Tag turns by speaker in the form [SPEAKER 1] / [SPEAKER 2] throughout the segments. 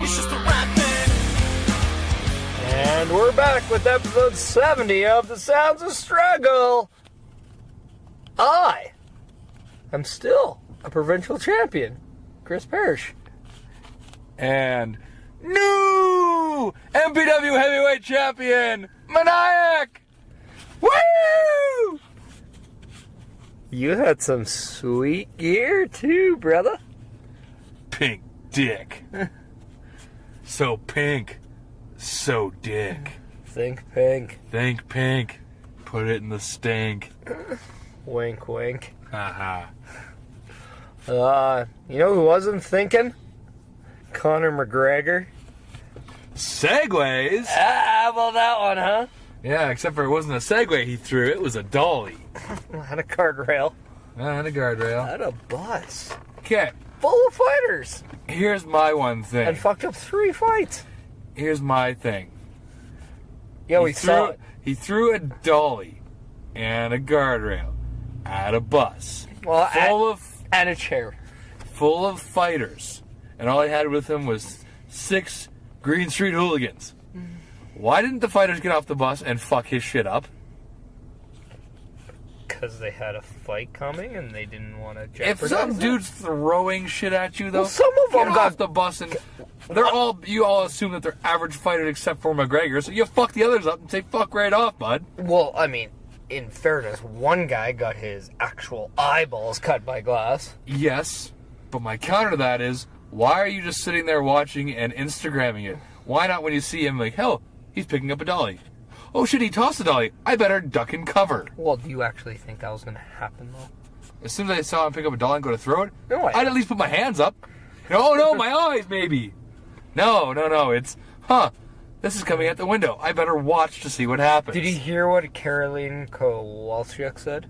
[SPEAKER 1] It's just the right thing.
[SPEAKER 2] And we're back with episode 70 of The Sounds of Struggle. I am still a provincial champion, Chris Perish.
[SPEAKER 3] And new MPW heavyweight champion, Meniac! Woo!
[SPEAKER 2] You had some sweet gear too, brother.
[SPEAKER 3] Pink dick. So pink, so dick.
[SPEAKER 2] Think pink.
[SPEAKER 3] Think pink, put it in the stink.
[SPEAKER 2] Wink, wink.
[SPEAKER 3] Haha.
[SPEAKER 2] You know who wasn't thinking? Conor McGregor.
[SPEAKER 3] Segways?
[SPEAKER 2] Ah, how about that one, huh?
[SPEAKER 3] Yeah, except for it wasn't a Segway he threw, it was a dolly.
[SPEAKER 2] Had a guardrail.
[SPEAKER 3] And a guardrail.
[SPEAKER 2] Had a bus.
[SPEAKER 3] Okay,
[SPEAKER 2] Full of fighters.
[SPEAKER 3] here's my one thing.
[SPEAKER 2] And fucked up 3 fights.
[SPEAKER 3] Here's my thing.
[SPEAKER 2] Yeah, we saw it.
[SPEAKER 3] He threw a dolly and a guardrail at a bus
[SPEAKER 2] Well, and a chair.
[SPEAKER 3] full of fighters, and all he had with him was 6 Green Street hooligans. Why didn't the fighters get off the bus and fuck his shit up?
[SPEAKER 2] Because they had a fight coming and they didn't want to
[SPEAKER 3] If
[SPEAKER 2] jeopardize
[SPEAKER 3] some
[SPEAKER 2] it.
[SPEAKER 3] dude's throwing shit at you, though,
[SPEAKER 2] Well, some of
[SPEAKER 3] get
[SPEAKER 2] them
[SPEAKER 3] off
[SPEAKER 2] got
[SPEAKER 3] the bus and you all assume that they're average fighters except for McGregor, so you fuck the others up and say fuck right off, bud.
[SPEAKER 2] Well, I mean, in fairness, one guy got his actual eyeballs cut by glass.
[SPEAKER 3] Yes, but my counter to that is, why are you just sitting there watching and Instagramming it? Why not when you see him like, hell, he's picking up a dolly. Oh shit, he tossed a dolly. I better duck and cover.
[SPEAKER 2] Well, do you actually think that was going to happen, though?
[SPEAKER 3] As soon as I saw him pick up a dolly and go to throw it,
[SPEAKER 2] No,
[SPEAKER 3] I'd at least put my hands up. Oh no, my eyes, maybe. No, it's, this is coming out the window. I better watch to see what happens.
[SPEAKER 2] Did you hear what Caroline Kowalczyk said?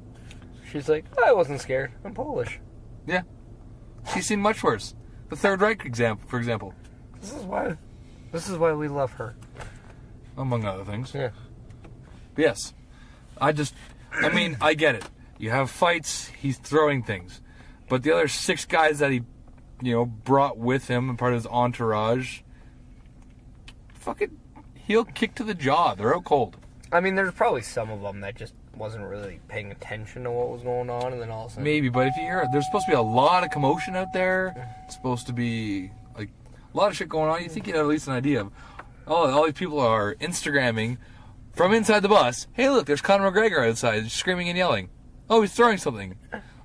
[SPEAKER 2] She's like, I wasn't scared. I'm Polish.
[SPEAKER 3] Yeah. She's seen much worse. The Third Reich for example.
[SPEAKER 2] This is why we love her.
[SPEAKER 3] Among other things.
[SPEAKER 2] Yeah.
[SPEAKER 3] Yes. I get it. You have fights, he's throwing things. But the other 6 guys that he, brought with him and part of his entourage, fucking heel kick to the jaw. They're out cold.
[SPEAKER 2] I mean, there's probably some of them that just wasn't really paying attention to what was going on, and then all of a sudden...
[SPEAKER 3] Maybe, but if you hear, there's supposed to be a lot of commotion out there. It's supposed to be, like, a lot of shit going on. You think you'd have at least an idea of, all these people are Instagramming from inside the bus. Hey, look, there's Conor McGregor outside screaming and yelling. Oh, he's throwing something.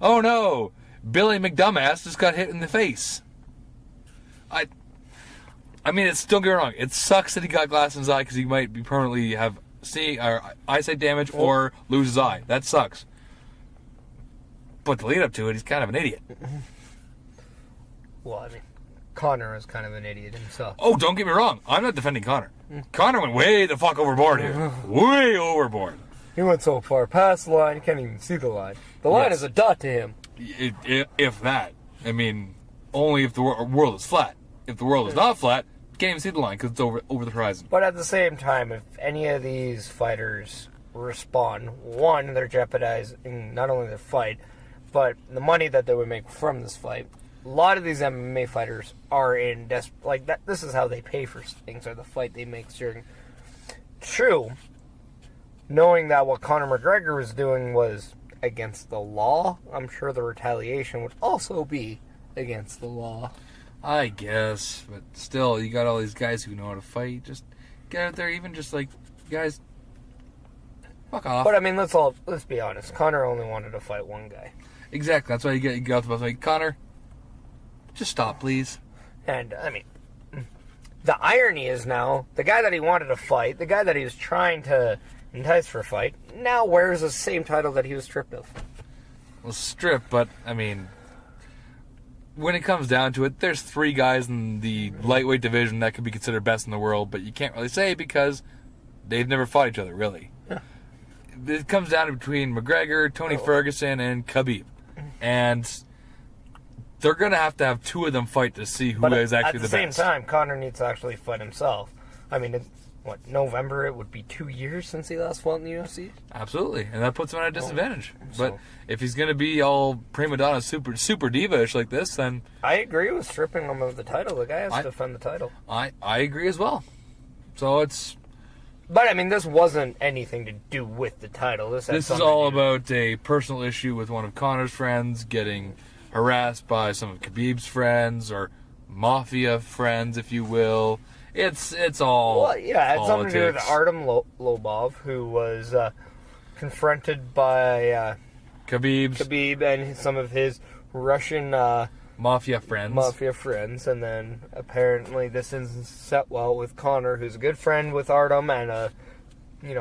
[SPEAKER 3] Oh, no. Billy McDumbass just got hit in the face. I mean, don't get me wrong. It sucks that he got glass in his eye because he might be permanently have eyesight damage or lose his eye. That sucks. But the lead up to it, he's kind of an idiot.
[SPEAKER 2] Well, I mean, Conor is kind of an idiot himself.
[SPEAKER 3] Oh, don't get me wrong. I'm not defending Conor. Conor went way the fuck overboard here. Way overboard.
[SPEAKER 2] He went so far past the line, you can't even see the line. The line is a dot to him.
[SPEAKER 3] If that. I mean, only if the world is flat. If the world is not flat, you can't even see the line because it's over the horizon.
[SPEAKER 2] But at the same time, if any of these fighters respond, one, they're jeopardizing not only their fight, but the money that they would make from this fight. A lot of these MMA fighters are in like that. This is how they pay for things, or the fight they make during. True. Knowing that what Conor McGregor was doing was against the law, I'm sure the retaliation would also be against the law.
[SPEAKER 3] I guess, but still, you got all these guys who know how to fight. Just get out there, even just like, guys, fuck off.
[SPEAKER 2] But I mean, let's be honest. Conor only wanted to fight one guy.
[SPEAKER 3] Exactly. That's why you get out the bus like, Conor, just stop, please.
[SPEAKER 2] And I mean, the irony is now the guy that he wanted to fight, the guy that he was trying to entice for a fight, now wears the same title that he was stripped of.
[SPEAKER 3] Well, stripped, but I mean, when it comes down to it, there's 3 guys in the lightweight division that could be considered best in the world, but you can't really say because they've never fought each other, really. Yeah. It comes down to between McGregor, Tony Ferguson, and Khabib. And they're going to have 2 of them fight to see who is actually the best.
[SPEAKER 2] At the same time, Conor needs to actually fight himself. I mean, November, it would be 2 years since he last fought in the UFC.
[SPEAKER 3] Absolutely, and that puts him at a disadvantage.
[SPEAKER 2] So-
[SPEAKER 3] But if he's going to be all prima donna, super diva-ish like this, then
[SPEAKER 2] I agree with stripping him of the title. The guy has to defend the title.
[SPEAKER 3] I agree as well. So it's...
[SPEAKER 2] But, I mean, this wasn't anything to do with the title. This
[SPEAKER 3] This is all about a personal issue with one of Conor's friends getting harassed by some of Khabib's friends, or mafia friends, if you will. It's all
[SPEAKER 2] Well, yeah, it had something to do with
[SPEAKER 3] politics.
[SPEAKER 2] Artem Lobov, who was confronted by Khabib and some of his Russian
[SPEAKER 3] mafia friends.
[SPEAKER 2] and then apparently this isn't set well with Conor, who's a good friend with Artem and a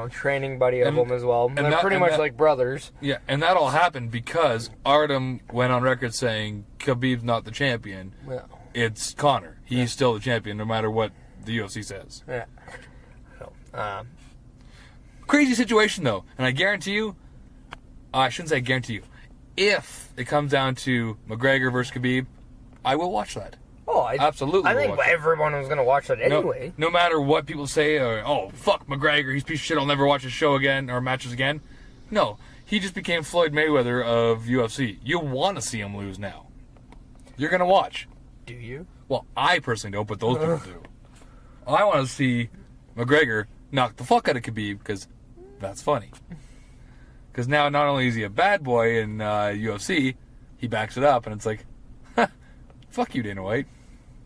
[SPEAKER 2] training buddy of him as well. They're pretty much like brothers.
[SPEAKER 3] Yeah, and that all happened because Artem went on record saying Khabib's not the champion.
[SPEAKER 2] Yeah.
[SPEAKER 3] It's Conor. He's still the champion no matter what the UFC says.
[SPEAKER 2] Yeah. So,
[SPEAKER 3] Crazy situation, though. And I guarantee you, I shouldn't say guarantee you, if it comes down to McGregor versus Khabib, I will watch that.
[SPEAKER 2] I
[SPEAKER 3] Absolutely
[SPEAKER 2] I
[SPEAKER 3] will
[SPEAKER 2] think
[SPEAKER 3] watch
[SPEAKER 2] everyone was going to watch that anyway.
[SPEAKER 3] No matter what people say, or, fuck McGregor, he's a piece of shit, I'll never watch his show again, or matches again. No, he just became Floyd Mayweather of UFC. You want to see him lose now. You're going to watch.
[SPEAKER 2] Do you?
[SPEAKER 3] Well, I personally don't, but those people do. I want to see McGregor knock the fuck out of Khabib, because that's funny. Because now, not only is he a bad boy in UFC, he backs it up, and it's like, fuck you, Dana White.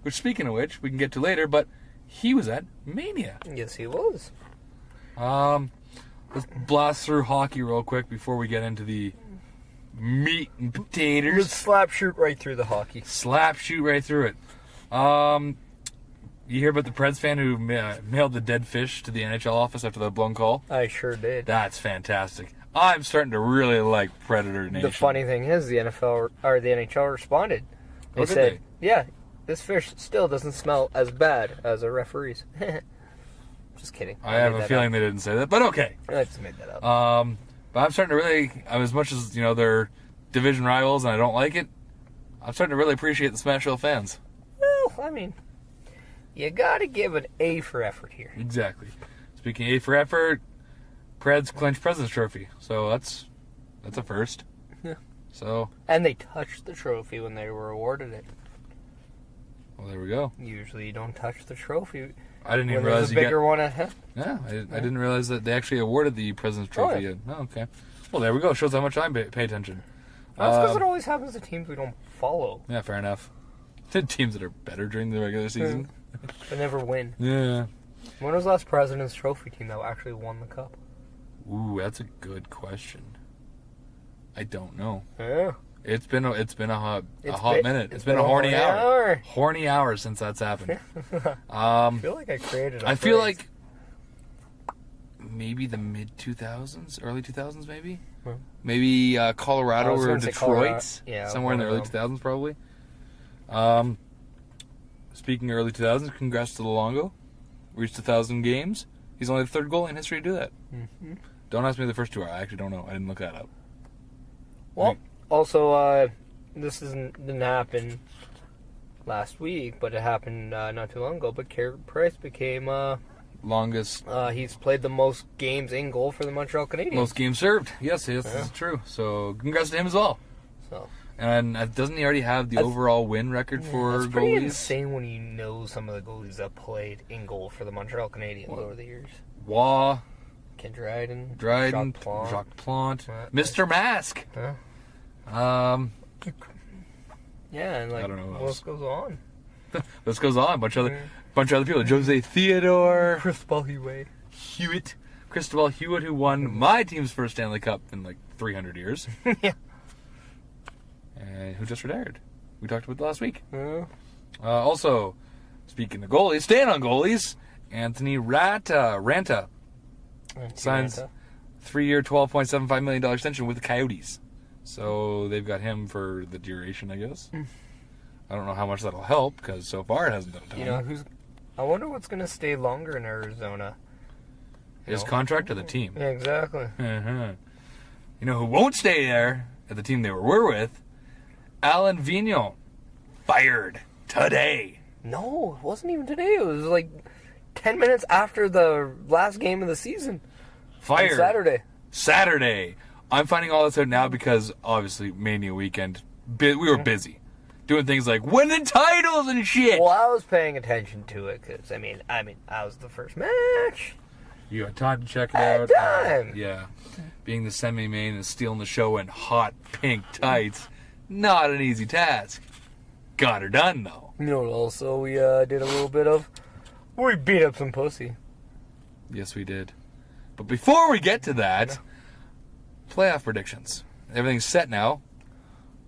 [SPEAKER 3] Which, speaking of which, we can get to later, but he was at Mania.
[SPEAKER 2] Yes, he was.
[SPEAKER 3] Let's blast through hockey real quick before we get into the meat and
[SPEAKER 2] Let's
[SPEAKER 3] potatoes.
[SPEAKER 2] slap shoot right through the hockey.
[SPEAKER 3] Slap shoot right through it. You hear about the Preds fan who mailed the dead fish to the NHL office after that blown call?
[SPEAKER 2] I sure did.
[SPEAKER 3] That's fantastic. I'm starting to really like Predator Nation.
[SPEAKER 2] The funny thing is, the NHL responded. They
[SPEAKER 3] did
[SPEAKER 2] said,
[SPEAKER 3] they?
[SPEAKER 2] "Yeah, this fish still doesn't smell as bad as a referee's." Just kidding.
[SPEAKER 3] I have a feeling they didn't say that, but okay.
[SPEAKER 2] I just made that up.
[SPEAKER 3] But I'm starting to really, as much as they're division rivals and I don't like it, I'm starting to really appreciate the Smashville fans.
[SPEAKER 2] Well, I mean, you gotta give an A for effort here.
[SPEAKER 3] Exactly. Speaking of A for effort, Preds clinched President's Trophy, so that's a first.
[SPEAKER 2] Yeah.
[SPEAKER 3] So.
[SPEAKER 2] And they touched the trophy when they were awarded it.
[SPEAKER 3] Well, there we go.
[SPEAKER 2] Usually, you don't touch the trophy.
[SPEAKER 3] I didn't even
[SPEAKER 2] when
[SPEAKER 3] realize
[SPEAKER 2] there's a bigger one at hand.
[SPEAKER 3] Yeah, I didn't realize that they actually awarded the President's Trophy.
[SPEAKER 2] yeah.
[SPEAKER 3] Oh, okay. Well, there we go. Shows how much I pay attention.
[SPEAKER 2] That's because it always happens to teams we don't follow.
[SPEAKER 3] Yeah, fair enough. The teams that are better during the regular season.
[SPEAKER 2] They never win.
[SPEAKER 3] Yeah.
[SPEAKER 2] When was the last President's Trophy team that actually won the cup?
[SPEAKER 3] Ooh, that's a good question. I don't know.
[SPEAKER 2] Yeah.
[SPEAKER 3] It's been a hot minute. It's
[SPEAKER 2] been
[SPEAKER 3] been a horny hour.
[SPEAKER 2] hour.
[SPEAKER 3] Horny hour since that's happened.
[SPEAKER 2] I feel like I created a
[SPEAKER 3] I feel
[SPEAKER 2] phrase.
[SPEAKER 3] like maybe the mid 2000s, early 2000s, maybe.
[SPEAKER 2] Hmm.
[SPEAKER 3] Maybe Colorado
[SPEAKER 2] I was
[SPEAKER 3] or
[SPEAKER 2] gonna say
[SPEAKER 3] Detroit,
[SPEAKER 2] Colorado. Yeah,
[SPEAKER 3] somewhere in the
[SPEAKER 2] one
[SPEAKER 3] early
[SPEAKER 2] of them.
[SPEAKER 3] 2000s, probably. Speaking of early 2000s, congrats to Luongo. Reached 1,000 games. He's only the third goalie in history to do that.
[SPEAKER 2] Mm-hmm.
[SPEAKER 3] Don't ask me the first two are. I actually don't know. I didn't look that up.
[SPEAKER 2] Well, also, this didn't happen last week, but it happened not too long ago. But Carey Price became
[SPEAKER 3] Longest,
[SPEAKER 2] he's played the most games in goal for the Montreal Canadiens.
[SPEAKER 3] most games served. Yes, this is true. So congrats to him as well.
[SPEAKER 2] So
[SPEAKER 3] And doesn't he already have the overall win record for
[SPEAKER 2] it's pretty
[SPEAKER 3] goalies?
[SPEAKER 2] insane when you know some of the goalies that played in goal for the Montreal Canadiens over the years.
[SPEAKER 3] Waugh,
[SPEAKER 2] Ken Dryden,
[SPEAKER 3] Dryden,
[SPEAKER 2] Jacques Plante.
[SPEAKER 3] Jacques Plante,
[SPEAKER 2] Right.
[SPEAKER 3] Mr. Mask.
[SPEAKER 2] Huh? Yeah, and like
[SPEAKER 3] I don't know what
[SPEAKER 2] what else goes on?
[SPEAKER 3] This goes on. Bunch of other people. Jose Theodore,
[SPEAKER 2] Cristobal Huet.
[SPEAKER 3] Hewitt, Cristobal Hewitt, who won my team's first Stanley Cup in like 300 years,
[SPEAKER 2] Yeah.
[SPEAKER 3] and who just retired. We talked about it last week.
[SPEAKER 2] Yeah.
[SPEAKER 3] Also, speaking of goalies, staying on goalies, Anthony Ranta signs 3-year, $12.75 million extension with the Coyotes. So they've got him for the duration, I guess. I don't know how much that'll help, because so far it hasn't done a ton.
[SPEAKER 2] You know, I wonder what's going to stay longer in Arizona.
[SPEAKER 3] His contract or the team?
[SPEAKER 2] Yeah, exactly.
[SPEAKER 3] You know who won't stay there at the team they were with? Alain Vigneault. Fired today.
[SPEAKER 2] No, it wasn't even today. It was like 10 minutes after the last game of the season.
[SPEAKER 3] Fire.
[SPEAKER 2] On
[SPEAKER 3] Saturday. I'm finding all this out now because, obviously, Mania weekend, we were busy. Doing things like winning titles and shit.
[SPEAKER 2] Well, I was paying attention to it because, I was the first match.
[SPEAKER 3] You had time to check it
[SPEAKER 2] Had
[SPEAKER 3] out.
[SPEAKER 2] time.
[SPEAKER 3] Yeah. Being the semi-main and stealing the show in hot pink tights, not an easy task. Got her done, though.
[SPEAKER 2] You know, also, we did a little bit of... We beat up some pussy.
[SPEAKER 3] Yes, we did. But before we get to that, playoff predictions. Everything's set now.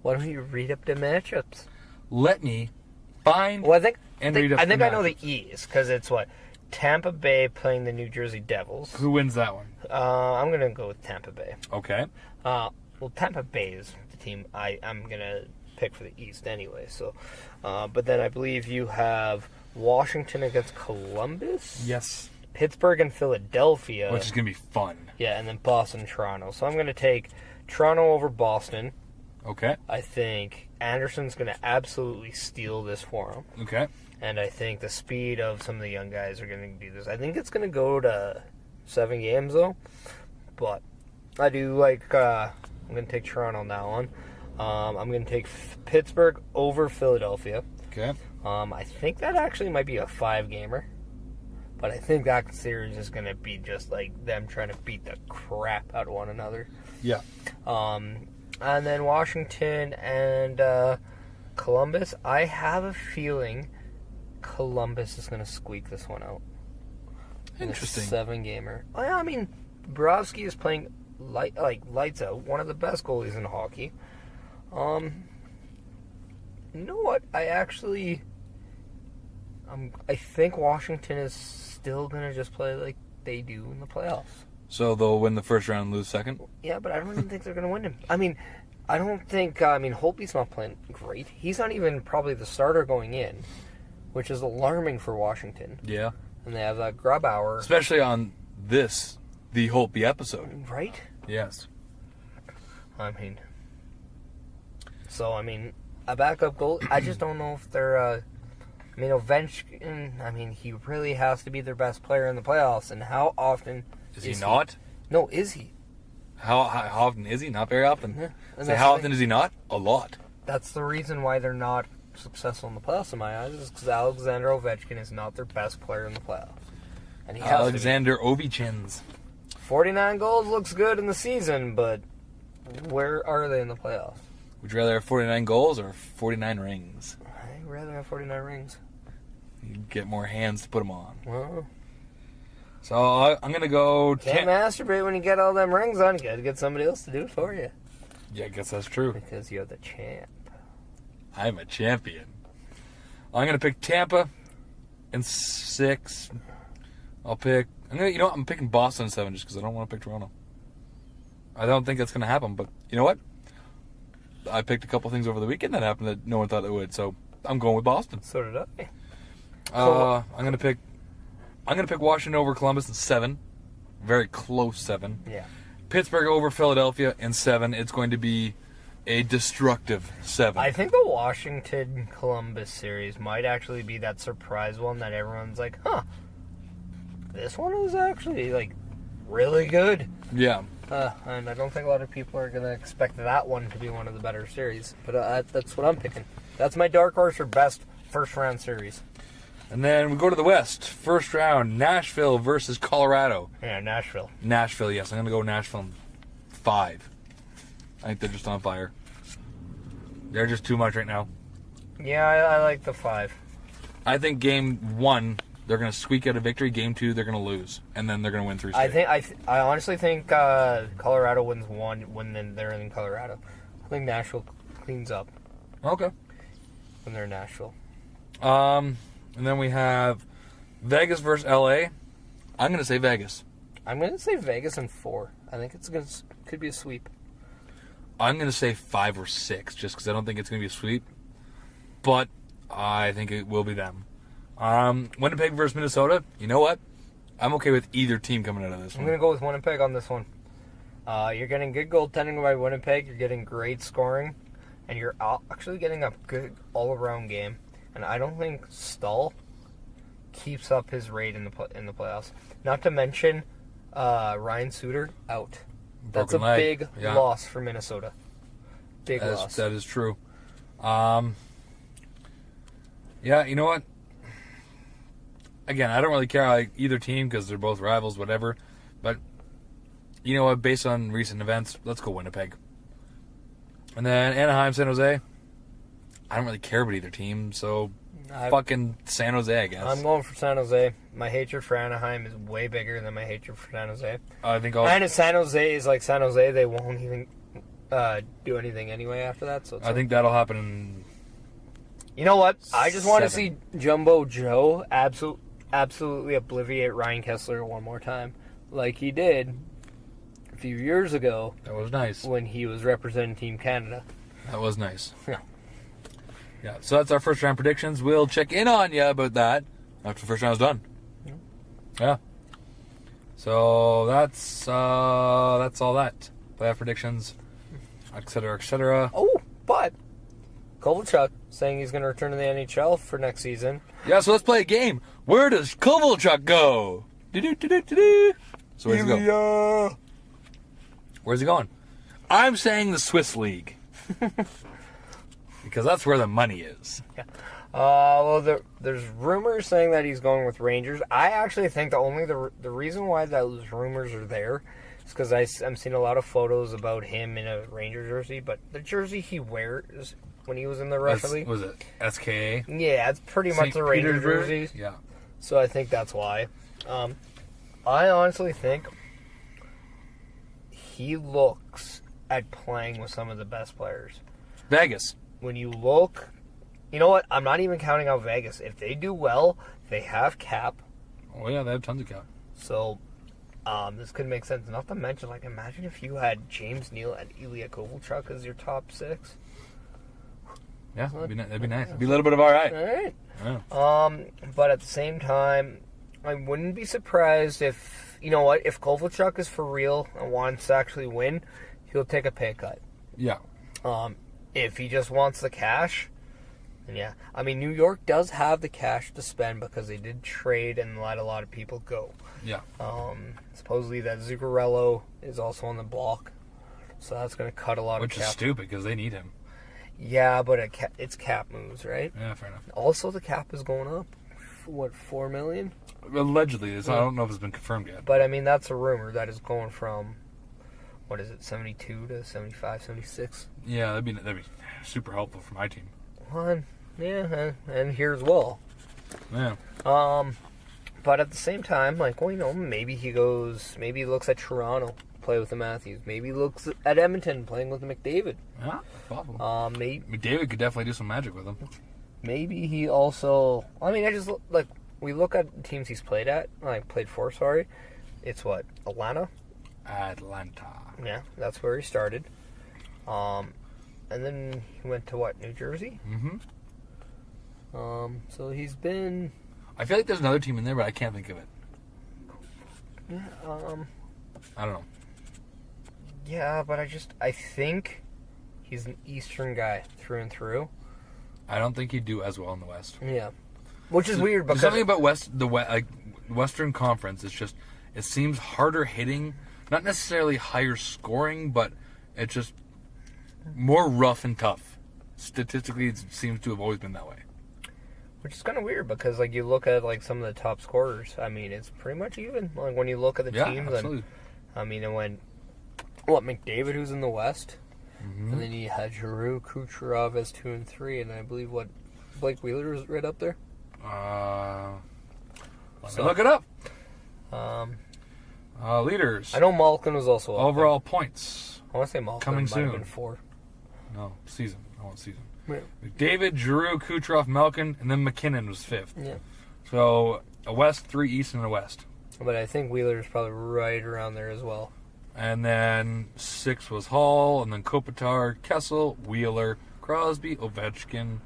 [SPEAKER 2] Why don't you read up the matchups?
[SPEAKER 3] Let me find
[SPEAKER 2] Well, I
[SPEAKER 3] read up
[SPEAKER 2] think
[SPEAKER 3] the
[SPEAKER 2] I know the
[SPEAKER 3] matchups.
[SPEAKER 2] East, because it's what? Tampa Bay playing the New Jersey Devils.
[SPEAKER 3] Who wins that one?
[SPEAKER 2] I'm going to go with Tampa Bay.
[SPEAKER 3] Okay.
[SPEAKER 2] Well, Tampa Bay is the team I'm going to pick for the East anyway. So, but then I believe you have Washington against Columbus?
[SPEAKER 3] Yes.
[SPEAKER 2] Pittsburgh and Philadelphia.
[SPEAKER 3] Which is going to be fun.
[SPEAKER 2] Yeah, and then Boston, Toronto. So I'm going to take Toronto over Boston.
[SPEAKER 3] Okay.
[SPEAKER 2] I think Anderson's going to absolutely steal this for him.
[SPEAKER 3] Okay.
[SPEAKER 2] And I think the speed of some of the young guys are going to do this. I think it's going to go to 7 games, though. But I do like... I'm going to take Toronto now on. I'm going to take Pittsburgh over Philadelphia.
[SPEAKER 3] Okay.
[SPEAKER 2] I think that actually might be a 5-gamer. But I think that series is going to be just like them trying to beat the crap out of one another.
[SPEAKER 3] Yeah.
[SPEAKER 2] And then Washington and Columbus. I have a feeling Columbus is going to squeak this one out.
[SPEAKER 3] Interesting.
[SPEAKER 2] 7-gamer. I mean, Bobrovsky is playing lights out. One of the best goalies in hockey. You know what? I think Washington is still going to just play like they do in the playoffs.
[SPEAKER 3] So they'll win the first round and lose second?
[SPEAKER 2] Yeah, but I don't even think they're going to win him. I mean, I don't think... Holtby's not playing great. He's not even probably the starter going in, which is alarming for Washington.
[SPEAKER 3] Yeah.
[SPEAKER 2] And they have that Grubauer.
[SPEAKER 3] Especially on the Holtby episode.
[SPEAKER 2] Right?
[SPEAKER 3] Yes.
[SPEAKER 2] A backup goal. I just don't know if they're... Ovechkin, he really has to be their best player in the playoffs. And how often...
[SPEAKER 3] Is he not?
[SPEAKER 2] No, is he?
[SPEAKER 3] How often is he? Not very often.
[SPEAKER 2] Yeah.
[SPEAKER 3] So how often is he not? A lot.
[SPEAKER 2] That's the reason why they're not successful in the playoffs in my eyes, is because Alexander Ovechkin is not their best player in the playoffs. And he has
[SPEAKER 3] Alexander Ovechkin.
[SPEAKER 2] 49 goals looks good in the season, but where are they in the playoffs?
[SPEAKER 3] Would you rather have 49 goals or 49 rings?
[SPEAKER 2] I'd rather have 49 rings.
[SPEAKER 3] You get more hands to put them on.
[SPEAKER 2] Well,
[SPEAKER 3] so I'm going to go...
[SPEAKER 2] Can't masturbate when you get all them rings on. You got to get somebody else to do it for you.
[SPEAKER 3] Yeah, I guess that's true.
[SPEAKER 2] Because you're the champ.
[SPEAKER 3] I'm a champion. I'm going to pick Tampa in 6. I'm picking Boston in 7 just because I don't want to pick Toronto. I don't think that's going to happen, but you know what? I picked a couple things over the weekend that happened that no one thought it would, so I'm going with Boston.
[SPEAKER 2] So did I.
[SPEAKER 3] I'm going to pick Washington over Columbus in 7. Very close 7.
[SPEAKER 2] Yeah.
[SPEAKER 3] Pittsburgh over Philadelphia in 7. It's going to be a destructive 7.
[SPEAKER 2] I think the Washington-Columbus series might actually be that surprise one that everyone's like, huh, this one is actually, really good.
[SPEAKER 3] Yeah.
[SPEAKER 2] And I don't think a lot of people are going to expect that one to be one of the better series. But that's what I'm picking. That's my dark horse for best first-round series.
[SPEAKER 3] And then we go to the West. First round, Nashville versus Colorado.
[SPEAKER 2] Yeah, Nashville.
[SPEAKER 3] Nashville, yes. I'm going to go Nashville in 5. I think they're just on fire. They're just too much right now.
[SPEAKER 2] Yeah, I like the 5.
[SPEAKER 3] I think game 1, they're going to squeak out a victory. Game 2, they're going to lose. And then they're going to win 3 straight.
[SPEAKER 2] I honestly think Colorado wins 1 when they're in Colorado. I think Nashville cleans up.
[SPEAKER 3] Okay.
[SPEAKER 2] When they're in Nashville.
[SPEAKER 3] And then we have Vegas versus LA. I'm going to say Vegas.
[SPEAKER 2] I'm going to say Vegas in 4. I think could be a sweep.
[SPEAKER 3] I'm going to say 5 or 6, just because I don't think it's going to be a sweep. But I think it will be them. Winnipeg versus Minnesota. You know what? I'm okay with either team coming out of this one.
[SPEAKER 2] I'm going to go with Winnipeg on this one. You're getting good goaltending by Winnipeg. You're getting great scoring. And you're actually getting a good all-around game. And I don't think Stahl keeps up his rate in the playoffs. Not to mention Ryan Suter out. That's
[SPEAKER 3] Broken
[SPEAKER 2] a
[SPEAKER 3] leg.
[SPEAKER 2] big
[SPEAKER 3] Yeah.
[SPEAKER 2] loss for Minnesota. Big loss.
[SPEAKER 3] That is true. Yeah, you know what? Again, I don't really care like either team because they're both rivals, whatever. But you know what? Based on recent events, let's go Winnipeg. And then Anaheim, San Jose. I don't really care about either team, so fucking San Jose, I guess.
[SPEAKER 2] I'm going for San Jose. My hatred for Anaheim is way bigger than my hatred for San Jose.
[SPEAKER 3] I think
[SPEAKER 2] And if San Jose is like San Jose, they won't even do anything anyway after that. So
[SPEAKER 3] I think that'll happen in...
[SPEAKER 2] You know what? I just want to
[SPEAKER 3] 7.
[SPEAKER 2] see Jumbo Joe absolutely obliviate Ryan Kessler one more time, like he did a few years ago.
[SPEAKER 3] That was nice.
[SPEAKER 2] When he was representing Team Canada.
[SPEAKER 3] That was nice.
[SPEAKER 2] Yeah.
[SPEAKER 3] Yeah, so that's our first round predictions. We'll check in on you about that after the first round's done. Yeah. So that's all that. Playoff predictions, etc., etc.
[SPEAKER 2] Oh, but Kovalchuk saying he's going to return to the NHL for next season.
[SPEAKER 3] Yeah, so let's play a game. Where does Kovalchuk go? Do-do-do-do-do-do. So where's he go? Where's he going? I'm saying the Swiss League. Because that's where the money is.
[SPEAKER 2] Yeah. Well, there's rumors saying that he's going with Rangers. I actually think the reason why those rumors are there is because I'm seeing a lot of photos about him in a Ranger jersey, but the jersey he wears when he was in the Russian League.
[SPEAKER 3] Was it SKA?
[SPEAKER 2] Yeah, it's pretty much the Ranger jersey.
[SPEAKER 3] Yeah.
[SPEAKER 2] So I think that's why. I honestly think he looks at playing with some of the best players.
[SPEAKER 3] Vegas.
[SPEAKER 2] When you look, you know what? I'm not even counting out Vegas. If they do well, they have cap.
[SPEAKER 3] Oh yeah, they have tons of cap.
[SPEAKER 2] So, this could make sense. Not to mention, like, imagine if you had James Neal and Ilya Kovalchuk as your top 6.
[SPEAKER 3] Yeah, that'd be nice. It'd be a little bit of all right.
[SPEAKER 2] All right.
[SPEAKER 3] Yeah.
[SPEAKER 2] But at the same time, I wouldn't be surprised if, you know what, if Kovalchuk is for real and wants to actually win, he'll take a pay cut.
[SPEAKER 3] Yeah.
[SPEAKER 2] If he just wants the cash, then yeah. I mean, New York does have the cash to spend because they did trade and let a lot of people go.
[SPEAKER 3] Yeah.
[SPEAKER 2] Supposedly that Zuccarello is also on the block, so that's going to cut a lot of cap.
[SPEAKER 3] Which is stupid because they need him.
[SPEAKER 2] Yeah, but it's cap moves, right?
[SPEAKER 3] Yeah, fair enough.
[SPEAKER 2] Also, the cap is going up. What, $4 million?
[SPEAKER 3] Allegedly. I don't know if it's been confirmed yet.
[SPEAKER 2] But, I mean, that's a rumor that is going from, what is it, 72 to 75, 76?
[SPEAKER 3] Yeah, that'd be super helpful for my team.
[SPEAKER 2] Yeah, and here as well.
[SPEAKER 3] Yeah.
[SPEAKER 2] But at the same time, like, well, you know, maybe he looks at Toronto, play with the Matthews. Maybe he looks at Edmonton, playing with the McDavid.
[SPEAKER 3] Yeah, possible. McDavid could definitely do some magic with him.
[SPEAKER 2] Maybe he also, I mean, we look at teams he's played for, sorry. It's what, Atlanta? Yeah, that's where he started. And then he went to what, New Jersey?
[SPEAKER 3] Mm-hmm.
[SPEAKER 2] So he's been...
[SPEAKER 3] I feel like there's another team in there, but I can't think of it.
[SPEAKER 2] Yeah,
[SPEAKER 3] I don't know.
[SPEAKER 2] Yeah, but I think he's an Eastern guy through and through.
[SPEAKER 3] I don't think he'd do as well in the West.
[SPEAKER 2] Yeah. Which is weird because...
[SPEAKER 3] There's something about Western Conference, it's just, it seems harder hitting, not necessarily higher scoring, but it's just more rough and tough. Statistically, it seems to have always been that way.
[SPEAKER 2] Which is kind of weird because, like, you look at, like, some of the top scorers. I mean, it's pretty much even. Like, when you look at the teams.
[SPEAKER 3] Absolutely.
[SPEAKER 2] I mean, it went, McDavid, who's in the West.
[SPEAKER 3] Mm-hmm.
[SPEAKER 2] And then you had Giroux, Kucherov as 2 and 3. And I believe, Blake Wheeler is right up there?
[SPEAKER 3] Let me look it up.
[SPEAKER 2] Um,
[SPEAKER 3] Leaders.
[SPEAKER 2] I know Malkin was also up
[SPEAKER 3] Overall points.
[SPEAKER 2] I want to say Malkin
[SPEAKER 3] Coming
[SPEAKER 2] might have
[SPEAKER 3] soon.
[SPEAKER 2] been 4.
[SPEAKER 3] No, season. I want season.
[SPEAKER 2] Yeah.
[SPEAKER 3] McDavid, Giroux, Kucherov, Malkin, and then McKinnon was 5th.
[SPEAKER 2] Yeah.
[SPEAKER 3] So, a West, 3 East, and a West.
[SPEAKER 2] But I think Wheeler's probably right around there as well.
[SPEAKER 3] And then 6 was Hall, and then Kopitar, Kessel, Wheeler, Crosby, Ovechkin,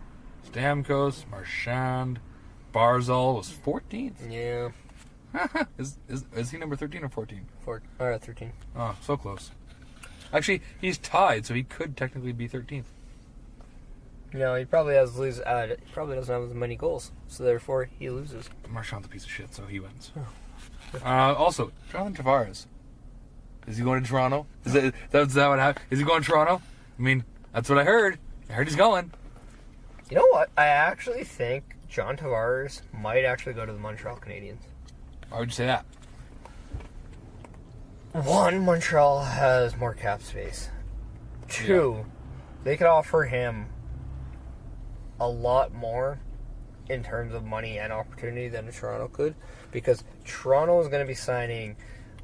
[SPEAKER 3] Stamkos, Marchand, Barzal was 14th.
[SPEAKER 2] Yeah.
[SPEAKER 3] Is he number 13 or 14?
[SPEAKER 2] 13.
[SPEAKER 3] Oh, so close. Actually, he's tied, so he could technically be 13th.
[SPEAKER 2] You know, he probably probably doesn't have as many goals, so therefore he loses.
[SPEAKER 3] Marchand's a piece of shit, so he wins. Also, Jonathan Tavares. Is he going to Toronto? Is that what happened? Is he going to Toronto? I mean, that's what I heard. I heard he's going.
[SPEAKER 2] You know what? I actually think John Tavares might actually go to the Montreal Canadiens.
[SPEAKER 3] Why would you say that?
[SPEAKER 2] One, Montreal has more cap space. Two, they could offer him a lot more in terms of money and opportunity than Toronto could, because Toronto is going to be signing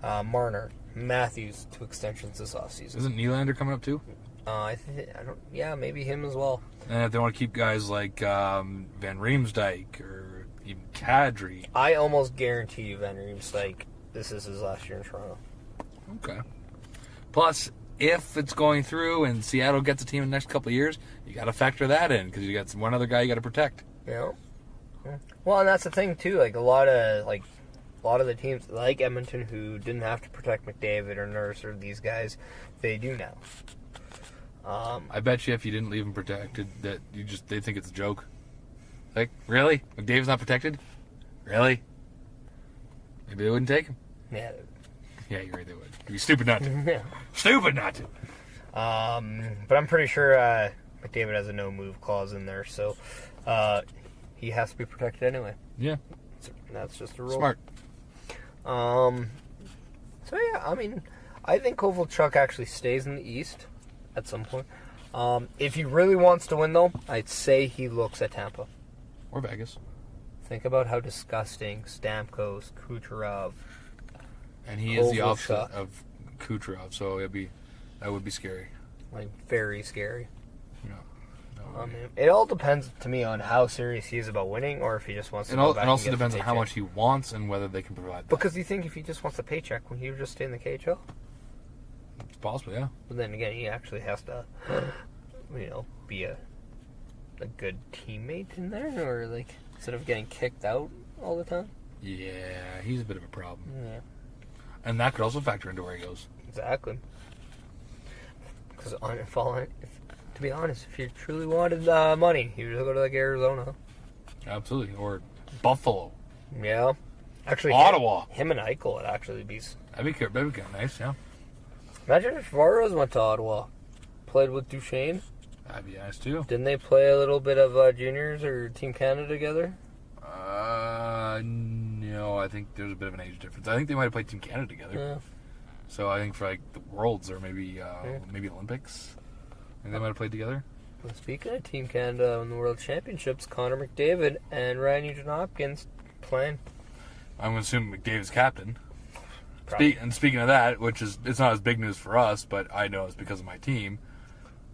[SPEAKER 2] Marner, Matthews to extensions this offseason.
[SPEAKER 3] Isn't Nylander coming up too?
[SPEAKER 2] Maybe him as well.
[SPEAKER 3] And if they want to keep guys like Van Riemsdyk or even Kadri.
[SPEAKER 2] I almost guarantee you Van Riemsdyk, this is his last year in Toronto.
[SPEAKER 3] Okay. Plus, if it's going through and Seattle gets a team in the next couple of years, you got to factor that in because you got one other guy you got to protect.
[SPEAKER 2] Yeah. Well, and that's the thing too. Like a lot of the teams, like Edmonton, who didn't have to protect McDavid or Nurse or these guys, they do now.
[SPEAKER 3] I bet you if you didn't leave him protected, that they think it's a joke. Like, really? McDavid's not protected? Really? Maybe they wouldn't take him.
[SPEAKER 2] Yeah.
[SPEAKER 3] Yeah, you're right. They would. You'd be stupid not to.
[SPEAKER 2] Yeah.
[SPEAKER 3] Stupid not to.
[SPEAKER 2] But I'm pretty sure McDavid has a no move clause in there, so he has to be protected anyway.
[SPEAKER 3] Yeah.
[SPEAKER 2] That's just a rule.
[SPEAKER 3] Smart.
[SPEAKER 2] So yeah, I mean, I think Kovalchuk actually stays in the East at some point. If he really wants to win, though, I'd say he looks at Tampa.
[SPEAKER 3] Or Vegas.
[SPEAKER 2] Think about how disgusting Stamkos, Kucherov.
[SPEAKER 3] And he is the opposite of Kucherov, so that would be scary.
[SPEAKER 2] Like, very scary.
[SPEAKER 3] No.
[SPEAKER 2] It all depends to me on how serious he is about winning, or if he just wants to go back.
[SPEAKER 3] It also
[SPEAKER 2] and get
[SPEAKER 3] depends
[SPEAKER 2] the
[SPEAKER 3] on how
[SPEAKER 2] paycheck.
[SPEAKER 3] much he wants and whether they can provide that.
[SPEAKER 2] Because you think if he just wants the paycheck, when he would just stay in the KHL?
[SPEAKER 3] It's possible, yeah.
[SPEAKER 2] But then again, he actually has to, be a good teammate in there, or like instead of getting kicked out all the time.
[SPEAKER 3] Yeah, he's a bit of a problem.
[SPEAKER 2] Yeah.
[SPEAKER 3] And that could also factor into where he goes.
[SPEAKER 2] Exactly. Because to be honest, if you truly wanted money, you would go to like Arizona.
[SPEAKER 3] Absolutely. Or Buffalo.
[SPEAKER 2] Yeah. Actually,
[SPEAKER 3] Ottawa.
[SPEAKER 2] Him and Eichel would actually be...
[SPEAKER 3] That'd be kind of nice, yeah.
[SPEAKER 2] Imagine if Tavares went to Ottawa. Played with Duchesne.
[SPEAKER 3] That'd be nice, too.
[SPEAKER 2] Didn't they play a little bit of juniors or Team Canada together?
[SPEAKER 3] No, I think there's a bit of an age difference. I think they might have played Team Canada together.
[SPEAKER 2] Yeah.
[SPEAKER 3] So I think for like the Worlds or maybe Olympics, I think they might have played together.
[SPEAKER 2] Well, speaking of Team Canada in the World Championships, Connor McDavid and Ryan Nugent-Hopkins playing.
[SPEAKER 3] I'm going to assume McDavid's captain.
[SPEAKER 2] Probably.
[SPEAKER 3] And speaking of that, it's not as big news for us, but I know it's because of my team.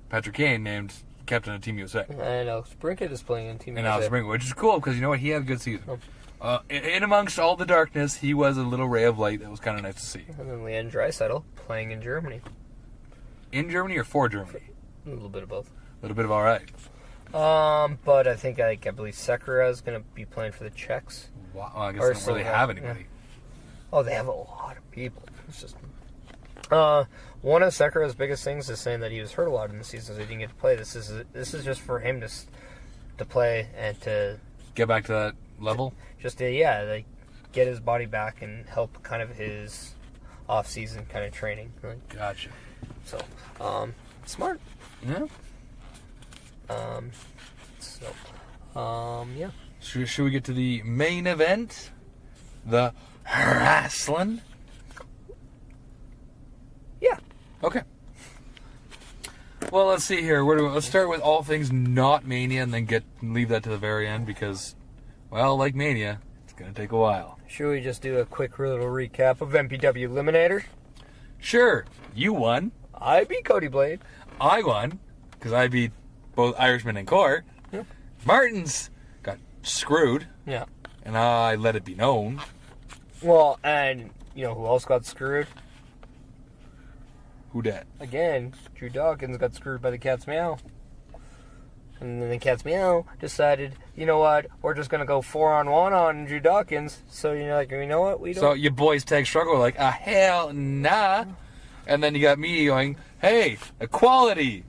[SPEAKER 3] Patrick Kane named captain of Team USA.
[SPEAKER 2] And Alex Brinkett is playing on Team USA.
[SPEAKER 3] And Alex Brinkett, which is cool because you know what? He had a good season. In amongst all the darkness, he was a little ray of light that was kind of nice to see.
[SPEAKER 2] And then Leanne Draisaitl playing in Germany.
[SPEAKER 3] In Germany or for Germany?
[SPEAKER 2] A little bit of both.
[SPEAKER 3] A little bit of all right.
[SPEAKER 2] But I think I believe Sekera is going to be playing for the Czechs.
[SPEAKER 3] Wow, I guess they don't really have anybody.
[SPEAKER 2] Yeah. Oh, they have a lot of people. It's just one of Sekera's biggest things is saying that he was hurt a lot in the season, so he didn't get to play. This is just for him to play and to
[SPEAKER 3] get back to that level.
[SPEAKER 2] Just to get his body back and help kind of his off-season kind of training. Right?
[SPEAKER 3] Gotcha.
[SPEAKER 2] So, smart.
[SPEAKER 3] Yeah.
[SPEAKER 2] Yeah.
[SPEAKER 3] Should we get to the main event? The wrestling?
[SPEAKER 2] Yeah.
[SPEAKER 3] Okay. Well, let's see here. Let's start with all things not Mania and then leave that to the very end because, well, like Mania, it's going to take a while.
[SPEAKER 2] Should we just do a quick little recap of MPW Eliminator?
[SPEAKER 3] Sure. You won.
[SPEAKER 2] I beat Cody Blade.
[SPEAKER 3] I won because I beat both Irishman and Core.
[SPEAKER 2] Yeah.
[SPEAKER 3] Martens got screwed.
[SPEAKER 2] Yeah.
[SPEAKER 3] And I let it be known.
[SPEAKER 2] Well, and you know who else got screwed?
[SPEAKER 3] Who dat?
[SPEAKER 2] Again, Drew Dawkins got screwed by the Cat's Meow. And then the Cat's Meow decided, you know what, we're just going to go 4-on-1 on Drew Dawkins. So you're like, you know what, we don't...
[SPEAKER 3] So your boys tag struggle like, hell nah. And then you got me going, hey, equality.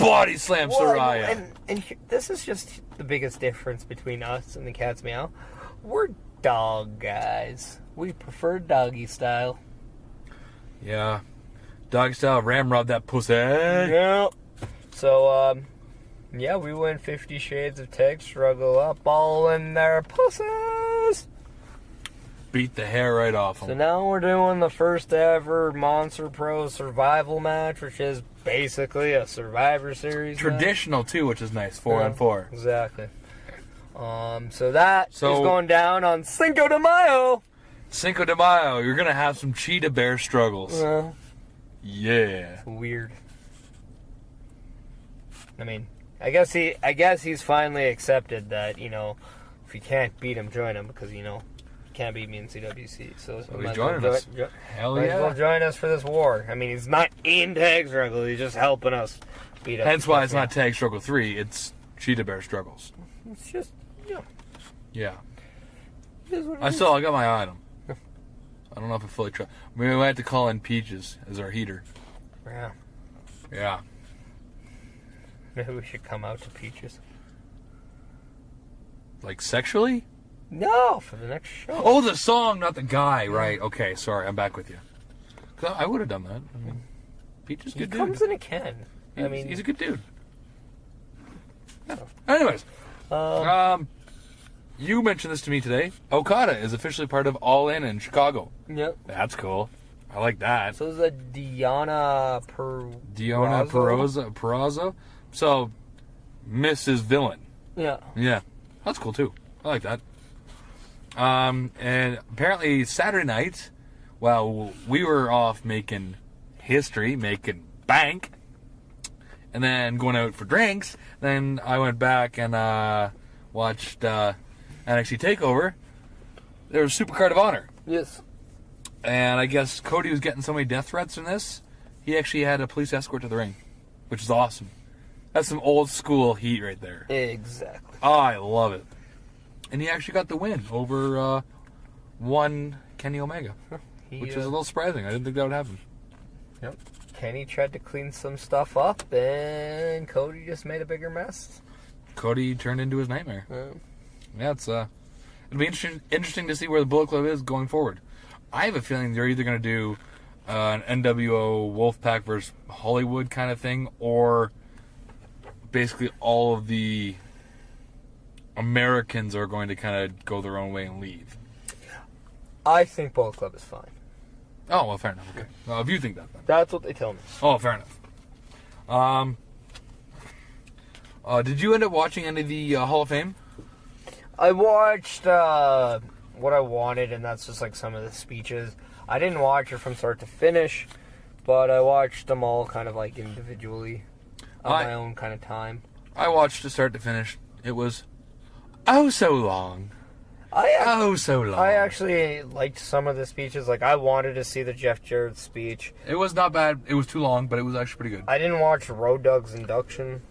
[SPEAKER 3] body slam Soraya.
[SPEAKER 2] And this is just the biggest difference between us and the Cat's Meow. We're dog guys. We prefer doggy style.
[SPEAKER 3] Yeah. Doggy style ramrod that pussy.
[SPEAKER 2] Yeah. So, yeah, we went 50 Shades of Tag Struggle up all in their pussies.
[SPEAKER 3] Beat the hair right off them.
[SPEAKER 2] So now we're doing the first ever Monster Pro Survival match, which is basically a Survivor Series
[SPEAKER 3] Traditional,
[SPEAKER 2] match.
[SPEAKER 3] too, which is nice. 4-on-4.
[SPEAKER 2] Exactly. So that is
[SPEAKER 3] So-
[SPEAKER 2] going down on Cinco de Mayo.
[SPEAKER 3] Cinco de Mayo, you're going to have some cheetah bear struggles. Yeah.
[SPEAKER 2] Weird. I mean, I guess he's finally accepted that, you know, if you can't beat him, join him, because, you know, you can't beat me in CWC. So
[SPEAKER 3] he's joining us. Hell
[SPEAKER 2] might
[SPEAKER 3] yeah.
[SPEAKER 2] as well join us for this war. I mean, he's not in Tag Struggle, he's just helping us beat up.
[SPEAKER 3] Hence why it's not Tag Struggle 3, it's cheetah bear struggles.
[SPEAKER 2] It's just, you know.
[SPEAKER 3] Yeah.
[SPEAKER 2] It is what it
[SPEAKER 3] I
[SPEAKER 2] is.
[SPEAKER 3] got my item. I don't know if I fully trust. We might have to call in Peaches as our heater.
[SPEAKER 2] Yeah.
[SPEAKER 3] Yeah.
[SPEAKER 2] Maybe we should come out to Peaches.
[SPEAKER 3] Like sexually?
[SPEAKER 2] No, for the next show.
[SPEAKER 3] Oh, the song, not the guy. Right. Okay. Sorry. I'm back with you. 'Cause I would have done that. I mean, Peaches,
[SPEAKER 2] He
[SPEAKER 3] good dude.
[SPEAKER 2] comes in a can. I mean,
[SPEAKER 3] he's a good dude. Yeah. Anyways, you mentioned this to me today. Okada is officially part of All In Chicago.
[SPEAKER 2] Yep.
[SPEAKER 3] That's cool. I like that.
[SPEAKER 2] So is that Diana
[SPEAKER 3] Purrazzo. So, Mrs. Villain.
[SPEAKER 2] Yeah.
[SPEAKER 3] Yeah. That's cool, too. I like that. And apparently Saturday night, while we were off making history, making bank, and then going out for drinks, then I went back and watched NXT TakeOver. There was Supercard of Honor.
[SPEAKER 2] Yes.
[SPEAKER 3] And I guess Cody was getting so many death threats in this, he actually had a police escort to the ring, which is awesome. That's some old school heat right there.
[SPEAKER 2] Exactly.
[SPEAKER 3] Oh, I love it. And he actually got the win over one Kenny Omega, which was a little surprising. I didn't think that would happen.
[SPEAKER 2] Yep. Kenny tried to clean some stuff up, and Cody just made a bigger mess.
[SPEAKER 3] Cody turned into his nightmare.
[SPEAKER 2] Yeah.
[SPEAKER 3] Yeah, it's it'll be interesting to see where the Bullet Club is going forward. I have a feeling they're either going to do an NWO Wolfpack versus Hollywood kind of thing, or basically all of the Americans are going to kind of go their own way and leave.
[SPEAKER 2] I think Bullet Club is fine.
[SPEAKER 3] Oh, well, fair enough. Okay. Well, if you think that, then.
[SPEAKER 2] That's what they tell me.
[SPEAKER 3] Oh, fair enough. Did you end up watching any of the Hall of Fame?
[SPEAKER 2] I watched what I wanted, and that's just like some of the speeches. I didn't watch it from start to finish, but I watched them all kind of like individually on my own kind of time.
[SPEAKER 3] I watched it start to finish. It was so long. So long.
[SPEAKER 2] I actually liked some of the speeches. Like, I wanted to see the Jeff Jarrett speech.
[SPEAKER 3] It was not bad. It was too long, but it was actually pretty good.
[SPEAKER 2] I didn't watch Road Dogg's induction.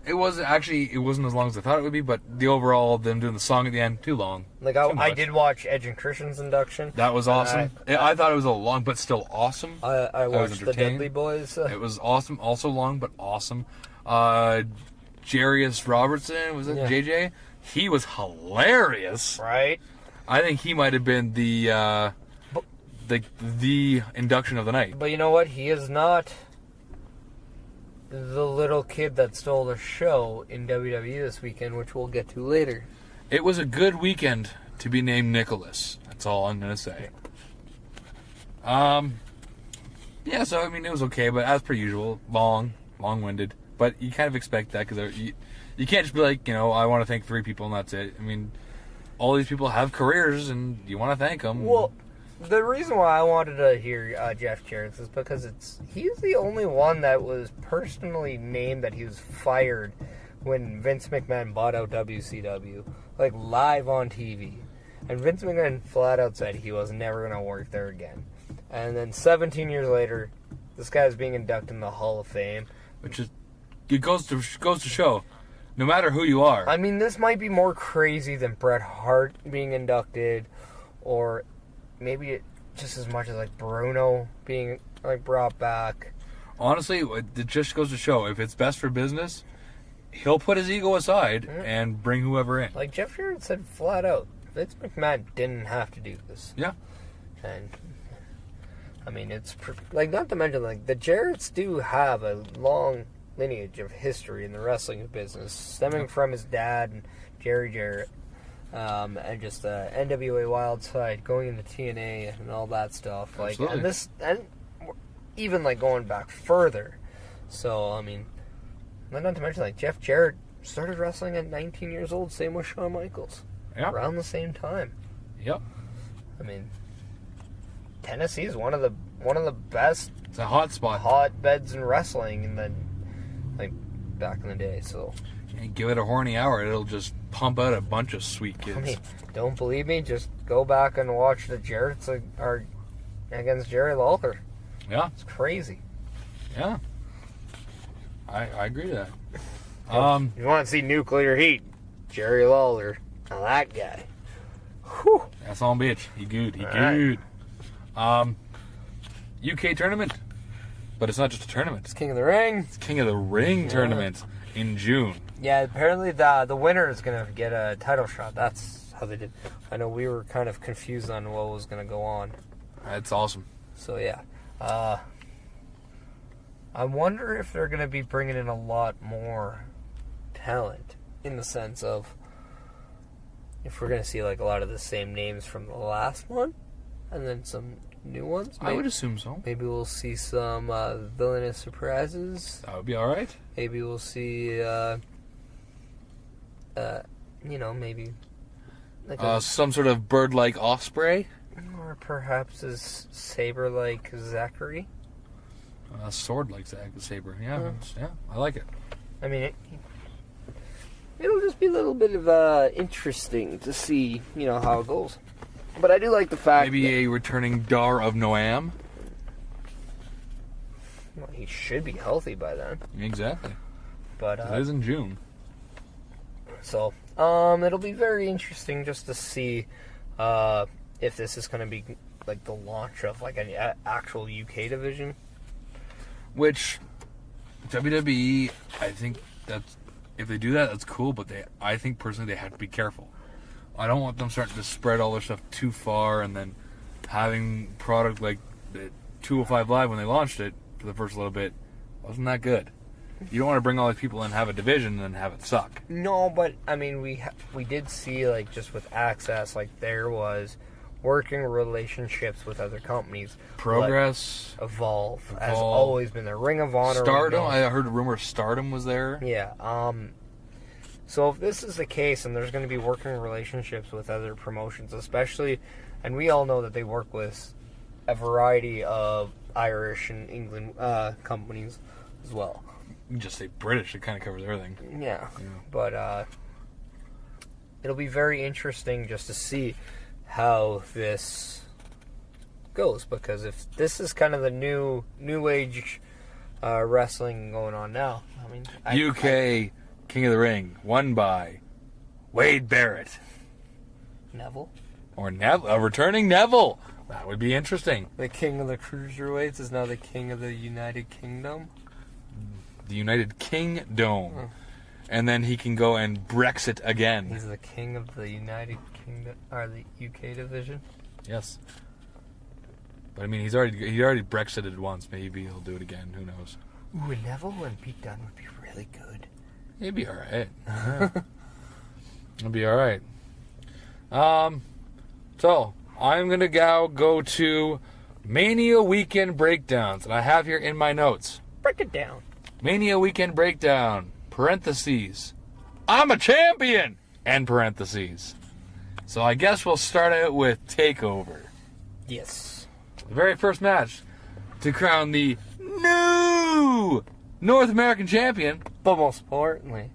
[SPEAKER 3] It wasn't as long as I thought it would be, but the overall, them doing the song at the end, too long.
[SPEAKER 2] Like, I did watch Edge and Christian's induction.
[SPEAKER 3] That was awesome. I thought it was a little long, but still awesome.
[SPEAKER 2] I watched the Deadly Boys.
[SPEAKER 3] It was awesome. Also long, but awesome. Jarius Robertson, was it JJ? He was hilarious.
[SPEAKER 2] Right?
[SPEAKER 3] I think he might have been the induction of the night.
[SPEAKER 2] But you know what? He is not the little kid that stole the show in WWE this weekend, which we'll get to later.
[SPEAKER 3] It was a good weekend to be named Nicholas. That's all I'm going to say. Yeah, so, I mean, it was okay, but as per usual, long-winded. But you kind of expect that, because you can't just be like, I want to thank 3 people and that's it. I mean, all these people have careers and you want to thank them.
[SPEAKER 2] Well, the reason why I wanted to hear Jeff Jarrett is because he's the only one that was personally named that he was fired when Vince McMahon bought out WCW, like live on TV. And Vince McMahon flat out said he was never going to work there again. And then 17 years later, this guy's being inducted in the Hall of Fame.
[SPEAKER 3] Which is, it goes to show, no matter who you are.
[SPEAKER 2] I mean, this might be more crazy than Bret Hart being inducted, or maybe just as much as like Bruno being like brought back.
[SPEAKER 3] Honestly, it just goes to show, if it's best for business, he'll put his ego aside and bring whoever in.
[SPEAKER 2] Like Jeff Jarrett said flat out, Vince McMahon didn't have to do this.
[SPEAKER 3] Yeah.
[SPEAKER 2] And, I mean, it's, like, not to mention, like, the Jarretts do have a long lineage of history in the wrestling business, stemming from his dad and Jerry Jarrett, and just the NWA Wild Side, going into TNA and all that stuff. Like,
[SPEAKER 3] Absolutely.
[SPEAKER 2] and even, like, going back further. So, I mean, not to mention, like, Jeff Jarrett started wrestling at 19 years old, same with Shawn Michaels.
[SPEAKER 3] Yeah.
[SPEAKER 2] Around the same time.
[SPEAKER 3] Yep.
[SPEAKER 2] I mean, Tennessee is one of the best
[SPEAKER 3] It's a hot spot.
[SPEAKER 2] hotbeds in wrestling, and then, like, back in the day. So,
[SPEAKER 3] And give it a horny hour, it'll just pump out a bunch of sweet kids.
[SPEAKER 2] I mean, don't believe me? Just go back and watch the Jarretts are against Jerry Lawler.
[SPEAKER 3] Yeah.
[SPEAKER 2] It's crazy.
[SPEAKER 3] Yeah. I agree to that.
[SPEAKER 2] You want to see nuclear heat? Jerry Lawler. Now that guy. Whew.
[SPEAKER 3] That's on bitch. He good. He
[SPEAKER 2] All
[SPEAKER 3] good. UK tournament. But it's not just a tournament.
[SPEAKER 2] It's King of the Ring.
[SPEAKER 3] It's King of the Ring tournament in June.
[SPEAKER 2] Yeah, apparently the winner is going to get a title shot. That's how they did. I know we were kind of confused on what was going to go on.
[SPEAKER 3] That's awesome.
[SPEAKER 2] So, yeah. I wonder if they're going to be bringing in a lot more talent, in the sense of if we're going to see, like, a lot of the same names from the last one, and then some new ones.
[SPEAKER 3] I would assume so.
[SPEAKER 2] Maybe we'll see some villainous surprises.
[SPEAKER 3] That would be alright.
[SPEAKER 2] Maybe we'll see, maybe like
[SPEAKER 3] Some sort of bird-like osprey.
[SPEAKER 2] or perhaps a saber-like Zachary.
[SPEAKER 3] A sword-like saber. Yeah, yeah, I like it.
[SPEAKER 2] I mean, it'll just be a little bit of interesting to see, how it goes. But I do like the fact
[SPEAKER 3] Maybe a returning Dar of Noam.
[SPEAKER 2] well, he should be healthy by then.
[SPEAKER 3] Exactly.
[SPEAKER 2] But
[SPEAKER 3] It is in June.
[SPEAKER 2] so it'll be very interesting just to see if this is going to be like the launch of like an actual UK division.
[SPEAKER 3] Which WWE, I think that's if they do that, that's cool. But I think personally, they have to be careful. I don't want them starting to spread all their stuff too far, and then having product like the 205 Live when they launched it for the first little bit wasn't that good. You don't want to bring all these people in and have a division and then have it suck.
[SPEAKER 2] No, but I mean, we did see, like, just with Access, like, there was working relationships with other companies.
[SPEAKER 3] Progress,
[SPEAKER 2] Evolve has always been there. Ring of Honor.
[SPEAKER 3] Stardom. I heard a rumor Stardom was there.
[SPEAKER 2] Yeah. So if this is the case, and there's going to be working relationships with other promotions, especially, and we all know that they work with a variety of Irish and England companies as well.
[SPEAKER 3] You can just say British. It kind of covers everything.
[SPEAKER 2] Yeah. But it'll be very interesting just to see how this goes, because if this is kind of the new age wrestling going on now, I mean,
[SPEAKER 3] UK King of the Ring won by Wade Barrett
[SPEAKER 2] Neville,
[SPEAKER 3] or returning Neville. That would be interesting.
[SPEAKER 2] the king of the cruiserweights, is now the king of the United Kingdom.
[SPEAKER 3] The United Kingdom. And then he can go and Brexit again.
[SPEAKER 2] He's the king of the United Kingdom, or the UK division.
[SPEAKER 3] Yes. But I mean, he already Brexited once. Maybe he'll do it again. Who knows?
[SPEAKER 2] Ooh, and Neville when Pete Dunne would be really good.
[SPEAKER 3] He'd be all right. He'll be all right. So I'm gonna go to Mania Weekend Breakdowns, and I have here in my notes.
[SPEAKER 2] Break it down.
[SPEAKER 3] Mania Weekend Breakdown, parentheses, I'm a champion, end parentheses. So I guess we'll start out with Takeover.
[SPEAKER 2] Yes.
[SPEAKER 3] The very first match to crown the new North American champion.
[SPEAKER 2] But most importantly,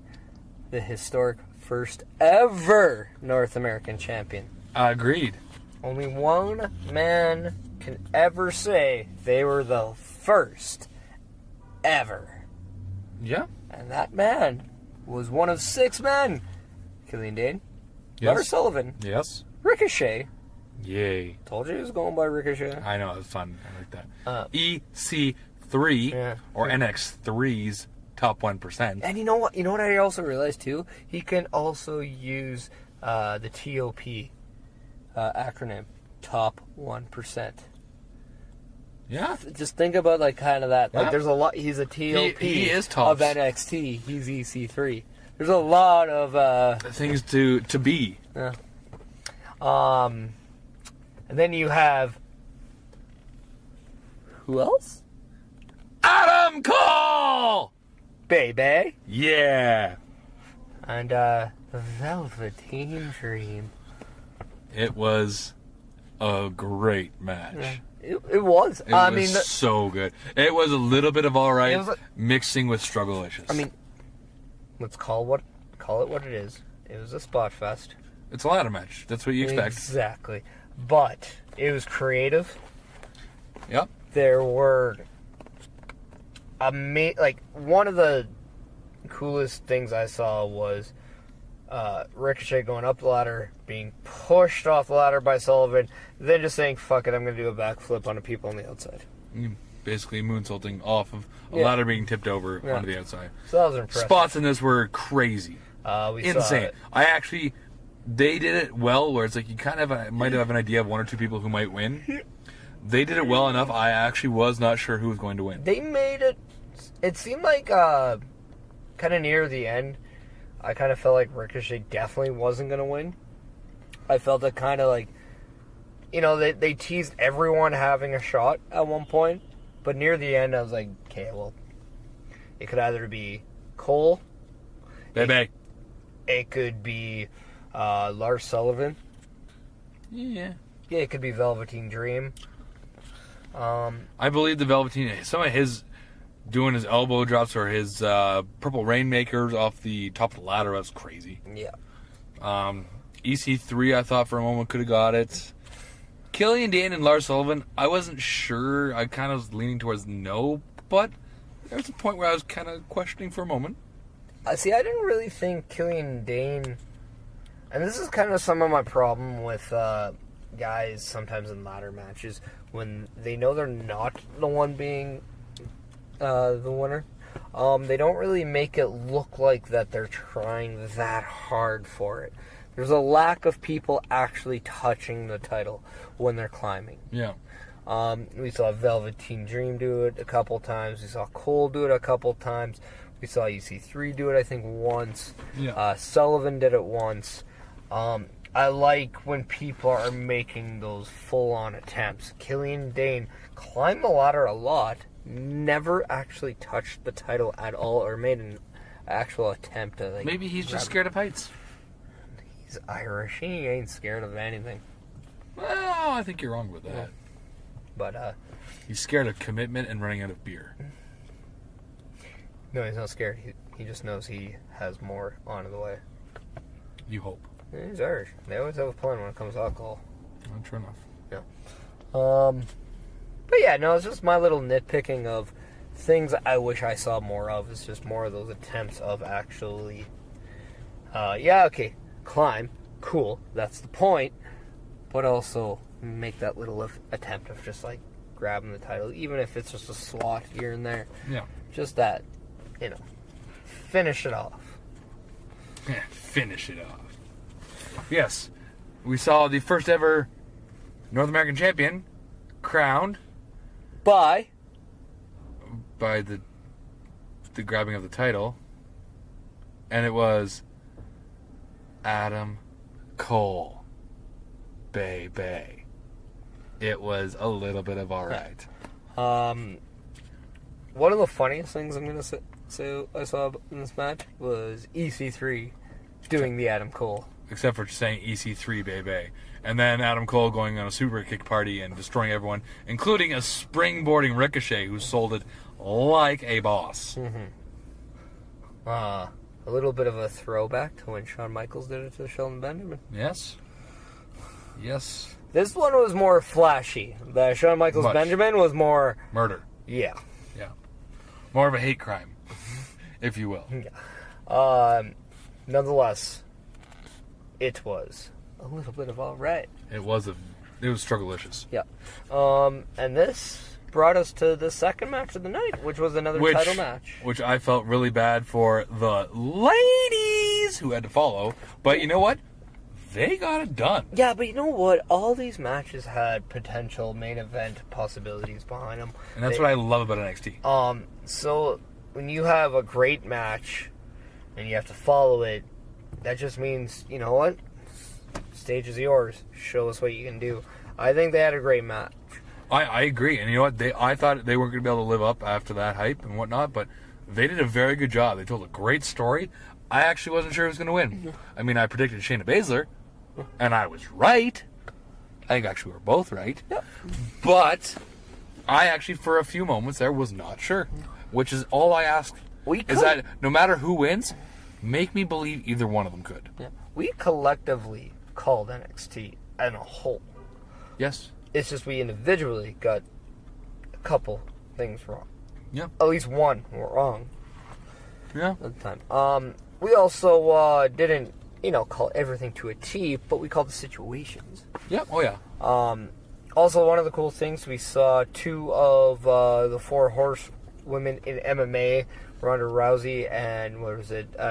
[SPEAKER 2] the historic first ever North American champion.
[SPEAKER 3] Agreed.
[SPEAKER 2] Only one man can ever say they were the first ever.
[SPEAKER 3] Yeah.
[SPEAKER 2] And that man was one of 6 men. Killian Dane,
[SPEAKER 3] Yes.
[SPEAKER 2] Lars Sullivan,
[SPEAKER 3] Yes.
[SPEAKER 2] Ricochet.
[SPEAKER 3] Yay.
[SPEAKER 2] Told you he was going by Ricochet.
[SPEAKER 3] I know, it's fun. I like that.
[SPEAKER 2] Uh,
[SPEAKER 3] EC3. NXT3 or NX3's top 1%.
[SPEAKER 2] And you know what? You know what I also realized too? He can also use the TOP acronym, top 1%.
[SPEAKER 3] Yeah.
[SPEAKER 2] Just think about like kind of that. Like
[SPEAKER 3] Yeah.
[SPEAKER 2] there's a lot. He's a TOP.
[SPEAKER 3] He is
[SPEAKER 2] of
[SPEAKER 3] tops.
[SPEAKER 2] NXT. He's EC3. There's a lot of
[SPEAKER 3] things to be.
[SPEAKER 2] Yeah. And then you have who else?
[SPEAKER 3] Adam Cole!
[SPEAKER 2] Baby.
[SPEAKER 3] Yeah.
[SPEAKER 2] And Velveteen Dream.
[SPEAKER 3] It was a great match.
[SPEAKER 2] Yeah. It was.
[SPEAKER 3] It was so good. It was a little bit of alright, mixing with struggle-licious.
[SPEAKER 2] I mean, let's call it what it is. It was a spot fest.
[SPEAKER 3] It's a ladder match. That's what you expect.
[SPEAKER 2] Exactly. But it was creative.
[SPEAKER 3] Yep.
[SPEAKER 2] There were one of the coolest things I saw was Ricochet going up the ladder, being pushed off the ladder by Sullivan, then just saying, fuck it, I'm going to do a backflip on the people on the outside.
[SPEAKER 3] Basically moonsaulting off of a ladder being tipped over onto the outside.
[SPEAKER 2] So that was impressive.
[SPEAKER 3] Spots in this were crazy. Insane. They did it well where it's like you kind of might have an idea of one or two people who might win. They did it well enough, I actually was not sure who was going to win.
[SPEAKER 2] They made it seemed like kind of near the end, I kind of felt like Ricochet definitely wasn't going to win. I felt it kind of like, they teased everyone having a shot at one point, but near the end I was like, okay, well, it could either be Cole,
[SPEAKER 3] Baby.
[SPEAKER 2] It could be Lars Sullivan.
[SPEAKER 3] Yeah,
[SPEAKER 2] it could be Velveteen Dream.
[SPEAKER 3] I believe the Velveteen, some of his doing his elbow drops or his purple rainmakers off the top of the ladder, that's crazy.
[SPEAKER 2] Yeah.
[SPEAKER 3] EC3, I thought for a moment could have got it. Killian Dane and Lars Sullivan, I wasn't sure. I kind of was leaning towards no, but there was a point where I was kind of questioning for a moment.
[SPEAKER 2] See, I didn't really think Killian Dane, and this is kind of some of my problem with guys sometimes in ladder matches, when they know they're not the one being the winner. They don't really make it look like that they're trying that hard for it. There's a lack of people actually touching the title when they're climbing.
[SPEAKER 3] Yeah.
[SPEAKER 2] We saw Velveteen Dream do it a couple times. We saw Cole do it a couple times. We saw EC3 do it, I think, once.
[SPEAKER 3] Yeah.
[SPEAKER 2] Sullivan did it once. I like when people are making those full-on attempts. Killian Dane climbed the ladder a lot, never actually touched the title at all or made an actual attempt to
[SPEAKER 3] maybe he's just scared of heights.
[SPEAKER 2] He's Irish. He ain't scared of anything.
[SPEAKER 3] Well, I think you're wrong with that.
[SPEAKER 2] Yeah. But
[SPEAKER 3] he's scared of commitment and running out of beer.
[SPEAKER 2] No, he's not scared. He just knows he has more on the way.
[SPEAKER 3] You hope.
[SPEAKER 2] Yeah, he's Irish. They always have a plan when it comes to alcohol.
[SPEAKER 3] Well, true enough.
[SPEAKER 2] Yeah. But yeah, no, it's just my little nitpicking of things I wish I saw more of. It's just more of those attempts of actually, okay, climb, cool, that's the point, but also make that little attempt of just like grabbing the title, even if it's just a swat here and there.
[SPEAKER 3] Yeah.
[SPEAKER 2] Just that, finish it off.
[SPEAKER 3] Yeah, finish it off. Yes, we saw the first ever North American champion crowned
[SPEAKER 2] by
[SPEAKER 3] the grabbing of the title, and it was Adam Cole. Baby. It was a little bit of alright.
[SPEAKER 2] One of the funniest things I'm going to say I saw in this match was EC3 doing the Adam Cole.
[SPEAKER 3] Except for saying EC3, baby. And then Adam Cole going on a super kick party and destroying everyone, including a springboarding Ricochet who sold it like a boss.
[SPEAKER 2] Mm-hmm. A little bit of a throwback to when Shawn Michaels did it to Shelton Benjamin.
[SPEAKER 3] Yes. Yes.
[SPEAKER 2] This one was more flashy. The Shawn Michaels Benjamin was more...
[SPEAKER 3] murder.
[SPEAKER 2] Yeah.
[SPEAKER 3] Yeah. More of a hate crime, if you will.
[SPEAKER 2] Yeah. Nonetheless, it was a little bit of alright.
[SPEAKER 3] It was struggle-licious.
[SPEAKER 2] Yeah. And this brought us to the second match of the night, which was another title match.
[SPEAKER 3] Which I felt really bad for the ladies who had to follow. But you know what? They got it done.
[SPEAKER 2] Yeah, but you know what? All these matches had potential main event possibilities behind them.
[SPEAKER 3] And that's what I love about NXT.
[SPEAKER 2] So when you have a great match and you have to follow it, that just means, you know what? Stage is yours. Show us what you can do. I think they had a great match.
[SPEAKER 3] I agree. And you know what? I thought they weren't going to be able to live up after that hype and whatnot, but they did a very good job. They told a great story. I actually wasn't sure who was going to win. I mean, I predicted Shayna Baszler, and I was right. I think actually we were both right.
[SPEAKER 2] Yep.
[SPEAKER 3] But I actually, for a few moments there, was not sure. Which is all I ask. Is that no matter who wins, make me believe either one of them could.
[SPEAKER 2] Yeah. We collectively called NXT as a whole.
[SPEAKER 3] Yes.
[SPEAKER 2] It's just we individually got a couple things wrong.
[SPEAKER 3] Yeah.
[SPEAKER 2] At least one were wrong.
[SPEAKER 3] Yeah.
[SPEAKER 2] At the time. We also didn't, call everything to a T, but we called the situations.
[SPEAKER 3] Yeah. Oh, yeah.
[SPEAKER 2] Also, one of the cool things, we saw two of the 4 horsewomen in MMA, Ronda Rousey and,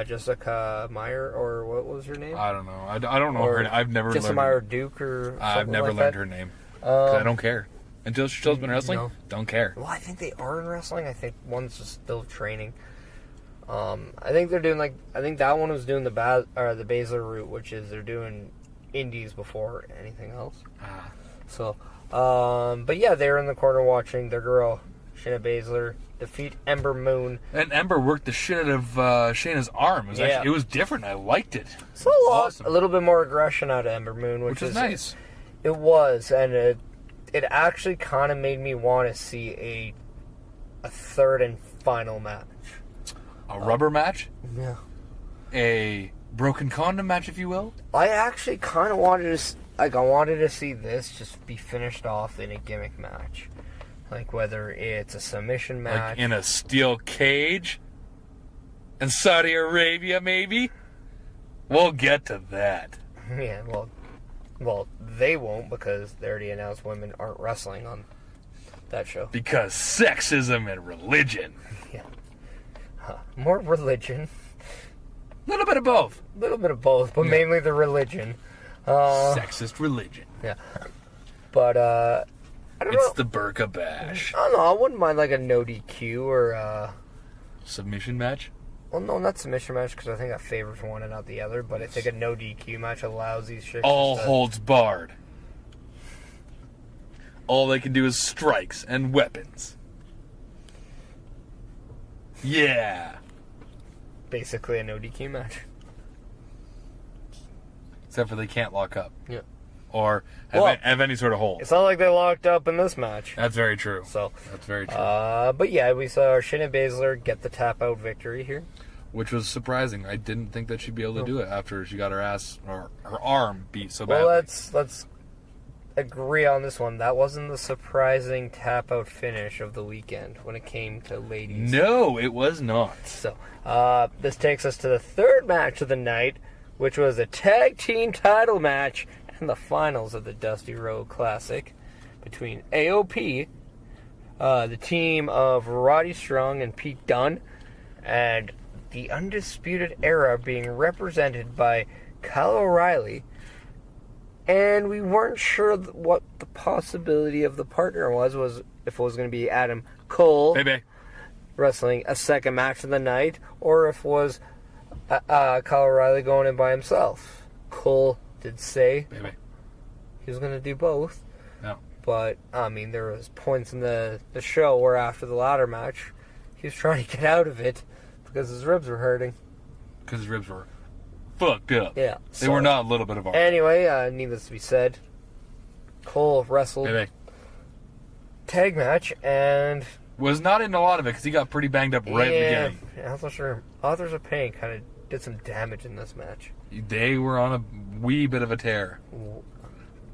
[SPEAKER 2] Jessica Meyer, or what was her name?
[SPEAKER 3] I don't know. I don't know her name. I've never
[SPEAKER 2] Jessica Meyer Duke or something
[SPEAKER 3] I've never
[SPEAKER 2] like
[SPEAKER 3] learned
[SPEAKER 2] that.
[SPEAKER 3] her name. Because I don't care. Until she's been wrestling,
[SPEAKER 2] No.
[SPEAKER 3] don't care.
[SPEAKER 2] Well, I think they are in wrestling. I think one's just still training. I think they're doing I think that one was doing the Baszler route, which is they're doing indies before anything else.
[SPEAKER 3] Ah.
[SPEAKER 2] So, but yeah, they're in the corner watching their girl Shayna Baszler defeat Ember Moon.
[SPEAKER 3] And Ember worked the shit out of Shayna's arm. It was different. I liked it.
[SPEAKER 2] It's a little bit more aggression out of Ember Moon, which is
[SPEAKER 3] nice.
[SPEAKER 2] It was, and it actually kind of made me want to see a third and final match.
[SPEAKER 3] A rubber match?
[SPEAKER 2] Yeah.
[SPEAKER 3] A broken condom match, if you will?
[SPEAKER 2] I actually kind of wanted to, I wanted to see this just be finished off in a gimmick match. Like whether it's a submission match.
[SPEAKER 3] Like in a steel cage? In Saudi Arabia, maybe? We'll get to that.
[SPEAKER 2] Yeah, well, they won't because they already announced women aren't wrestling on that show.
[SPEAKER 3] Because sexism and religion.
[SPEAKER 2] Yeah. More religion.
[SPEAKER 3] A little bit of both.
[SPEAKER 2] A little bit of both, but mainly the religion.
[SPEAKER 3] Sexist religion.
[SPEAKER 2] Yeah. But, I don't know.
[SPEAKER 3] It's the Burqa Bash.
[SPEAKER 2] I don't know. I wouldn't mind like a no DQ or
[SPEAKER 3] submission match?
[SPEAKER 2] Well, no, not submission match because I think that favors one and not the other. But I think a no DQ match allows these chicks.
[SPEAKER 3] All holds barred. All they can do is strikes and weapons. Yeah.
[SPEAKER 2] Basically a no DQ match.
[SPEAKER 3] Except for they can't lock up.
[SPEAKER 2] Yeah.
[SPEAKER 3] Or have any sort of hold.
[SPEAKER 2] It's not like they locked up in this match.
[SPEAKER 3] That's very true.
[SPEAKER 2] So
[SPEAKER 3] that's very true.
[SPEAKER 2] But yeah, we saw Shayna Baszler get the tap out victory here,
[SPEAKER 3] which was surprising. I didn't think that she'd be able to do it after she got her ass or her arm beat so badly.
[SPEAKER 2] Well, let's agree on this one. That wasn't the surprising tap out finish of the weekend when it came to ladies.
[SPEAKER 3] No, it was not.
[SPEAKER 2] So this takes us to the third match of the night, which was a tag team title match and the finals of the Dusty Road Classic between AOP, the team of Roddy Strong and Pete Dunne, and the Undisputed Era being represented by Kyle O'Reilly. And we weren't sure what the possibility of the partner was if it was going to be Adam Cole wrestling a second match of the night, or if it was Kyle O'Reilly going in by himself. Cole did say he was going to do both.
[SPEAKER 3] No.
[SPEAKER 2] But, I mean, there was points in the show where after the ladder match, he was trying to get out of it because his ribs were hurting.
[SPEAKER 3] Because his ribs were fucked up.
[SPEAKER 2] Yeah.
[SPEAKER 3] They were not a little bit of arm.
[SPEAKER 2] Anyway, needless to be said, Cole wrestled tag match and
[SPEAKER 3] was not in a lot of it because he got pretty banged up right at the beginning.
[SPEAKER 2] Yeah, I'm not sure. Authors of Pain kind of did some damage in this match.
[SPEAKER 3] They were on a wee bit of a tear.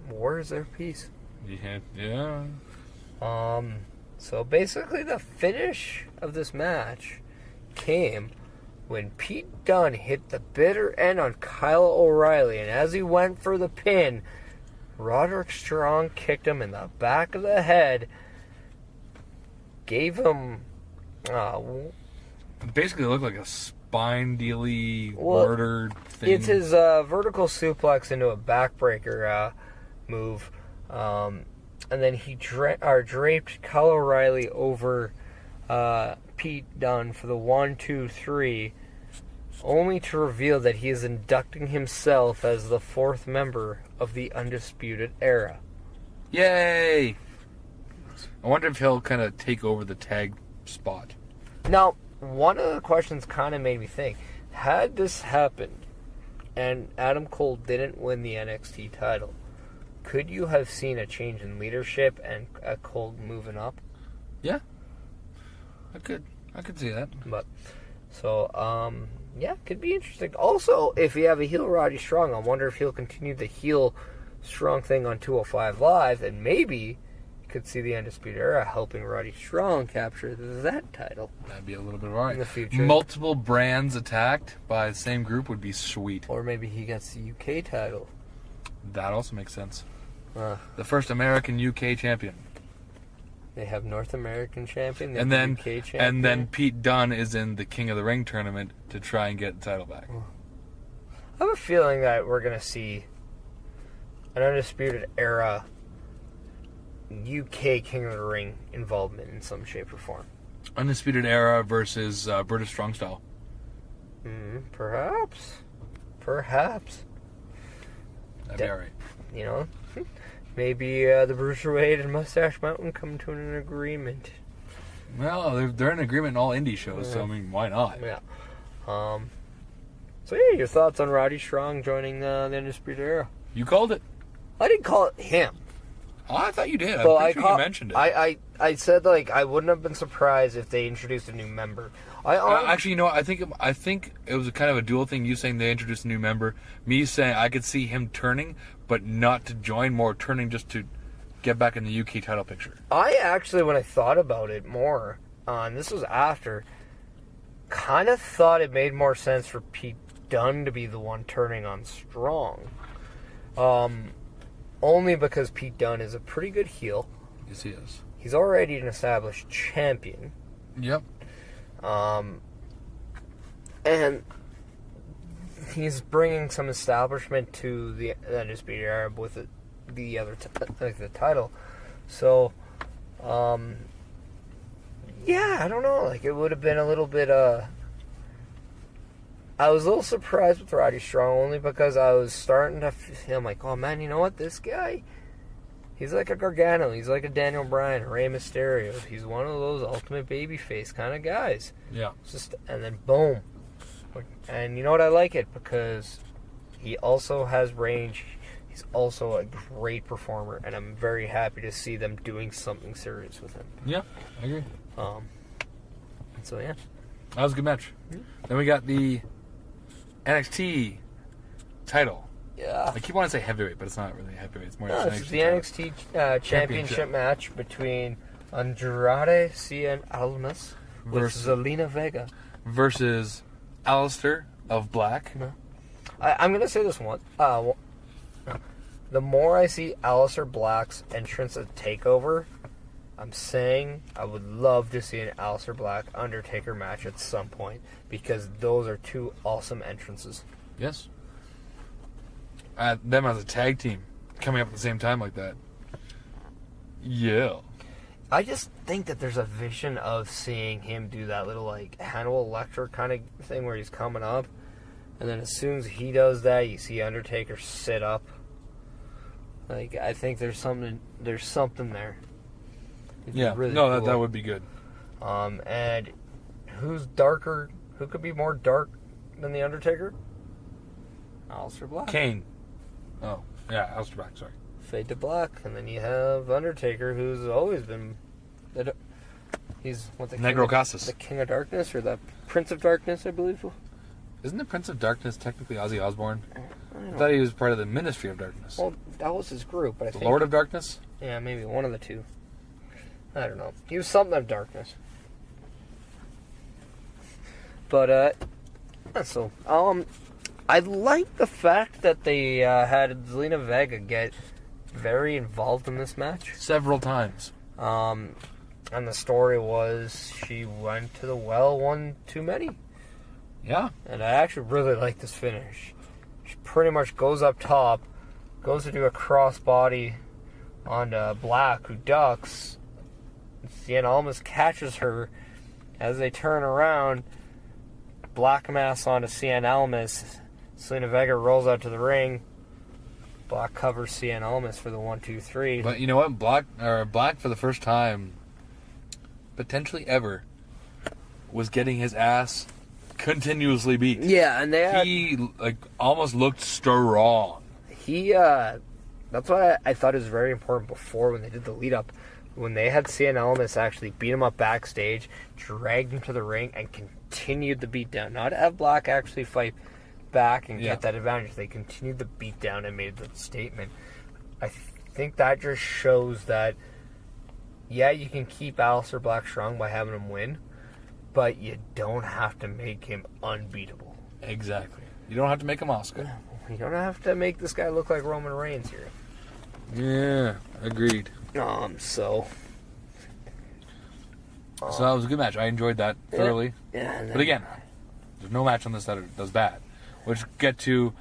[SPEAKER 2] War is their piece.
[SPEAKER 3] Yeah.
[SPEAKER 2] So basically the finish of this match came when Pete Dunne hit the bitter end on Kyle O'Reilly, and as he went for the pin, Roderick Strong kicked him in the back of the head, gave him...
[SPEAKER 3] Basically, it looked like a spine-dealy
[SPEAKER 2] Well,
[SPEAKER 3] murder thing.
[SPEAKER 2] It's his vertical suplex into a backbreaker move. And then he draped Kyle O'Reilly over Pete Dunne for the 1-2-3, only to reveal that he is inducting himself as the 4th member of the Undisputed Era.
[SPEAKER 3] Yay! I wonder if he'll kind of take over the tag spot.
[SPEAKER 2] Now, one of the questions kind of made me think, had this happened and Adam Cole didn't win the NXT title, could you have seen a change in leadership and a Cole moving up?
[SPEAKER 3] Yeah. I could see that.
[SPEAKER 2] But, so, yeah, could be interesting. Also, if you have a heel Roddy Strong, I wonder if he'll continue the heel Strong thing on 205 Live, and maybe you could see the Undisputed Era helping Roddy Strong capture that title.
[SPEAKER 3] That'd be a little bit alright.
[SPEAKER 2] In the future.
[SPEAKER 3] Multiple brands attacked by the same group would be sweet.
[SPEAKER 2] Or maybe he gets the UK title.
[SPEAKER 3] That also makes sense. The first American UK champion.
[SPEAKER 2] They have North American champion,
[SPEAKER 3] and then
[SPEAKER 2] UK champion.
[SPEAKER 3] And then Pete Dunne is in the King of the Ring tournament to try and get the title back.
[SPEAKER 2] I have a feeling that we're going to see an Undisputed Era UK King of the Ring involvement in some shape or form.
[SPEAKER 3] Undisputed Era versus British Strong Style.
[SPEAKER 2] Perhaps.
[SPEAKER 3] That'd be alright.
[SPEAKER 2] You know, maybe the Bruiserweight and Mustache Mountain come to an agreement.
[SPEAKER 3] Well, they're in agreement in all indie shows, so I mean, why not?
[SPEAKER 2] Yeah. So yeah, your thoughts on Roddy Strong joining the Undisputed Era?
[SPEAKER 3] You called it.
[SPEAKER 2] I didn't call it him.
[SPEAKER 3] Oh, I thought you did.
[SPEAKER 2] Well,
[SPEAKER 3] I'm pretty sure you mentioned it.
[SPEAKER 2] I said, like, I wouldn't have been surprised if they introduced a new member.
[SPEAKER 3] Actually, you know what? I think it was a kind of a dual thing. You saying they introduced a new member, me saying I could see him turning, but not to join, more turning just to get back in the UK title picture.
[SPEAKER 2] I actually, when I thought about it more, and this was after, kind of thought it made more sense for Pete Dunne to be the one turning on Strong. Only because Pete Dunne is a pretty good heel.
[SPEAKER 3] Yes, he is.
[SPEAKER 2] He's already an established champion.
[SPEAKER 3] Yep.
[SPEAKER 2] And he's bringing some establishment to the Undisputed Era with the other the title. So, yeah, I don't know. Like, it would have been a little bit. I was a little surprised with Roddy Strong only because I was starting to feel like, oh man, you know what? This guy, he's like a Gargano. He's like a Daniel Bryan, Rey Mysterio. He's one of those ultimate babyface kind of guys.
[SPEAKER 3] Yeah.
[SPEAKER 2] And then boom. And you know what? I like it because he also has range. He's also a great performer, and I'm very happy to see them doing something serious with him.
[SPEAKER 3] Yeah, I agree.
[SPEAKER 2] So yeah,
[SPEAKER 3] that was a good match. Mm-hmm. Then we got the NXT title.
[SPEAKER 2] Yeah.
[SPEAKER 3] I keep wanting to say heavyweight, but it's not really heavyweight. It's more
[SPEAKER 2] it's the NXT championship match between Andrade Cien Almas versus Zelina Vega
[SPEAKER 3] versus Aleister of Black.
[SPEAKER 2] No. I'm going to say this one. The more I see Aleister Black's entrance at Takeover, I'm saying I would love to see an Aleister Black Undertaker match at some point because those are two awesome entrances.
[SPEAKER 3] Yes. Them as a tag team coming up at the same time like that. Yeah.
[SPEAKER 2] I just think that there's a vision of seeing him do that little like Hannibal Lecter kind of thing where he's coming up, and then as soon as he does that, you see Undertaker sit up. Like, I think there's something there.
[SPEAKER 3] Yeah,
[SPEAKER 2] really
[SPEAKER 3] no,
[SPEAKER 2] cool.
[SPEAKER 3] that would be good.
[SPEAKER 2] And who's darker? Who could be more dark than the Undertaker? Aleister Black.
[SPEAKER 3] Kane. Oh, yeah, Aleister Black. Sorry.
[SPEAKER 2] Fade to black, and then you have Undertaker, who's always been. He's what the
[SPEAKER 3] Negro Casas.
[SPEAKER 2] The King of Darkness, or the Prince of Darkness, I believe.
[SPEAKER 3] Isn't the Prince of Darkness technically Ozzy Osbourne? I thought he was part of the Ministry of Darkness.
[SPEAKER 2] Well, that was his group, but I think
[SPEAKER 3] Lord of Darkness?
[SPEAKER 2] Yeah, maybe one of the two. I don't know. He was something of darkness. But, so, I like the fact that they had Zelina Vega get very involved in this match.
[SPEAKER 3] Several times.
[SPEAKER 2] And And the story was she went to the well one too many.
[SPEAKER 3] Yeah.
[SPEAKER 2] And I actually really like this finish. She pretty much goes up top, goes to do a crossbody on Black, who ducks. Cien Almas catches her as they turn around. Black mass onto Cien Almas. Selena Vega rolls out to the ring. Black covers Cien Almas for the 1-2-3.
[SPEAKER 3] But you know what? Black for the first time, potentially ever, was getting his ass continuously beat.
[SPEAKER 2] Yeah, and
[SPEAKER 3] he almost looked strong.
[SPEAKER 2] That's why I thought it was very important before when they did the lead up. When they had Cien Almas actually beat him up backstage, dragged him to the ring, and continued the beatdown. Not to have Black actually fight back and get that advantage. They continued the beatdown and made the statement. I think that just shows that, yeah, you can keep Aleister Black strong by having him win, but you don't have to make him unbeatable.
[SPEAKER 3] Exactly. You don't have to make him Oscar.
[SPEAKER 2] You don't have to make this guy look like Roman Reigns here.
[SPEAKER 3] Yeah, agreed.
[SPEAKER 2] So
[SPEAKER 3] that was a good match. I enjoyed that thoroughly.
[SPEAKER 2] Yeah.
[SPEAKER 3] But again, there's no match on this that does bad. Which get to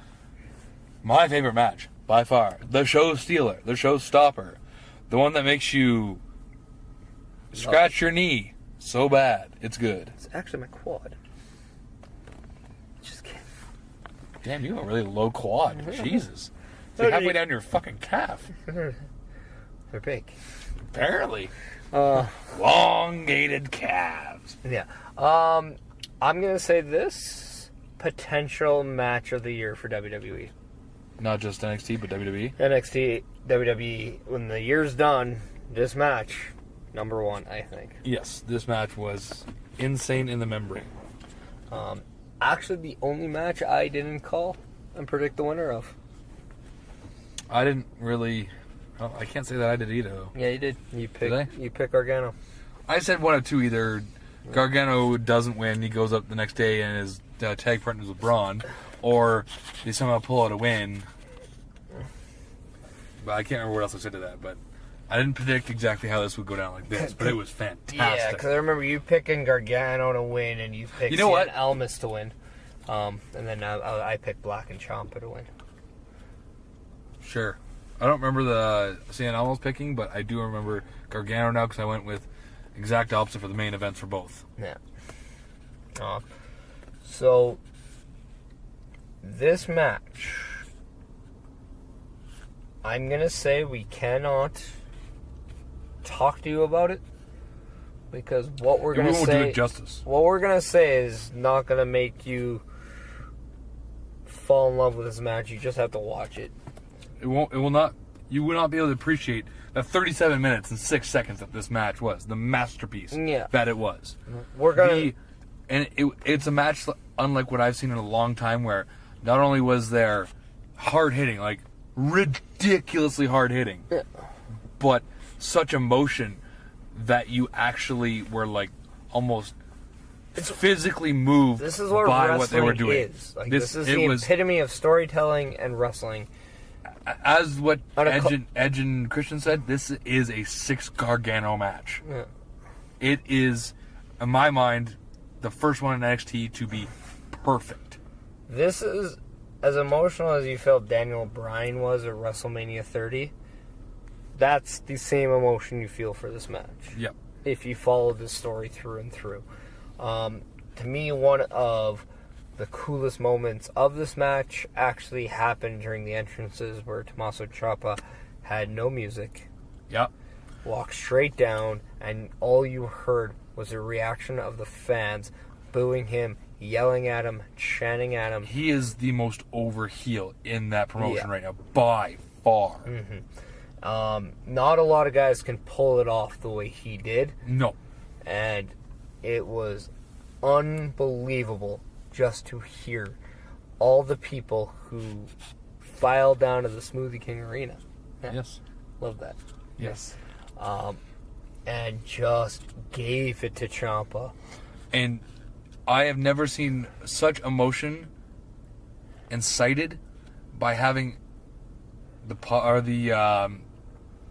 [SPEAKER 3] my favorite match by far, the show stealer, the show stopper, the one that makes you scratch your knee so bad it's good.
[SPEAKER 2] It's actually my quad. Just kidding.
[SPEAKER 3] Damn, you have a really low quad. Jesus. It's like halfway down your fucking calf.
[SPEAKER 2] They're big.
[SPEAKER 3] Apparently. Elongated calves.
[SPEAKER 2] Yeah. I'm gonna say this potential match of the year for WWE.
[SPEAKER 3] Not just NXT, but WWE.
[SPEAKER 2] NXT, WWE. When the year's done, this match, number one, I think.
[SPEAKER 3] Yes, this match was insane in the membrane.
[SPEAKER 2] Actually, the only match I didn't call and predict the winner of.
[SPEAKER 3] I didn't really. Oh, I can't say that I did either, though.
[SPEAKER 2] Yeah, you did. You picked.
[SPEAKER 3] Did I?
[SPEAKER 2] You picked Gargano.
[SPEAKER 3] I said one of two. Either Gargano doesn't win, he goes up the next day and his tag partners with Braun, or they somehow pull out a win. But I can't remember what else I said to that. But I didn't predict exactly how this would go down like this. But it was fantastic.
[SPEAKER 2] Yeah, because I remember you picking Gargano to win, and you picked Almas to win. And then I picked Black and Ciampa to win.
[SPEAKER 3] Sure. I don't remember the Cien Almas picking, but I do remember Gargano now because I went with exact opposite for the main events for both.
[SPEAKER 2] Yeah. So, this match, I'm going to say we cannot talk to you about it because what we're going to say...
[SPEAKER 3] We won't do it justice.
[SPEAKER 2] What we're going to say is not going to make you fall in love with this match. You just have to watch it.
[SPEAKER 3] It will not. You will not be able to appreciate the 37 minutes and 6 seconds that this match was, the masterpiece that it was. It's a match unlike what I've seen in a long time, where not only was there hard hitting, like ridiculously hard hitting, but such emotion that you actually were like almost physically moved by what they were doing.
[SPEAKER 2] This is the epitome of storytelling and wrestling.
[SPEAKER 3] As what Edge and Christian said, this is a 6 Gargano match. Yeah. It is, in my mind, the first one in NXT to be perfect.
[SPEAKER 2] This is as emotional as you felt Daniel Bryan was at WrestleMania 30. That's the same emotion you feel for this match.
[SPEAKER 3] Yep.
[SPEAKER 2] If you follow this story through and through. To me, one of the coolest moments of this match actually happened during the entrances where Tommaso Ciampa had no music.
[SPEAKER 3] Yep.
[SPEAKER 2] Walked straight down, and all you heard was a reaction of the fans booing him, yelling at him, chanting at him.
[SPEAKER 3] He is the most over heel in that promotion right now, by far.
[SPEAKER 2] Mm-hmm. Not a lot of guys can pull it off the way he did.
[SPEAKER 3] No.
[SPEAKER 2] And it was unbelievable just to hear all the people who filed down to the Smoothie King Arena.
[SPEAKER 3] Yes.
[SPEAKER 2] Love that.
[SPEAKER 3] Yes.
[SPEAKER 2] And just gave it to Ciampa.
[SPEAKER 3] And I have never seen such emotion incited by having the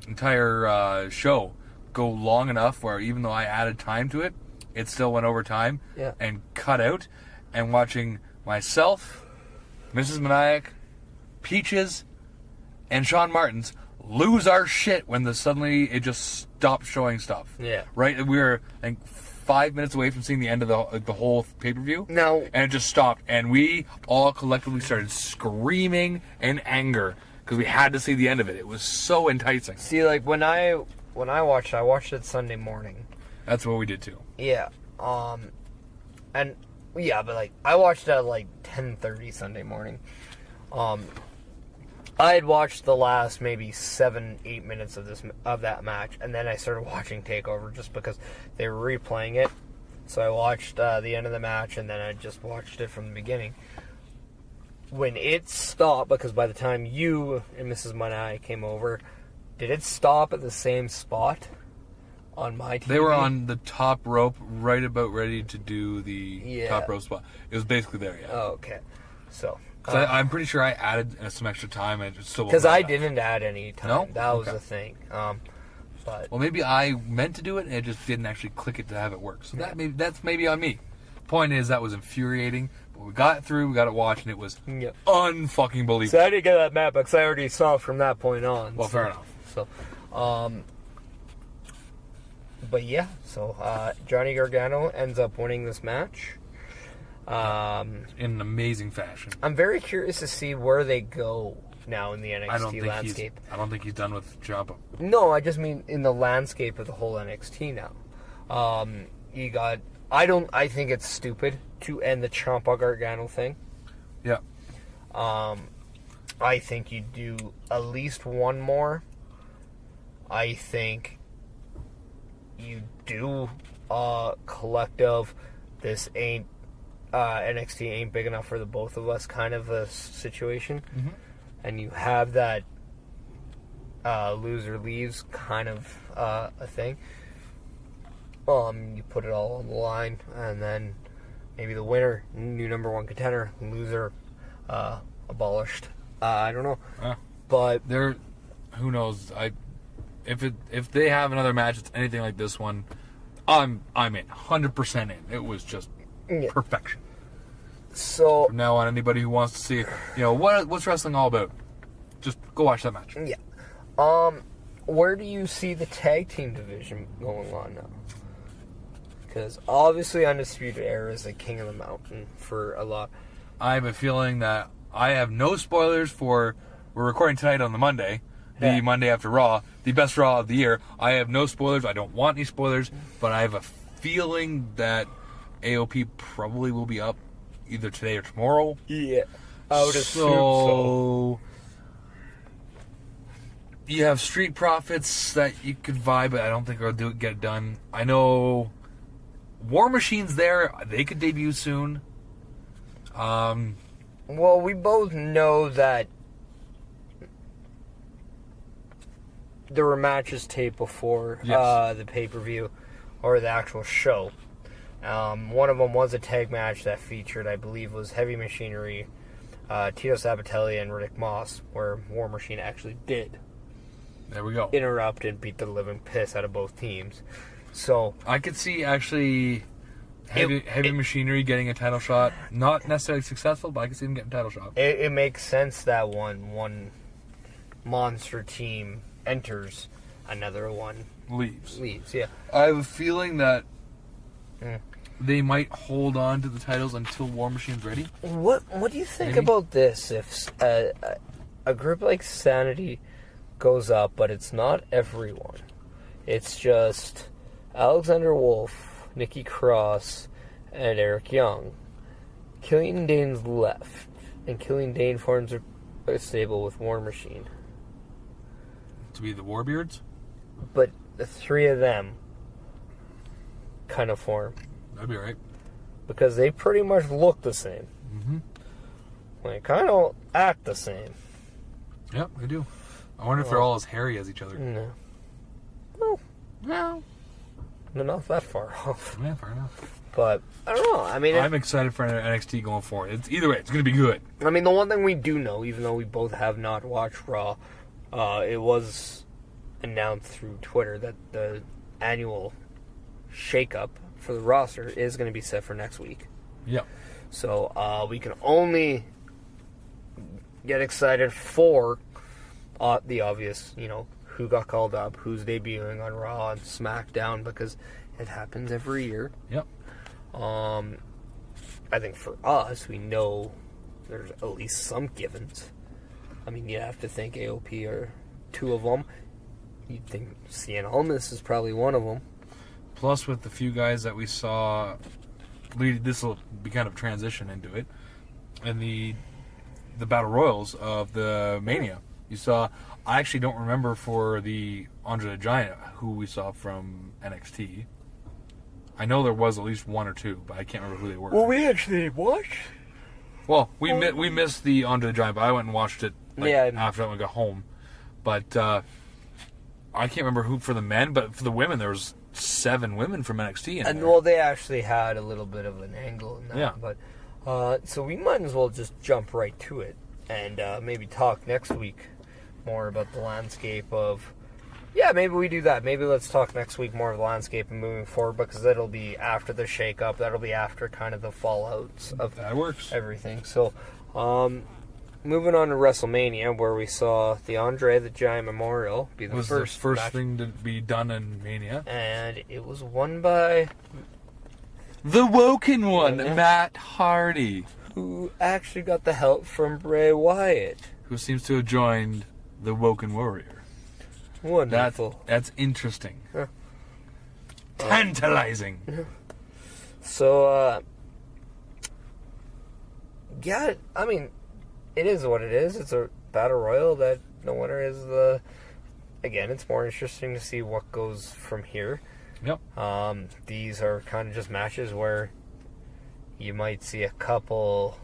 [SPEAKER 3] entire show go long enough where even though I added time to it, it still went over time and cut out. And watching myself, Mrs. Meniac, Peaches, and Shaun Martens lose our shit when suddenly it just stopped showing stuff.
[SPEAKER 2] Yeah.
[SPEAKER 3] Right? We were, I think, 5 minutes away from seeing the end of the whole pay-per-view.
[SPEAKER 2] No.
[SPEAKER 3] And it just stopped. And we all collectively started screaming in anger because we had to see the end of it. It was so enticing.
[SPEAKER 2] See, like, when I watched it Sunday morning.
[SPEAKER 3] That's what we did too.
[SPEAKER 2] Yeah. And yeah, but like I watched it at like 10:30 Sunday morning. I had watched the last maybe 7-8 minutes of that match, and then I started watching Takeover just because they were replaying it. So I watched the end of the match, and then I just watched it from the beginning. When it stopped, because by the time you and Mrs. Monai came over, did it stop at the same spot on my TV?
[SPEAKER 3] They were on the top rope, right about ready to do the top rope spot. It was basically there, yeah.
[SPEAKER 2] Oh, okay. So...
[SPEAKER 3] I'm pretty sure I added some extra time and it still
[SPEAKER 2] because I didn't add any time.
[SPEAKER 3] No?
[SPEAKER 2] That was the thing. But
[SPEAKER 3] well, maybe I meant to do it and it just didn't actually click it to have it work. So that's maybe on me. Point is, that was infuriating. But we got it through, we got it watched, and it was unfucking believable.
[SPEAKER 2] So I didn't get that map because I already saw it from that point on.
[SPEAKER 3] Well, fair enough.
[SPEAKER 2] So, but yeah, so Johnny Gargano ends up winning this match.
[SPEAKER 3] In an amazing fashion.
[SPEAKER 2] I'm very curious to see where they go now in the NXT landscape.
[SPEAKER 3] I don't think he's done with Ciampa.
[SPEAKER 2] No, I just mean in the landscape of the whole NXT now. You got... I think it's stupid to end the Ciampa Gargano thing.
[SPEAKER 3] Yeah.
[SPEAKER 2] I think you do at least one more. I think you do collective. This ain't NXT ain't big enough for the both of us kind of a situation.
[SPEAKER 3] Mm-hmm.
[SPEAKER 2] And you have that loser leaves kind of a thing. You put it all on the line, and then maybe the winner, new number one contender, loser abolished. I don't know, but
[SPEAKER 3] who knows? If they have another match that's anything like this one, I'm in 100% in. It was just perfection.
[SPEAKER 2] So
[SPEAKER 3] from now on, anybody who wants to see, what's wrestling all about, just go watch that match.
[SPEAKER 2] Yeah. Where do you see the tag team division going on now? Because obviously Undisputed Era is the king of the mountain for a lot.
[SPEAKER 3] I have a feeling that I have no spoilers for... We're recording tonight on the Monday, the Monday after Raw, the best Raw of the year. I have no spoilers. I don't want any spoilers, but I have a feeling that AOP probably will be up either today or tomorrow.
[SPEAKER 2] Yeah. I would assume so.
[SPEAKER 3] You have Street Profits that you could vibe, but I don't think they'll get it done. I know War Machine's there. They could debut soon.
[SPEAKER 2] Well, we both know that there were matches taped before the pay-per-view or the actual show. One of them was a tag match that featured, I believe, was Heavy Machinery, Tito Sabatelli, and Riddick Moss, where War Machine actually did.
[SPEAKER 3] There we go.
[SPEAKER 2] Interrupt and beat the living piss out of both teams. So
[SPEAKER 3] I could see actually Heavy Machinery getting a title shot. Not necessarily successful, but I could see them getting a title shot.
[SPEAKER 2] It makes sense that one monster team enters, another one
[SPEAKER 3] leaves.
[SPEAKER 2] Yeah.
[SPEAKER 3] I have a feeling that they might hold on to the titles until War Machine's ready.
[SPEAKER 2] What do you think about this? If a group like Sanity goes up, but it's not everyone. It's just Alexander Wolf, Nikki Cross, and Eric Young. Killian Dane's left, and Killian Dane forms a stable with War Machine.
[SPEAKER 3] To be the Warbeards?
[SPEAKER 2] But the three of them kind of form.
[SPEAKER 3] That'd be right.
[SPEAKER 2] Because they pretty much look the same.
[SPEAKER 3] Mm-hmm.
[SPEAKER 2] They kind of act the same.
[SPEAKER 3] Yep, they do. I wonder if they're all as hairy as each other.
[SPEAKER 2] No.
[SPEAKER 3] No.
[SPEAKER 2] They're not that far off.
[SPEAKER 3] Yeah, fair enough.
[SPEAKER 2] But, I don't know. I mean...
[SPEAKER 3] I'm excited for NXT going forward. Either way, it's going to be good.
[SPEAKER 2] I mean, the one thing we do know, even though we both have not watched Raw, it was announced through Twitter that the annual shakeup for the roster is going to be set for next week.
[SPEAKER 3] Yep.
[SPEAKER 2] So we can only get excited for the obvious, who got called up, who's debuting on Raw and SmackDown, because it happens every year.
[SPEAKER 3] Yep.
[SPEAKER 2] I think for us, we know there's at least some givens. I mean, you have to think AOP are two of them. You'd think Cien Almas is probably one of them.
[SPEAKER 3] Plus, with the few guys that we saw, this will be kind of transition into it, and the Battle Royals of the Mania. You saw, I actually don't remember for the Andre the Giant who we saw from NXT. I know there was at least one or two, but I can't remember who they were.
[SPEAKER 2] Well, we actually watched.
[SPEAKER 3] Well, we missed the Andre the Giant, but I went and watched it after I got home. But I can't remember who for the men, but for the women, there was 7 women from NXT in there.
[SPEAKER 2] Well, they actually had a little bit of an angle in that.
[SPEAKER 3] Yeah.
[SPEAKER 2] But so we might as well just jump right to it and maybe talk next week more about the landscape of. Yeah, maybe we do that. Maybe let's talk next week more of the landscape and moving forward, because that'll be after the shakeup. That'll be after kind of the fallouts of
[SPEAKER 3] that works.
[SPEAKER 2] Everything. So, moving on to WrestleMania, where we saw the Andre the Giant Memorial be the first
[SPEAKER 3] thing to be done in Mania,
[SPEAKER 2] and it was won by
[SPEAKER 3] the Woken one, Matt Hardy,
[SPEAKER 2] who actually got the help from Bray Wyatt,
[SPEAKER 3] who seems to have joined the Woken Warrior.
[SPEAKER 2] Wonderful.
[SPEAKER 3] That's interesting. Tantalizing.
[SPEAKER 2] So, yeah, I mean, it is what it is. It's a battle royal that no winner is the. Again, it's more interesting to see what goes from here.
[SPEAKER 3] Yep.
[SPEAKER 2] These are kind of just matches where you might see a couple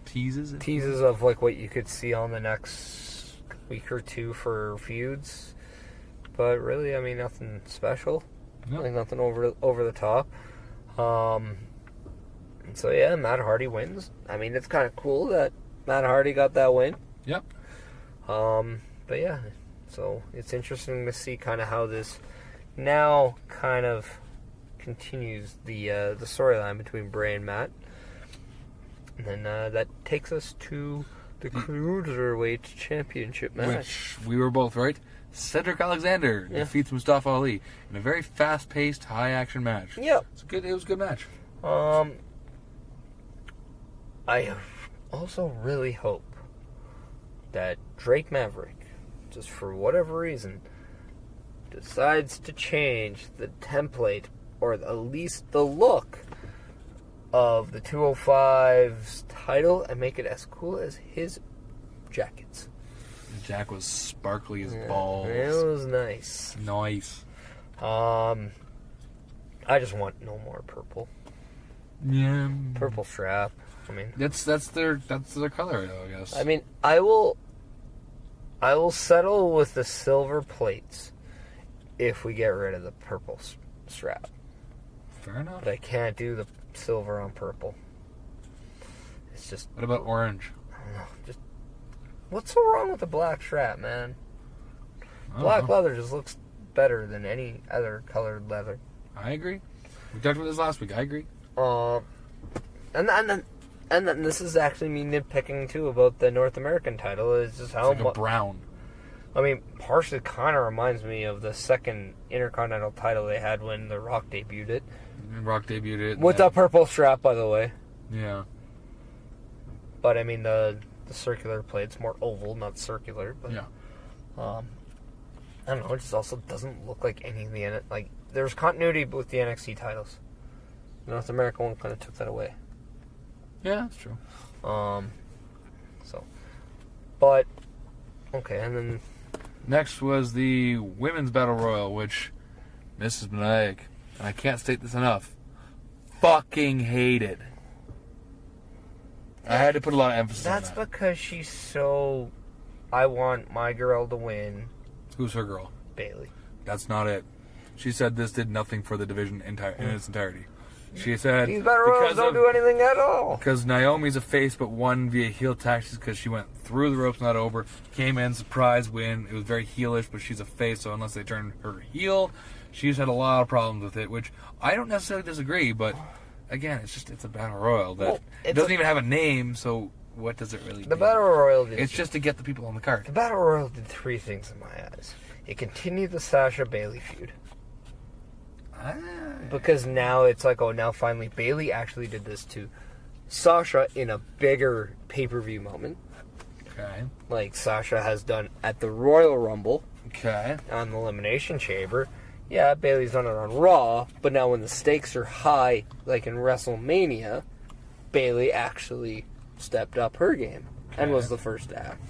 [SPEAKER 3] teases
[SPEAKER 2] of like what you could see on the next week or two for feuds, but really, I mean, nothing special.
[SPEAKER 3] Nope.
[SPEAKER 2] Like nothing over the top. So yeah, Matt Hardy wins. I mean, it's kind of cool that Matt Hardy got that win.
[SPEAKER 3] Yep.
[SPEAKER 2] But yeah, so it's interesting to see kind of how this now kind of continues the storyline between Bray and Matt, and then that takes us to the Cruiserweight Championship match.
[SPEAKER 3] Which, we were both right. Cedric Alexander defeats Mustafa Ali in a very fast-paced, high-action match.
[SPEAKER 2] Yep.
[SPEAKER 3] It was a good match.
[SPEAKER 2] I also really hope that Drake Maverick, just for whatever reason, decides to change the template, or at least the look, of the 205's title and make it as cool as his jackets.
[SPEAKER 3] Jack was sparkly as balls.
[SPEAKER 2] It was nice.
[SPEAKER 3] Nice.
[SPEAKER 2] I just want no more purple.
[SPEAKER 3] Yeah.
[SPEAKER 2] Purple strap. I mean,
[SPEAKER 3] that's their color, though, I guess.
[SPEAKER 2] I mean, I will settle with the silver plates if we get rid of the purple strap.
[SPEAKER 3] Fair enough.
[SPEAKER 2] But I can't do the silver on purple. It's just.
[SPEAKER 3] What about orange?
[SPEAKER 2] I don't know. Just what's so wrong with the black strap, man? Black leather just looks better than any other colored leather.
[SPEAKER 3] I agree. We talked about this last week. I agree.
[SPEAKER 2] And then this is actually me nitpicking too about the North American title. Is just how
[SPEAKER 3] much brown.
[SPEAKER 2] I mean, partially kind of reminds me of the second Intercontinental title they had when The Rock debuted it.
[SPEAKER 3] Rock debuted it.
[SPEAKER 2] With the purple strap, by the way.
[SPEAKER 3] Yeah.
[SPEAKER 2] But, I mean, the circular plate's more oval, not circular. But,
[SPEAKER 3] yeah.
[SPEAKER 2] I don't know, it just also doesn't look like any of the... Like, there's continuity with the NXT titles. The North American one kind of took that away.
[SPEAKER 3] Yeah, that's true.
[SPEAKER 2] But, okay, and then...
[SPEAKER 3] Next was the Women's Battle Royal, which Mrs. Meniac, and I can't state this enough, fucking hated. I had to put a lot of emphasis on that.
[SPEAKER 2] That's because she's so... I want my girl to win.
[SPEAKER 3] Who's her girl?
[SPEAKER 2] Bayley.
[SPEAKER 3] That's not it. She said this did nothing for the division in its entirety. She said
[SPEAKER 2] these battle royals don't do anything at all.
[SPEAKER 3] Because Naomi's a face, but won via heel tactics because she went through the ropes, not over. Came in, surprise win. It was very heelish, but she's a face, so unless they turn her heel, she's had a lot of problems with it, which I don't necessarily disagree, but again, it's a battle royal that doesn't even have a name, so what does it really do?
[SPEAKER 2] The battle royal
[SPEAKER 3] it's just to get the people on the card.
[SPEAKER 2] The battle royal did three things in my eyes. It continued the Sasha Bailey feud. Because now it's like, oh, now finally Bailey actually did this to Sasha in a bigger pay-per-view moment.
[SPEAKER 3] Okay.
[SPEAKER 2] Like Sasha has done at the Royal Rumble.
[SPEAKER 3] Okay.
[SPEAKER 2] On the Elimination Chamber. Yeah, Bailey's done it on Raw, but now when the stakes are high, like in WrestleMania, Bailey actually stepped up her game and was the first to act.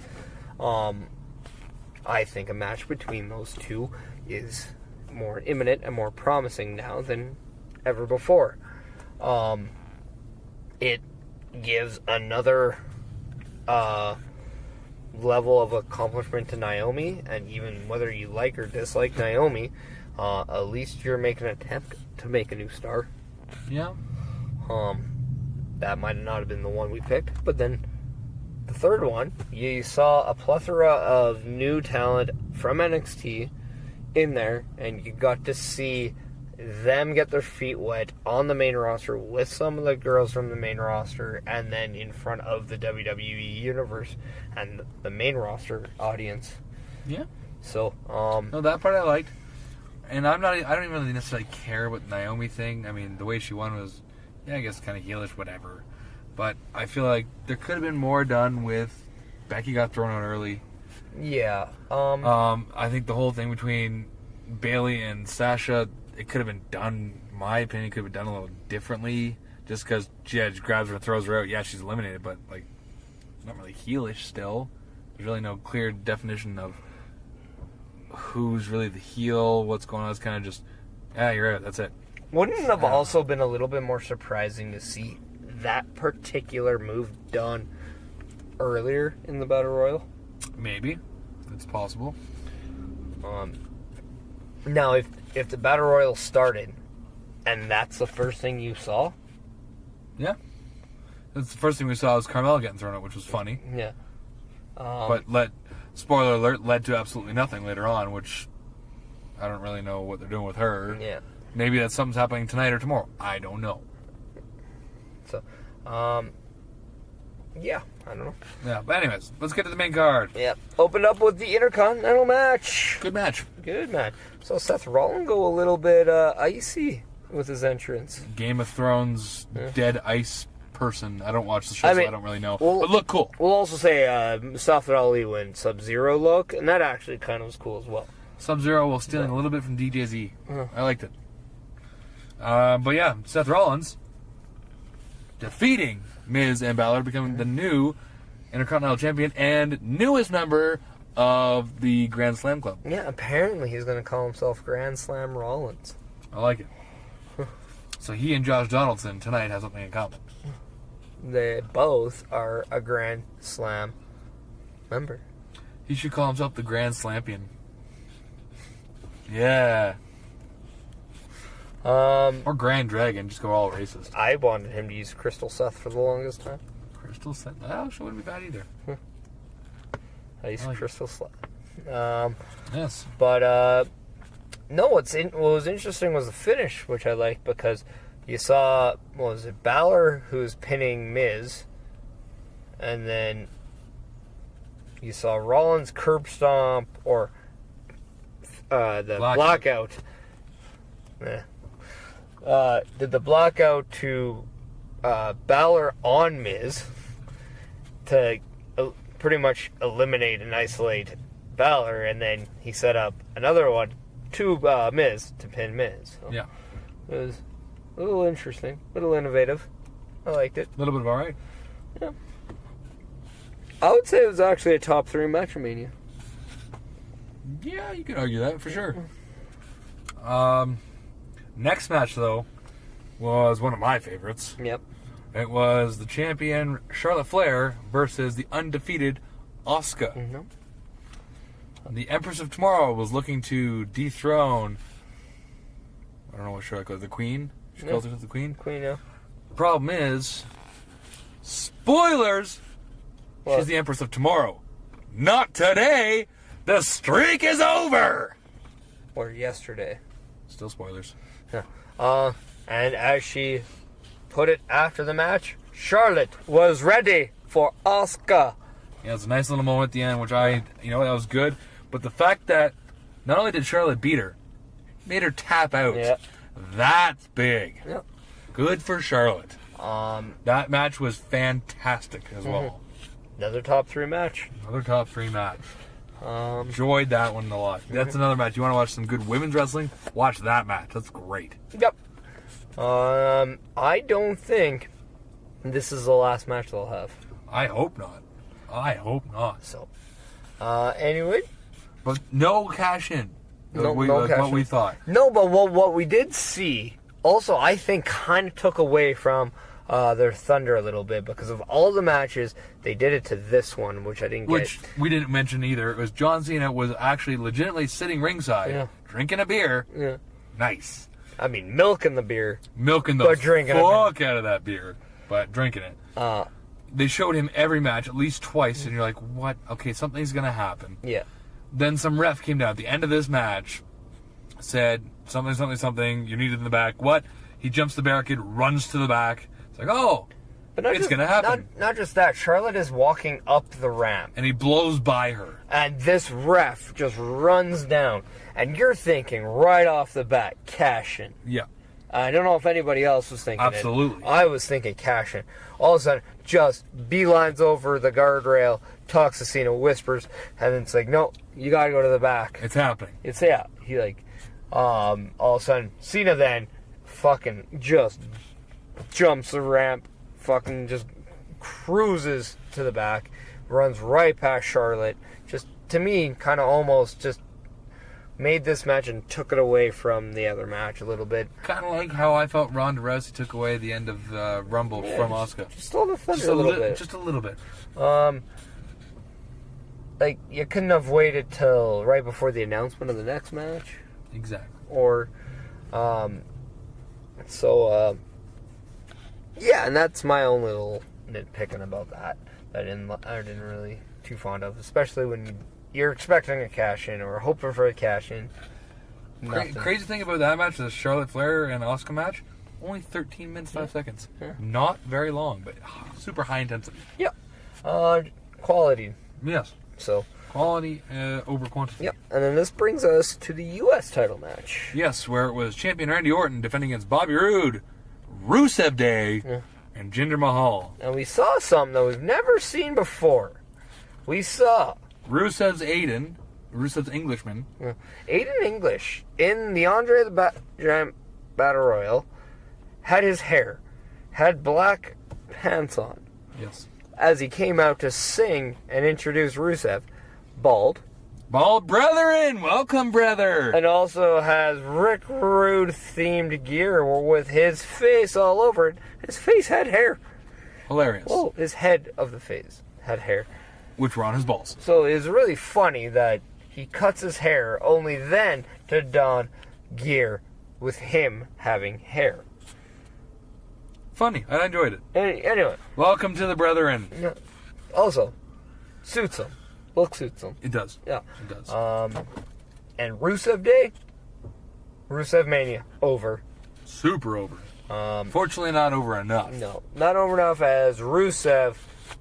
[SPEAKER 2] I think a match between those two is more imminent and more promising now than ever before. It gives another level of accomplishment to Naomi, and even whether you like or dislike Naomi, at least you're making an attempt to make a new star.
[SPEAKER 3] Yeah.
[SPEAKER 2] That might not have been the one we picked, but then the third one, you saw a plethora of new talent from NXT in there, and you got to see them get their feet wet on the main roster with some of the girls from the main roster, and then in front of the WWE Universe and the main roster audience.
[SPEAKER 3] Yeah.
[SPEAKER 2] So,
[SPEAKER 3] no, that part I liked. And I don't even really necessarily care what Naomi thing. I mean, the way she won was, yeah, I guess kind of heelish, whatever. But I feel like there could have been more done with Becky got thrown out early.
[SPEAKER 2] Yeah.
[SPEAKER 3] I think the whole thing between Bailey and Sasha, it could have been done, in my opinion, could have been done a little differently. Just because she just grabs her and throws her out. Yeah, she's eliminated, but like, not really heelish still. There's really no clear definition of who's really the heel, what's going on. It's kind of just, yeah, you're out, that's it.
[SPEAKER 2] Wouldn't it have also been a little bit more surprising to see that particular move done earlier in the Battle Royal?
[SPEAKER 3] Maybe. It's possible.
[SPEAKER 2] Now, if the Battle Royal started and that's the first thing you saw?
[SPEAKER 3] Yeah. That's the first thing we saw was Carmella getting thrown out, which was funny.
[SPEAKER 2] Yeah.
[SPEAKER 3] But spoiler alert, led to absolutely nothing later on, which I don't really know what they're doing with her.
[SPEAKER 2] Yeah.
[SPEAKER 3] Maybe that something's happening tonight or tomorrow. I don't know.
[SPEAKER 2] So, yeah, I don't know.
[SPEAKER 3] Yeah, but anyways, let's get to the main card.
[SPEAKER 2] Yep. Opened up with the Intercontinental match.
[SPEAKER 3] Good match.
[SPEAKER 2] Good match. So Seth Rollins go a little bit icy with his entrance.
[SPEAKER 3] Game of Thrones dead ice person. I don't watch the show, so I don't really know. But look cool.
[SPEAKER 2] We'll also say Mustafa Ali went Sub-Zero look, and that actually kind of was cool as well.
[SPEAKER 3] Sub-Zero while stealing a little bit from DJZ. I liked it. But yeah, Seth Rollins defeating Miz and Balor, becoming the new Intercontinental Champion and newest member of the Grand Slam Club.
[SPEAKER 2] Yeah, apparently he's going to call himself Grand Slam Rollins.
[SPEAKER 3] I like it. So he and Josh Donaldson tonight have something in common.
[SPEAKER 2] They both are a Grand Slam member.
[SPEAKER 3] He should call himself the Grand Slampion. Yeah. Or Grand Dragon, just go all racist.
[SPEAKER 2] I wanted him to use Crystal Seth for the longest time.
[SPEAKER 3] Crystal Seth? Oh, she wouldn't be bad either.
[SPEAKER 2] I used Crystal Seth.
[SPEAKER 3] Yes.
[SPEAKER 2] But, no, what was interesting was the finish, which I liked, because you saw, what was it, Balor, who's pinning Miz, and then you saw Rollins curb stomp, or the blackout. Did the blackout to Balor on Miz to pretty much eliminate and isolate Balor, and then he set up another one to Miz to pin Miz. So
[SPEAKER 3] yeah.
[SPEAKER 2] It was a little interesting, a little innovative. I liked it.
[SPEAKER 3] A little bit of alright.
[SPEAKER 2] Yeah. I would say it was actually a top 3 match of Mania.
[SPEAKER 3] Yeah, you could argue that for sure. Next match, though, was one of my favorites.
[SPEAKER 2] Yep.
[SPEAKER 3] It was the champion Charlotte Flair versus the undefeated Asuka.
[SPEAKER 2] Mm-hmm.
[SPEAKER 3] The Empress of Tomorrow was looking to dethrone, I don't know what should I call it, the Queen? She calls herself the Queen.
[SPEAKER 2] Queen, yeah.
[SPEAKER 3] Problem is, spoilers.
[SPEAKER 2] What?
[SPEAKER 3] She's the Empress of Tomorrow. Not today. The streak is over.
[SPEAKER 2] Or yesterday.
[SPEAKER 3] Still spoilers.
[SPEAKER 2] Yeah. And as she put it after the match, Charlotte was ready for Asuka.
[SPEAKER 3] Yeah, it's a nice little moment at the end, which that was good. But the fact that not only did Charlotte beat her, made her tap out.
[SPEAKER 2] Yeah.
[SPEAKER 3] That's big.
[SPEAKER 2] Yeah.
[SPEAKER 3] Good for Charlotte. That match was fantastic as well.
[SPEAKER 2] Another top 3 match.
[SPEAKER 3] Another top 3 match. Enjoyed that one a lot. That's another match. You want to watch some good women's wrestling? Watch that match. That's great.
[SPEAKER 2] Yep. I don't think this is the last match they'll have.
[SPEAKER 3] I hope not.
[SPEAKER 2] So, anyway.
[SPEAKER 3] But no cash in.
[SPEAKER 2] No
[SPEAKER 3] Like
[SPEAKER 2] cash
[SPEAKER 3] what
[SPEAKER 2] in.
[SPEAKER 3] we thought.
[SPEAKER 2] No, but what we did see, also, I think kind of took away from their thunder a little bit because of all the matches, they did it to this one, which I didn't get.
[SPEAKER 3] Which we didn't mention either. It was John Cena was actually legitimately sitting ringside, drinking a beer.
[SPEAKER 2] Yeah.
[SPEAKER 3] Nice.
[SPEAKER 2] I mean, milking the beer.
[SPEAKER 3] Milking the fuck out of that beer, but drinking it. They showed him every match at least twice, and you're like, what? Okay, something's going to happen.
[SPEAKER 2] Yeah.
[SPEAKER 3] Then some ref came down at the end of this match, said something, you're needed in the back. What? He jumps the barricade, runs to the back. It's like, oh,
[SPEAKER 2] but
[SPEAKER 3] it's going to happen.
[SPEAKER 2] Not just that, Charlotte is walking up the ramp.
[SPEAKER 3] And he blows by her.
[SPEAKER 2] And this ref just runs down. And you're thinking right off the bat, cash in.
[SPEAKER 3] Yeah.
[SPEAKER 2] I don't know if anybody else was thinking
[SPEAKER 3] Absolutely.
[SPEAKER 2] it. I was thinking cash in. All of a sudden, just beelines over the guardrail, talks to Cena, whispers, and then it's like, no, you gotta go to the back.
[SPEAKER 3] It's happening.
[SPEAKER 2] He all of a sudden, Cena then fucking just jumps the ramp, fucking just cruises to the back, runs right past Charlotte. Just, to me, kind of almost just made this match and took it away from the other match a little bit.
[SPEAKER 3] Kind of like how I felt Ronda Rousey took away the end of Rumble from Asuka.
[SPEAKER 2] Just stole the thunder a little bit.
[SPEAKER 3] Just a little bit.
[SPEAKER 2] Like, you couldn't have waited till right before the announcement of the next match.
[SPEAKER 3] Exactly.
[SPEAKER 2] Or, yeah, and that's my own little nitpicking about that. I didn't really too fond of, especially when you're expecting a cash in or hoping for a cash in.
[SPEAKER 3] Crazy thing about that match, the Charlotte Flair and Asuka match, only 13 minutes 5 seconds.
[SPEAKER 2] Yeah.
[SPEAKER 3] Not very long, but super high intensity.
[SPEAKER 2] Yeah. Quality.
[SPEAKER 3] Yes.
[SPEAKER 2] So
[SPEAKER 3] quality over quantity.
[SPEAKER 2] Yep. And then this brings us to the U.S. title match.
[SPEAKER 3] Yes, where it was champion Randy Orton defending against Bobby Roode, Rusev Day, and Jinder Mahal.
[SPEAKER 2] And we saw something that we've never seen before. We saw
[SPEAKER 3] Rusev's Englishman.
[SPEAKER 2] Aiden English in the Andre the Giant Battle Royal had black pants on.
[SPEAKER 3] Yes.
[SPEAKER 2] As he came out to sing and introduce Rusev, bald.
[SPEAKER 3] Bald brethren, welcome, brother.
[SPEAKER 2] And also has Rick Rude themed gear with his face all over it. His face had hair.
[SPEAKER 3] Hilarious.
[SPEAKER 2] Oh, his head of the face had hair.
[SPEAKER 3] Which were on his balls.
[SPEAKER 2] So it's really funny that he cuts his hair only then to don gear with him having hair.
[SPEAKER 3] Funny. I enjoyed it.
[SPEAKER 2] Anyway.
[SPEAKER 3] Welcome to the brethren.
[SPEAKER 2] Also, suits him. Look suits him.
[SPEAKER 3] It does.
[SPEAKER 2] Yeah.
[SPEAKER 3] It does.
[SPEAKER 2] And Rusev Day, Wrestlemania, over.
[SPEAKER 3] Super over. Fortunately not over enough.
[SPEAKER 2] No. Not over enough as Rusev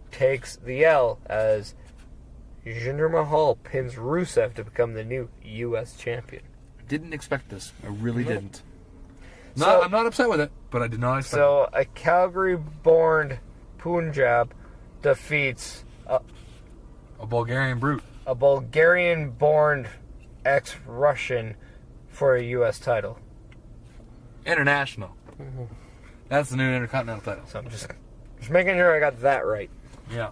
[SPEAKER 2] takes the L as Jinder Mahal pins Rusev to become the new U.S. champion.
[SPEAKER 3] Didn't expect this. I really didn't.
[SPEAKER 2] So,
[SPEAKER 3] I'm not upset with it, but I did not expect it.
[SPEAKER 2] So, a Calgary-born Punjab defeats
[SPEAKER 3] A Bulgarian brute.
[SPEAKER 2] A Bulgarian-born ex-Russian for a U.S. title.
[SPEAKER 3] International. That's the new Intercontinental title.
[SPEAKER 2] So I'm just making sure I got that right.
[SPEAKER 3] Yeah.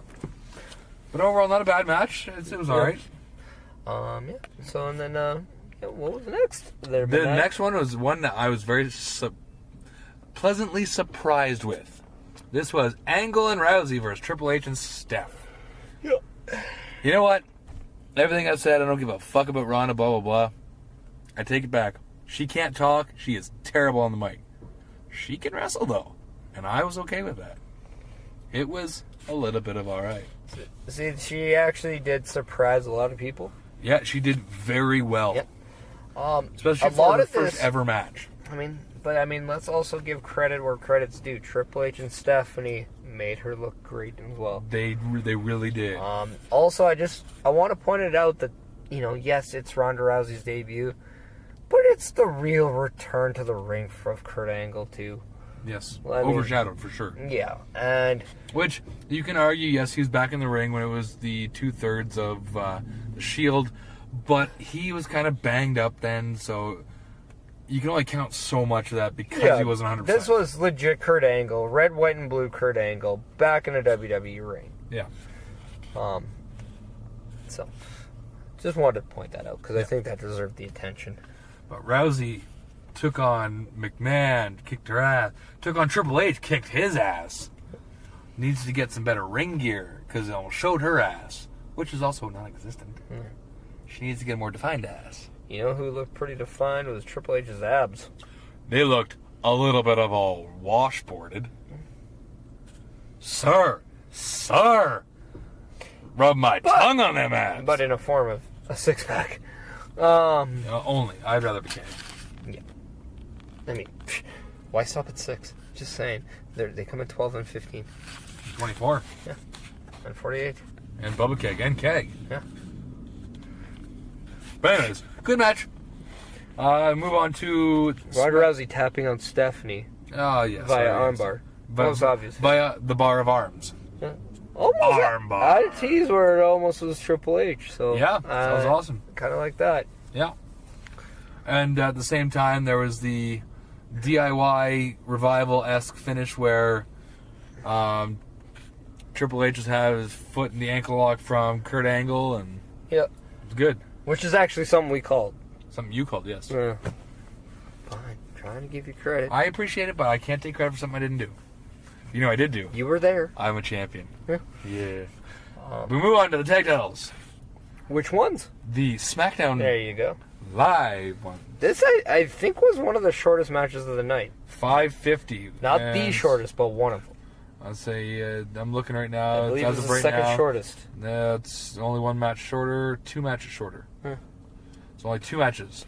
[SPEAKER 3] But overall, not a bad match. It was alright.
[SPEAKER 2] Yeah. So, and then, what was next?
[SPEAKER 3] The next one was one that I was very pleasantly surprised with. This was Angle and Rousey versus Triple H and Steph.
[SPEAKER 2] Yeah.
[SPEAKER 3] You know what? Everything I've said, I don't give a fuck about Ronda, blah, blah, blah. I take it back. She can't talk. She is terrible on the mic. She can wrestle, though. And I was okay with that. It was a little bit of all right.
[SPEAKER 2] See, she actually did surprise a lot of people.
[SPEAKER 3] Yeah, she did very well.
[SPEAKER 2] Yep.
[SPEAKER 3] Especially for her first ever match.
[SPEAKER 2] Let's also give credit where credit's due. Triple H and Stephanie made her look great as well.
[SPEAKER 3] They really did.
[SPEAKER 2] Also, I want to point it out that, yes, it's Ronda Rousey's debut, but it's the real return to the ring of Kurt Angle, too.
[SPEAKER 3] Yes, overshadowed for sure.
[SPEAKER 2] Yeah, and...
[SPEAKER 3] Which, you can argue, yes, he was back in the ring when it was the 2/3 of the Shield, but he was kind of banged up then, so you can only count so much of that because he wasn't 100%.
[SPEAKER 2] This was legit Kurt Angle, red, white, and blue Kurt Angle, back in a WWE ring.
[SPEAKER 3] Yeah.
[SPEAKER 2] So, just wanted to point that out, because I think that deserved the attention.
[SPEAKER 3] But Rousey took on McMahon, kicked her ass. Took on Triple H, kicked his ass. Needs to get some better ring gear, because it almost showed her ass, which is also non-existent.
[SPEAKER 2] Mm.
[SPEAKER 3] She needs to get a more defined ass.
[SPEAKER 2] You know who looked pretty defined was Triple H's abs.
[SPEAKER 3] They looked a little bit of all washboarded. Sir! Rub my tongue on them abs!
[SPEAKER 2] But in a form of a six-pack.
[SPEAKER 3] Only. I'd rather be kidding.
[SPEAKER 2] Yeah. I mean, why stop at 6? Just saying. They come at 12 and 15.
[SPEAKER 3] 24.
[SPEAKER 2] Yeah. And 48.
[SPEAKER 3] And Bubba Keg and Keg.
[SPEAKER 2] Yeah.
[SPEAKER 3] But anyways, good match. Move on to...
[SPEAKER 2] Ronda Rousey tapping on Stephanie.
[SPEAKER 3] Oh, yes.
[SPEAKER 2] Via armbar. Most obvious.
[SPEAKER 3] Via the bar of arms.
[SPEAKER 2] Yeah. Almost.
[SPEAKER 3] Armbar.
[SPEAKER 2] I had a tease where it almost was Triple H. So
[SPEAKER 3] yeah, that was awesome.
[SPEAKER 2] Kind of like that.
[SPEAKER 3] Yeah. And at the same time, there was the DIY revival-esque finish where Triple H just had his foot in the ankle lock from Kurt Angle, and
[SPEAKER 2] yeah,
[SPEAKER 3] it was good.
[SPEAKER 2] Which is actually something we called.
[SPEAKER 3] Something you called, yes.
[SPEAKER 2] Fine. Trying to give you credit.
[SPEAKER 3] I appreciate it, but I can't take credit for something I didn't do. You know I did do.
[SPEAKER 2] You were there.
[SPEAKER 3] I'm a champion.
[SPEAKER 2] Yeah.
[SPEAKER 3] Yeah. We move on to the tag titles.
[SPEAKER 2] Which ones?
[SPEAKER 3] The SmackDown
[SPEAKER 2] There you go.
[SPEAKER 3] Live one.
[SPEAKER 2] This, I think, was one of the shortest matches of the night.
[SPEAKER 3] 5:50.
[SPEAKER 2] Not the shortest, but one of them.
[SPEAKER 3] I'd say, I'm looking right now.
[SPEAKER 2] I believe
[SPEAKER 3] as
[SPEAKER 2] it's
[SPEAKER 3] of
[SPEAKER 2] the
[SPEAKER 3] right
[SPEAKER 2] second
[SPEAKER 3] now,
[SPEAKER 2] shortest.
[SPEAKER 3] It's only one match shorter, 2 matches shorter. It's only 2 matches.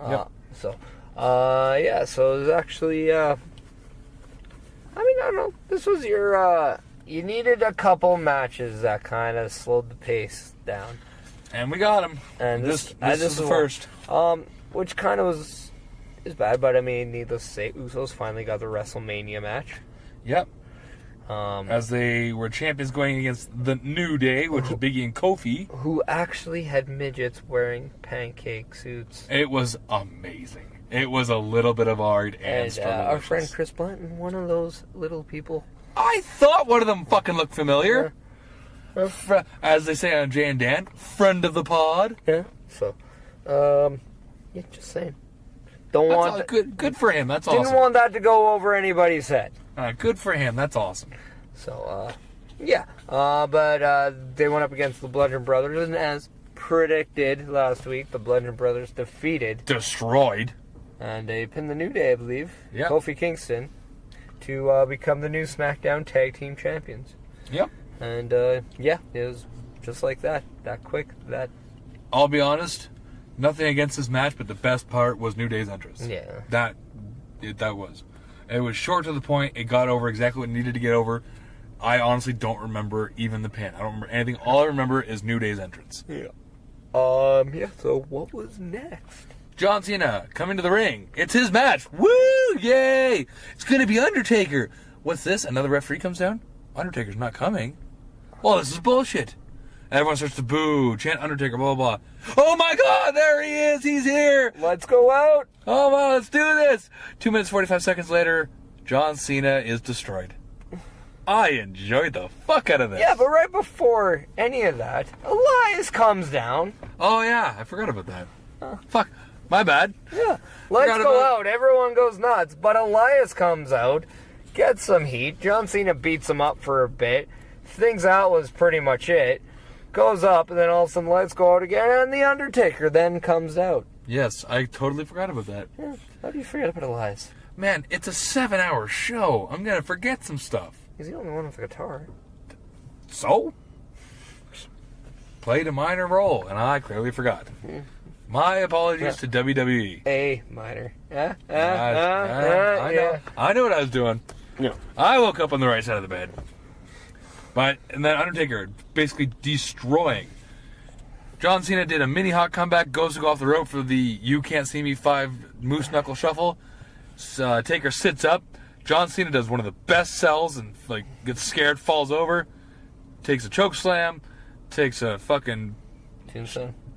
[SPEAKER 3] Yep.
[SPEAKER 2] So it was actually, I don't know. This was your, you needed a couple matches that kind of slowed the pace down.
[SPEAKER 3] And we got him.
[SPEAKER 2] And
[SPEAKER 3] this is the first.
[SPEAKER 2] Which kind of is bad, but I mean, needless to say, Usos finally got the WrestleMania match.
[SPEAKER 3] Yep. As they were champions going against the New Day, which is Biggie and Kofi.
[SPEAKER 2] Who actually had midgets wearing pancake suits.
[SPEAKER 3] It was amazing. It was a little bit of art and
[SPEAKER 2] our friend Chris Blanton, one of those little people.
[SPEAKER 3] I thought one of them fucking looked familiar. As they say on Jay and Dan, friend of the pod.
[SPEAKER 2] Yeah. So, yeah, just saying.
[SPEAKER 3] Good for him. That's awesome.
[SPEAKER 2] Didn't want that to go over anybody's head.
[SPEAKER 3] Good for him. That's awesome.
[SPEAKER 2] So, yeah. But they went up against the Bludgeon Brothers, and as predicted last week, the Bludgeon Brothers
[SPEAKER 3] destroyed,
[SPEAKER 2] and they pinned the New Day, I believe,
[SPEAKER 3] yep.
[SPEAKER 2] Kofi Kingston, to become the new SmackDown Tag Team Champions.
[SPEAKER 3] Yep.
[SPEAKER 2] And, it was just like that. That quick.
[SPEAKER 3] I'll be honest, nothing against this match, but the best part was New Day's entrance.
[SPEAKER 2] Yeah.
[SPEAKER 3] That was. It was short to the point. It got over exactly what it needed to get over. I honestly don't remember even the pin. I don't remember anything. All I remember is New Day's entrance.
[SPEAKER 2] Yeah. So what was next?
[SPEAKER 3] John Cena coming to the ring. It's his match. Woo! Yay! It's going to be Undertaker. What's this? Another referee comes down? Undertaker's not coming. Well, this is bullshit. Everyone starts to boo, chant Undertaker, blah, blah, blah. Oh my God, there he is. He's here.
[SPEAKER 2] Let's go out.
[SPEAKER 3] Oh, wow, let's do this. 2 minutes, 45 seconds later, John Cena is destroyed. I enjoyed the fuck out of this.
[SPEAKER 2] Yeah, but right before any of that, Elias comes down.
[SPEAKER 3] Oh, yeah, I forgot about that. Fuck, my bad.
[SPEAKER 2] Yeah, let's go out. Everyone goes nuts. But Elias comes out, gets some heat. John Cena beats him up for a bit. Thinks that was pretty much it. Goes up, and then all of a sudden, let's go out again, and The Undertaker then comes out.
[SPEAKER 3] Yes, I totally forgot about that.
[SPEAKER 2] Yeah, how do you forget about Elias?
[SPEAKER 3] man, it's a 7-hour show. I'm going to forget some stuff.
[SPEAKER 2] He's the only one with a guitar.
[SPEAKER 3] So? Played a minor role, and I clearly forgot. My apologies to WWE.
[SPEAKER 2] A minor.
[SPEAKER 3] I know. I know what I was doing.
[SPEAKER 2] No.
[SPEAKER 3] I woke up on the right side of the bed. And then Undertaker basically destroying. John Cena did a mini hot comeback, goes to go off the rope for the You Can't See Me 5 Moose Knuckle Shuffle. Taker sits up. John Cena does one of the best sells and gets scared, falls over, takes a choke slam, takes a fucking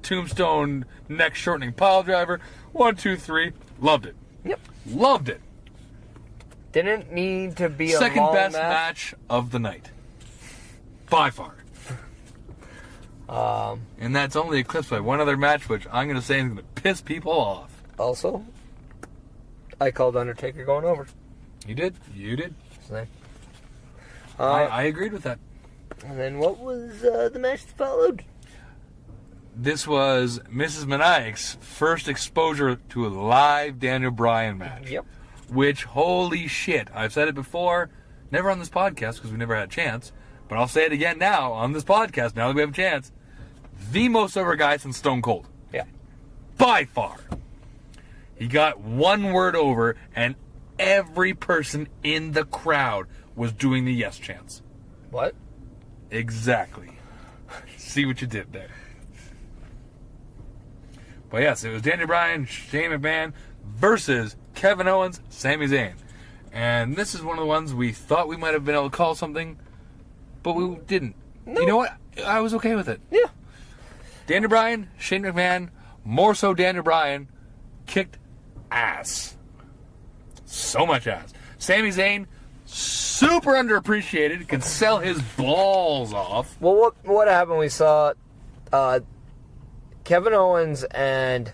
[SPEAKER 3] tombstone neck shortening pile driver. 1, 2, 3. Loved it.
[SPEAKER 2] Yep.
[SPEAKER 3] Loved it.
[SPEAKER 2] Didn't need to be
[SPEAKER 3] Second
[SPEAKER 2] a long
[SPEAKER 3] best match of the night. By far. And that's only eclipsed by one other match, which I'm going to say is going to piss people off.
[SPEAKER 2] Also, I called Undertaker going over.
[SPEAKER 3] You did? You did.
[SPEAKER 2] So,
[SPEAKER 3] I agreed with that.
[SPEAKER 2] And then what was the match that followed?
[SPEAKER 3] This was Mrs. Maniac's first exposure to a live Daniel Bryan match.
[SPEAKER 2] Yep.
[SPEAKER 3] Which, holy shit, I've said it before, never on this podcast because we never had a chance, but I'll say it again now on this podcast, now that we have a chance. The most over guy since Stone Cold.
[SPEAKER 2] Yeah.
[SPEAKER 3] By far. He got one word over, and every person in the crowd was doing the yes chants.
[SPEAKER 2] What?
[SPEAKER 3] Exactly. See what you did there. But yes, it was Daniel Bryan, Shane McMahon versus Kevin Owens, Sami Zayn. And this is one of the ones we thought we might have been able to call something, but we didn't. No. You know what? I was okay with it.
[SPEAKER 2] Yeah.
[SPEAKER 3] Daniel Bryan, Shane McMahon, more so Daniel Bryan, kicked ass. So much ass. Sami Zayn, super underappreciated, could sell his balls off.
[SPEAKER 2] Well, what happened? We saw Kevin Owens and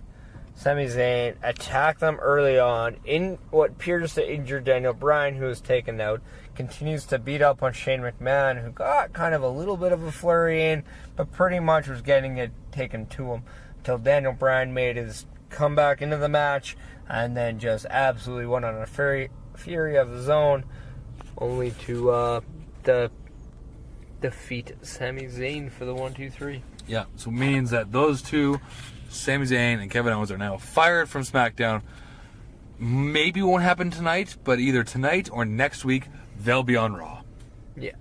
[SPEAKER 2] Sami Zayn attack them early on in what appears to injure Daniel Bryan, who was taken out. Continues to beat up on Shane McMahon, who got kind of a little bit of a flurry in, but pretty much was getting it taken to him until Daniel Bryan made his comeback into the match and then just absolutely went on a fury of his own, only to defeat Sami Zayn for the 1, 2, 3.
[SPEAKER 3] Yeah, so it means that those two, Sami Zayn and Kevin Owens, are now fired from SmackDown. Maybe won't happen tonight, but either tonight or next week, they'll be on Raw.
[SPEAKER 2] Yeah.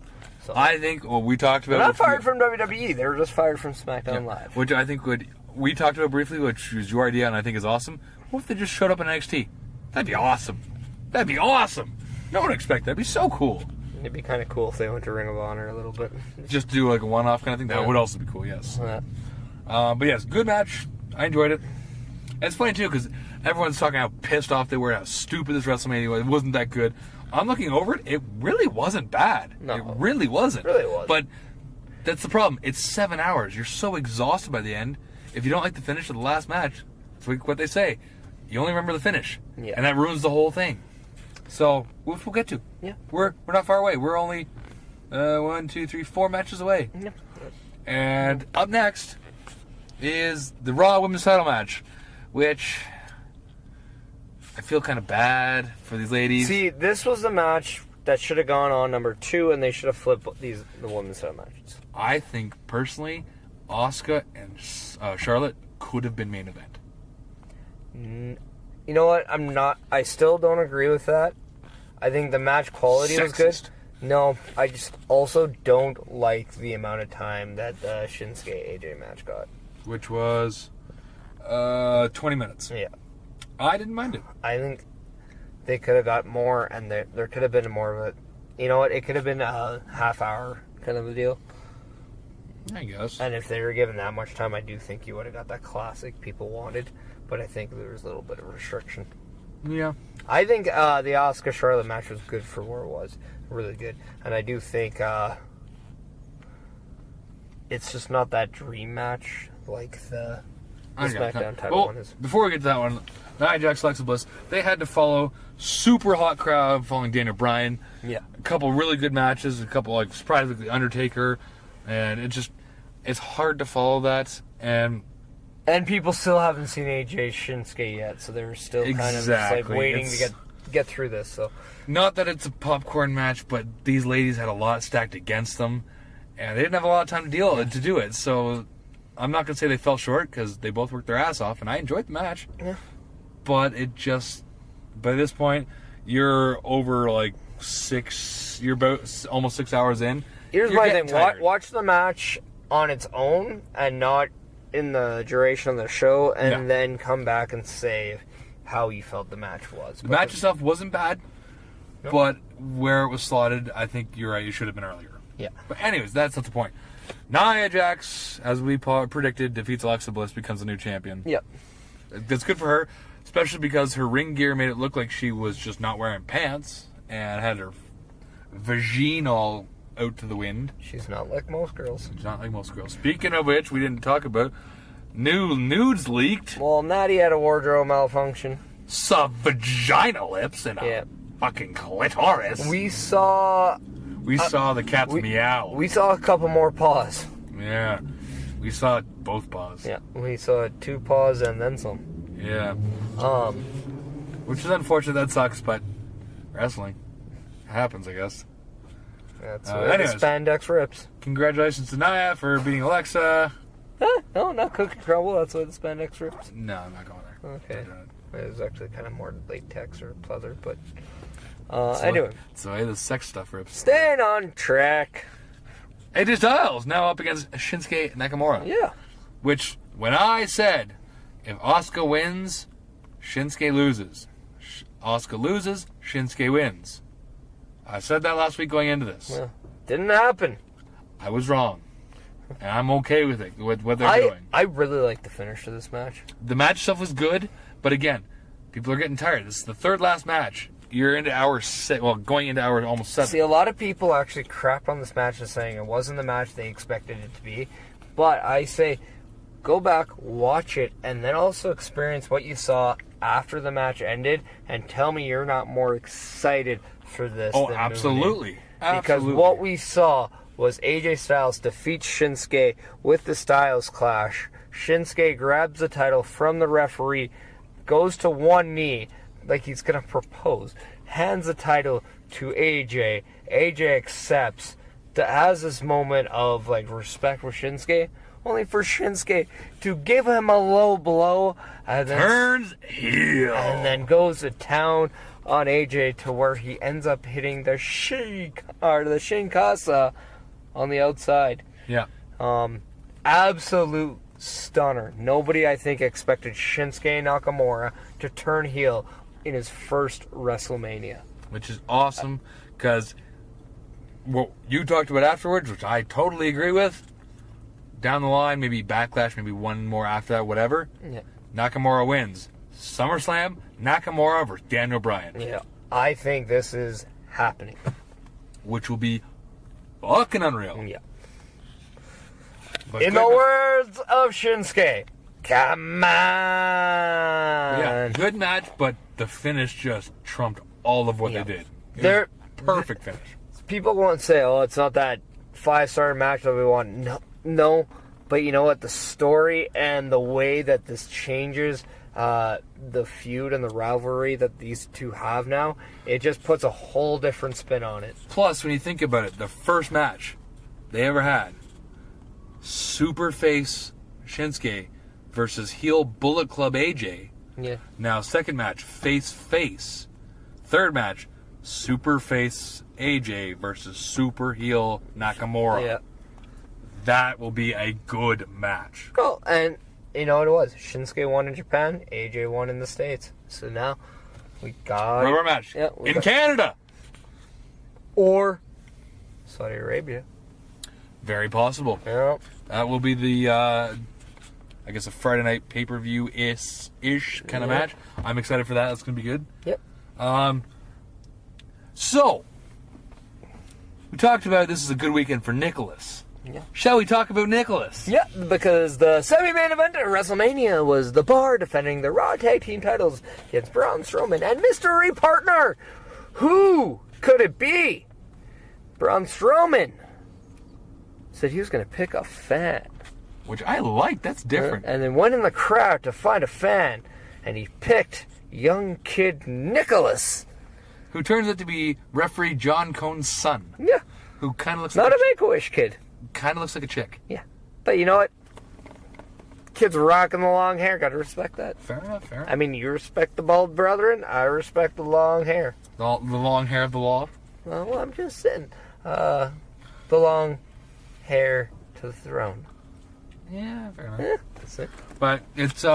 [SPEAKER 2] So
[SPEAKER 3] I think what we talked about...
[SPEAKER 2] They're not fired from WWE. They were just fired from SmackDown Live.
[SPEAKER 3] Which I think we talked about briefly, which was your idea, and I think is awesome. What if they just showed up in NXT? That'd be awesome. That'd be awesome. No one would expect that. That'd be so cool.
[SPEAKER 2] It'd be kind of cool if they went to Ring of Honor a little bit.
[SPEAKER 3] Just do like a one-off kind of thing. That would also be cool, yes.
[SPEAKER 2] Yeah.
[SPEAKER 3] But yes, good match. I enjoyed it. And it's funny, too, because everyone's talking how pissed off they were, how stupid this WrestleMania was. It wasn't that good. I'm looking over it. It really wasn't bad.
[SPEAKER 2] No.
[SPEAKER 3] It really wasn't.
[SPEAKER 2] It really wasn't.
[SPEAKER 3] But that's the problem. It's 7 hours. You're so exhausted by the end. If you don't like the finish of the last match, it's like what they say. You only remember the finish.
[SPEAKER 2] Yeah.
[SPEAKER 3] And that ruins the whole thing. So, which we'll get to.
[SPEAKER 2] Yeah.
[SPEAKER 3] We're not far away. We're only 1, 2, 3, 4 matches away.
[SPEAKER 2] Yeah.
[SPEAKER 3] And up next is the Raw Women's Title match, which I feel kind of bad for these ladies.
[SPEAKER 2] See, this was the match that should have gone on number 2, and they should have flipped the women's title matches.
[SPEAKER 3] I think, personally, Asuka and Charlotte could have been main event.
[SPEAKER 2] You know what? I still don't agree with that. I think the match quality was good. No, I just also don't like the amount of time that the Shinsuke AJ match got.
[SPEAKER 3] Which was 20 minutes.
[SPEAKER 2] Yeah.
[SPEAKER 3] I didn't mind it.
[SPEAKER 2] I think they could have got more, and there could have been more of a... You know what? It could have been a half-hour kind of a deal.
[SPEAKER 3] I guess.
[SPEAKER 2] And if they were given that much time, I do think you would have got that classic people wanted. But I think there was a little bit of restriction.
[SPEAKER 3] Yeah.
[SPEAKER 2] I think the Asuka Charlotte match was good for where it was. Really good. And I do think it's just not that dream match like the SmackDown title one is.
[SPEAKER 3] Before we get to that one, Nia Jax, Alexa Bliss, they had to follow super hot crowd following Daniel Bryan.
[SPEAKER 2] Yeah.
[SPEAKER 3] A couple really good matches, a couple like surprisingly Undertaker, and it's hard to follow that. And
[SPEAKER 2] people still haven't seen AJ Shinsuke yet, so they're still kind of just like waiting to get get through this. So,
[SPEAKER 3] not that it's a popcorn match, but these ladies had a lot stacked against them, and they didn't have a lot of time to do it. So I'm not going to say they fell short, because they both worked their ass off, and I enjoyed the match.
[SPEAKER 2] Yeah.
[SPEAKER 3] But it just, by this point, you're over like you're about almost 6 hours in.
[SPEAKER 2] Here's my thing. Watch the match on its own and not in the duration of the show, and then come back and say how you felt the match was.
[SPEAKER 3] The match itself wasn't bad, but where it was slotted, I think you're right, it should have been earlier.
[SPEAKER 2] Yeah.
[SPEAKER 3] But anyways, that's not the point. Nia Jax, as we predicted, defeats Alexa Bliss, becomes a new champion.
[SPEAKER 2] Yep.
[SPEAKER 3] That's good for her, especially because her ring gear made it look like she was just not wearing pants and had her vagina all out to the wind.
[SPEAKER 2] She's not like most girls.
[SPEAKER 3] She's not like most girls. Speaking of which, we didn't talk about new nudes leaked.
[SPEAKER 2] Well, Natty had a wardrobe malfunction.
[SPEAKER 3] Saw vagina lips and a fucking clitoris.
[SPEAKER 2] We saw
[SPEAKER 3] the cat's meow.
[SPEAKER 2] We saw a couple more paws.
[SPEAKER 3] Yeah. We saw both paws.
[SPEAKER 2] Yeah. We saw 2 paws and then some.
[SPEAKER 3] Yeah. Which is unfortunate. That sucks, but wrestling happens, I guess.
[SPEAKER 2] That's where the spandex rips.
[SPEAKER 3] Congratulations to Nia for beating Alexa.
[SPEAKER 2] No, not Cookie Crumble. That's why the spandex rips.
[SPEAKER 3] No, I'm not going there.
[SPEAKER 2] Okay. It was actually kind of more latex or pleather, but
[SPEAKER 3] anyway. It's the way the sex stuff rips.
[SPEAKER 2] Staying on track.
[SPEAKER 3] AJ Styles now up against Shinsuke Nakamura.
[SPEAKER 2] Yeah.
[SPEAKER 3] Which, when I said, if Asuka wins, Shinsuke loses. Asuka loses, Shinsuke wins. I said that last week going into this.
[SPEAKER 2] Well, didn't happen.
[SPEAKER 3] I was wrong. And I'm okay with it, with what they're doing.
[SPEAKER 2] I really like the finish to this match.
[SPEAKER 3] The match itself was good, but again, people are getting tired. This is the third last match. You're into hour 6, going into hour almost 7.
[SPEAKER 2] See, a lot of people actually crap on this match and saying it wasn't the match they expected it to be. But I say, go back, watch it, and then also experience what you saw after the match ended, and tell me you're not more excited for this than
[SPEAKER 3] absolutely.
[SPEAKER 2] Because what we saw was AJ Styles defeats Shinsuke with the Styles Clash. Shinsuke grabs the title from the referee, goes to one knee like he's going to propose, hands the title to AJ. AJ accepts, has this moment of like respect for Shinsuke, only for Shinsuke to give him a low blow and then
[SPEAKER 3] turns heel
[SPEAKER 2] and then goes to town on AJ to where he ends up hitting the Shinkasa on the outside.
[SPEAKER 3] Yeah.
[SPEAKER 2] Absolute stunner. Nobody, I think, expected Shinsuke Nakamura to turn heel in his first WrestleMania.
[SPEAKER 3] Which is awesome, because what you talked about afterwards, which I totally agree with, down the line, maybe Backlash, maybe one more after that, whatever, Nakamura wins. SummerSlam, Nakamura versus Daniel Bryan.
[SPEAKER 2] Yeah. I think this is happening.
[SPEAKER 3] Which will be fucking unreal.
[SPEAKER 2] Yeah.
[SPEAKER 3] But
[SPEAKER 2] in the words of Shinsuke, come on.
[SPEAKER 3] Yeah, good match, but the finish just trumped all of what they did. Perfect finish.
[SPEAKER 2] People won't say, oh, it's not that 5-star match that we want. No, but you know what? The story and the way that this changes the feud and the rivalry that these two have now, it just puts a whole different spin on it.
[SPEAKER 3] Plus, when you think about it, the first match they ever had, super face Shinsuke versus heel Bullet Club AJ.
[SPEAKER 2] Yeah.
[SPEAKER 3] Now, second match, face. Third match, super face AJ versus super heel Nakamura.
[SPEAKER 2] Yeah.
[SPEAKER 3] That will be a good match.
[SPEAKER 2] Cool. And you know what it was? Shinsuke won in Japan, AJ won in the States. So now we got
[SPEAKER 3] rubber match in Canada
[SPEAKER 2] or Saudi Arabia.
[SPEAKER 3] Very possible.
[SPEAKER 2] Yeah.
[SPEAKER 3] That will be the I guess a Friday night pay-per-view ish kind of match. I'm excited for that. That's going to be good.
[SPEAKER 2] Yep.
[SPEAKER 3] So we talked about this is a good weekend for Nicholas.
[SPEAKER 2] Yeah.
[SPEAKER 3] Shall we talk about Nicholas?
[SPEAKER 2] Yeah, because the semi-main event at WrestleMania was The Bar defending the Raw Tag Team titles against Braun Strowman and mystery partner. Who could it be? Braun Strowman said he was going to pick a fan.
[SPEAKER 3] Which I like. That's different.
[SPEAKER 2] And then went in the crowd to find a fan, and he picked young kid Nicholas
[SPEAKER 3] who turns out to be referee John Cone's son.
[SPEAKER 2] Yeah.
[SPEAKER 3] Who kind of looks
[SPEAKER 2] Not
[SPEAKER 3] like
[SPEAKER 2] a Make-A-Wish kid.
[SPEAKER 3] kind of looks like a chick.
[SPEAKER 2] Yeah. But you know what? Kid's rocking the long hair. Gotta respect that.
[SPEAKER 3] Fair enough.
[SPEAKER 2] I mean, you respect the bald brethren. I respect the long hair.
[SPEAKER 3] The long hair of the law.
[SPEAKER 2] Well, I'm just saying. The long hair to the throne.
[SPEAKER 3] Yeah, fair enough.
[SPEAKER 2] Yeah, that's it.
[SPEAKER 3] But it's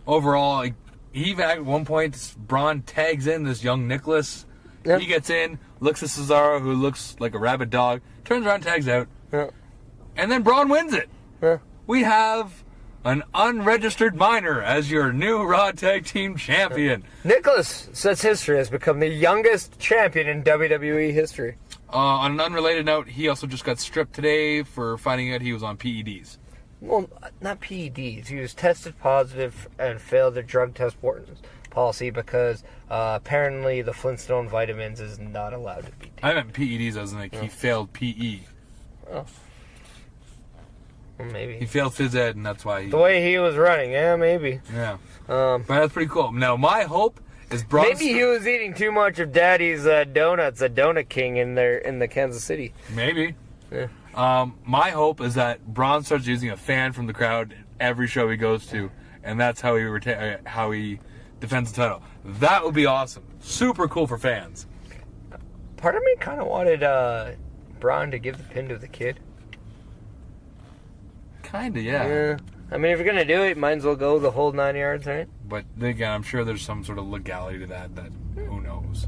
[SPEAKER 3] overall, like, even at one point, Braun tags in this young Nicholas.
[SPEAKER 2] Yep.
[SPEAKER 3] He gets in, looks at Cesaro, who looks like a rabid dog, turns around, tags out,
[SPEAKER 2] Yeah.
[SPEAKER 3] and then Braun wins it.
[SPEAKER 2] Yeah.
[SPEAKER 3] We have an unregistered minor as your new Raw Tag Team Champion.
[SPEAKER 2] Nicholas sets history as become the youngest champion in WWE history.
[SPEAKER 3] On an unrelated note, he also just got stripped today for finding out he was on PEDs.
[SPEAKER 2] Well, not PEDs. He was tested positive and failed the drug test policy because apparently the Flintstone vitamins is not allowed to be taken.
[SPEAKER 3] I meant PEDs as in like he failed PE.
[SPEAKER 2] Oh. Well, maybe.
[SPEAKER 3] He failed phys ed, and that's why he...
[SPEAKER 2] The way he was running, yeah, maybe.
[SPEAKER 3] Yeah. But that's pretty cool. Now, my hope is Braun...
[SPEAKER 2] Maybe he was eating too much of Daddy's donuts, a Donut King in the Kansas City.
[SPEAKER 3] Maybe.
[SPEAKER 2] Yeah.
[SPEAKER 3] My hope is that Braun starts using a fan from the crowd every show he goes to, and that's how he defends the title. That would be awesome. Super cool for fans.
[SPEAKER 2] Part of me kind of wanted Braun to give the pin to the kid.
[SPEAKER 3] Kinda, yeah.
[SPEAKER 2] I mean, if you're gonna do it, might as well go the whole 9 yards, right?
[SPEAKER 3] But again, I'm sure there's some sort of legality to that who knows.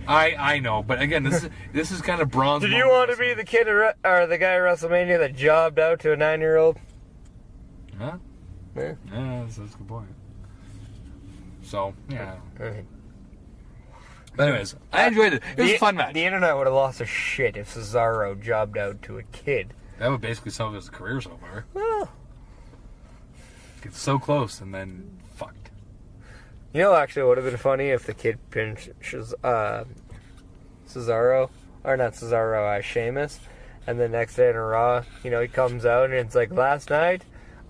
[SPEAKER 3] I know, but again, this is kind of Braun's.
[SPEAKER 2] Did you want to be the kid or the guy at WrestleMania that jobbed out to a 9-year-old?
[SPEAKER 3] Huh?
[SPEAKER 2] Yeah.
[SPEAKER 3] Yeah, that's a good point. So, yeah.
[SPEAKER 2] Right.
[SPEAKER 3] But anyways, I enjoyed it. It was a fun match.
[SPEAKER 2] The internet would have lost their shit if Cesaro jobbed out to a kid.
[SPEAKER 3] That would basically sum up his career so far.
[SPEAKER 2] Well,
[SPEAKER 3] Gets so close and then fucked.
[SPEAKER 2] you know, actually, it would have been funny if the kid pinched Cesaro, or not Cesaro, Sheamus, and the next day in a Raw, you know, he comes out and it's like, last night,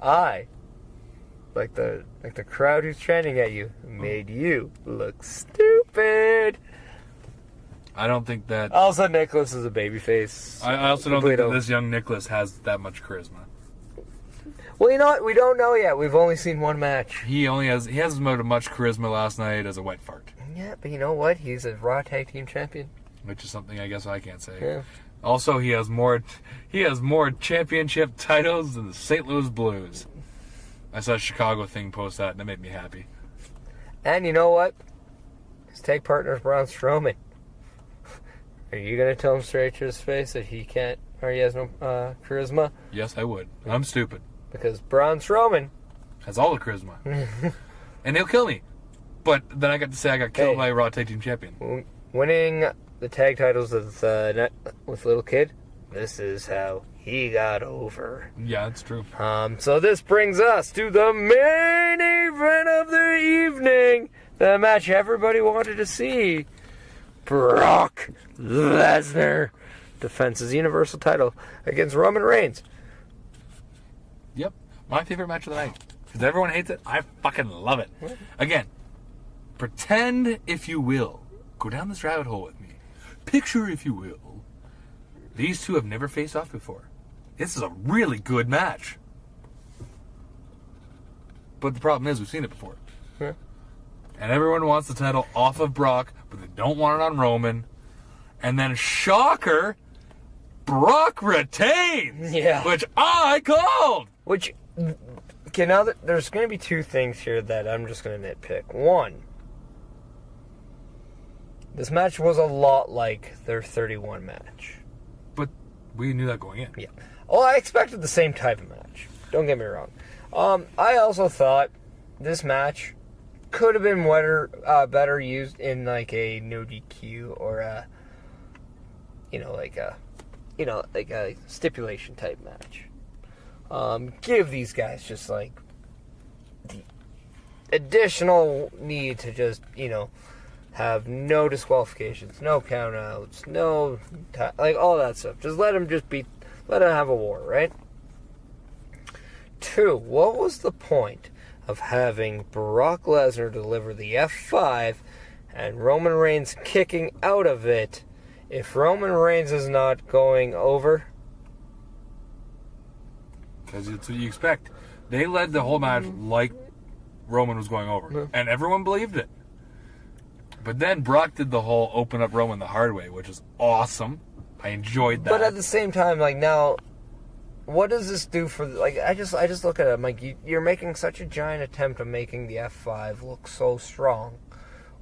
[SPEAKER 2] like the crowd who's chanting at you, made you look stupid.
[SPEAKER 3] I don't think that...
[SPEAKER 2] Also, Nicholas is a babyface.
[SPEAKER 3] I also don't think that this young Nicholas has that much charisma.
[SPEAKER 2] Well, you know what? We don't know yet. We've only seen one match.
[SPEAKER 3] He hasn't as much charisma last night as a wet fart.
[SPEAKER 2] Yeah, but you know what? He's a Raw Tag Team Champion.
[SPEAKER 3] Which is something I guess I can't say.
[SPEAKER 2] Yeah.
[SPEAKER 3] Also, he has more championship titles than the St. Louis Blues. I saw a Chicago thing post that, and it made me happy.
[SPEAKER 2] And you know what? His tag partner is Braun Strowman. Are you going to tell him straight to his face that he can't, or he has no charisma?
[SPEAKER 3] Yes, I would. I'm stupid.
[SPEAKER 2] Because Braun Strowman
[SPEAKER 3] Has all the charisma. And he'll kill me. But then I got to say I got killed by a Raw Tag Team Champion.
[SPEAKER 2] Winning the tag titles with little kid, this is how he got over.
[SPEAKER 3] Yeah, that's true.
[SPEAKER 2] So this brings us to the main event of the evening. The match everybody wanted to see. Brock Lesnar defends his Universal title against Roman Reigns.
[SPEAKER 3] Yep. My favorite match of the night. Because everyone hates it. I fucking love it. Again, pretend, if you will. Go down this rabbit hole with me. Picture, if you will. These two have never faced off before. This is a really good match. But the problem is, we've seen it before.
[SPEAKER 2] Yeah.
[SPEAKER 3] And everyone wants the title off of Brock, but they don't want it on Roman. And then, shocker, Brock retains!
[SPEAKER 2] Yeah.
[SPEAKER 3] Which I called!
[SPEAKER 2] Which, okay, now that there's going to be two things here that I'm just going to nitpick. One, this match was a lot like their 31 match.
[SPEAKER 3] But we knew that going in.
[SPEAKER 2] Yeah. Well, I expected the same type of match. Don't get me wrong. I also thought this match could have been better used in like a no DQ or a stipulation type match. Give these guys just like the additional need to just have no disqualifications, no countouts, like all that stuff. Just let them have a war, right? 2, what was the point of having Brock Lesnar deliver the F5 and Roman Reigns kicking out of it. If Roman Reigns is not going over...
[SPEAKER 3] Because it's what you expect. They led the whole match like Roman was going over. And everyone believed it. But then Brock did the whole open up Roman the hard way, which is awesome. I enjoyed that.
[SPEAKER 2] But at the same time, like, now, what does this do for... Like, I just look at it, I'm like, you're making such a giant attempt of making the F5 look so strong.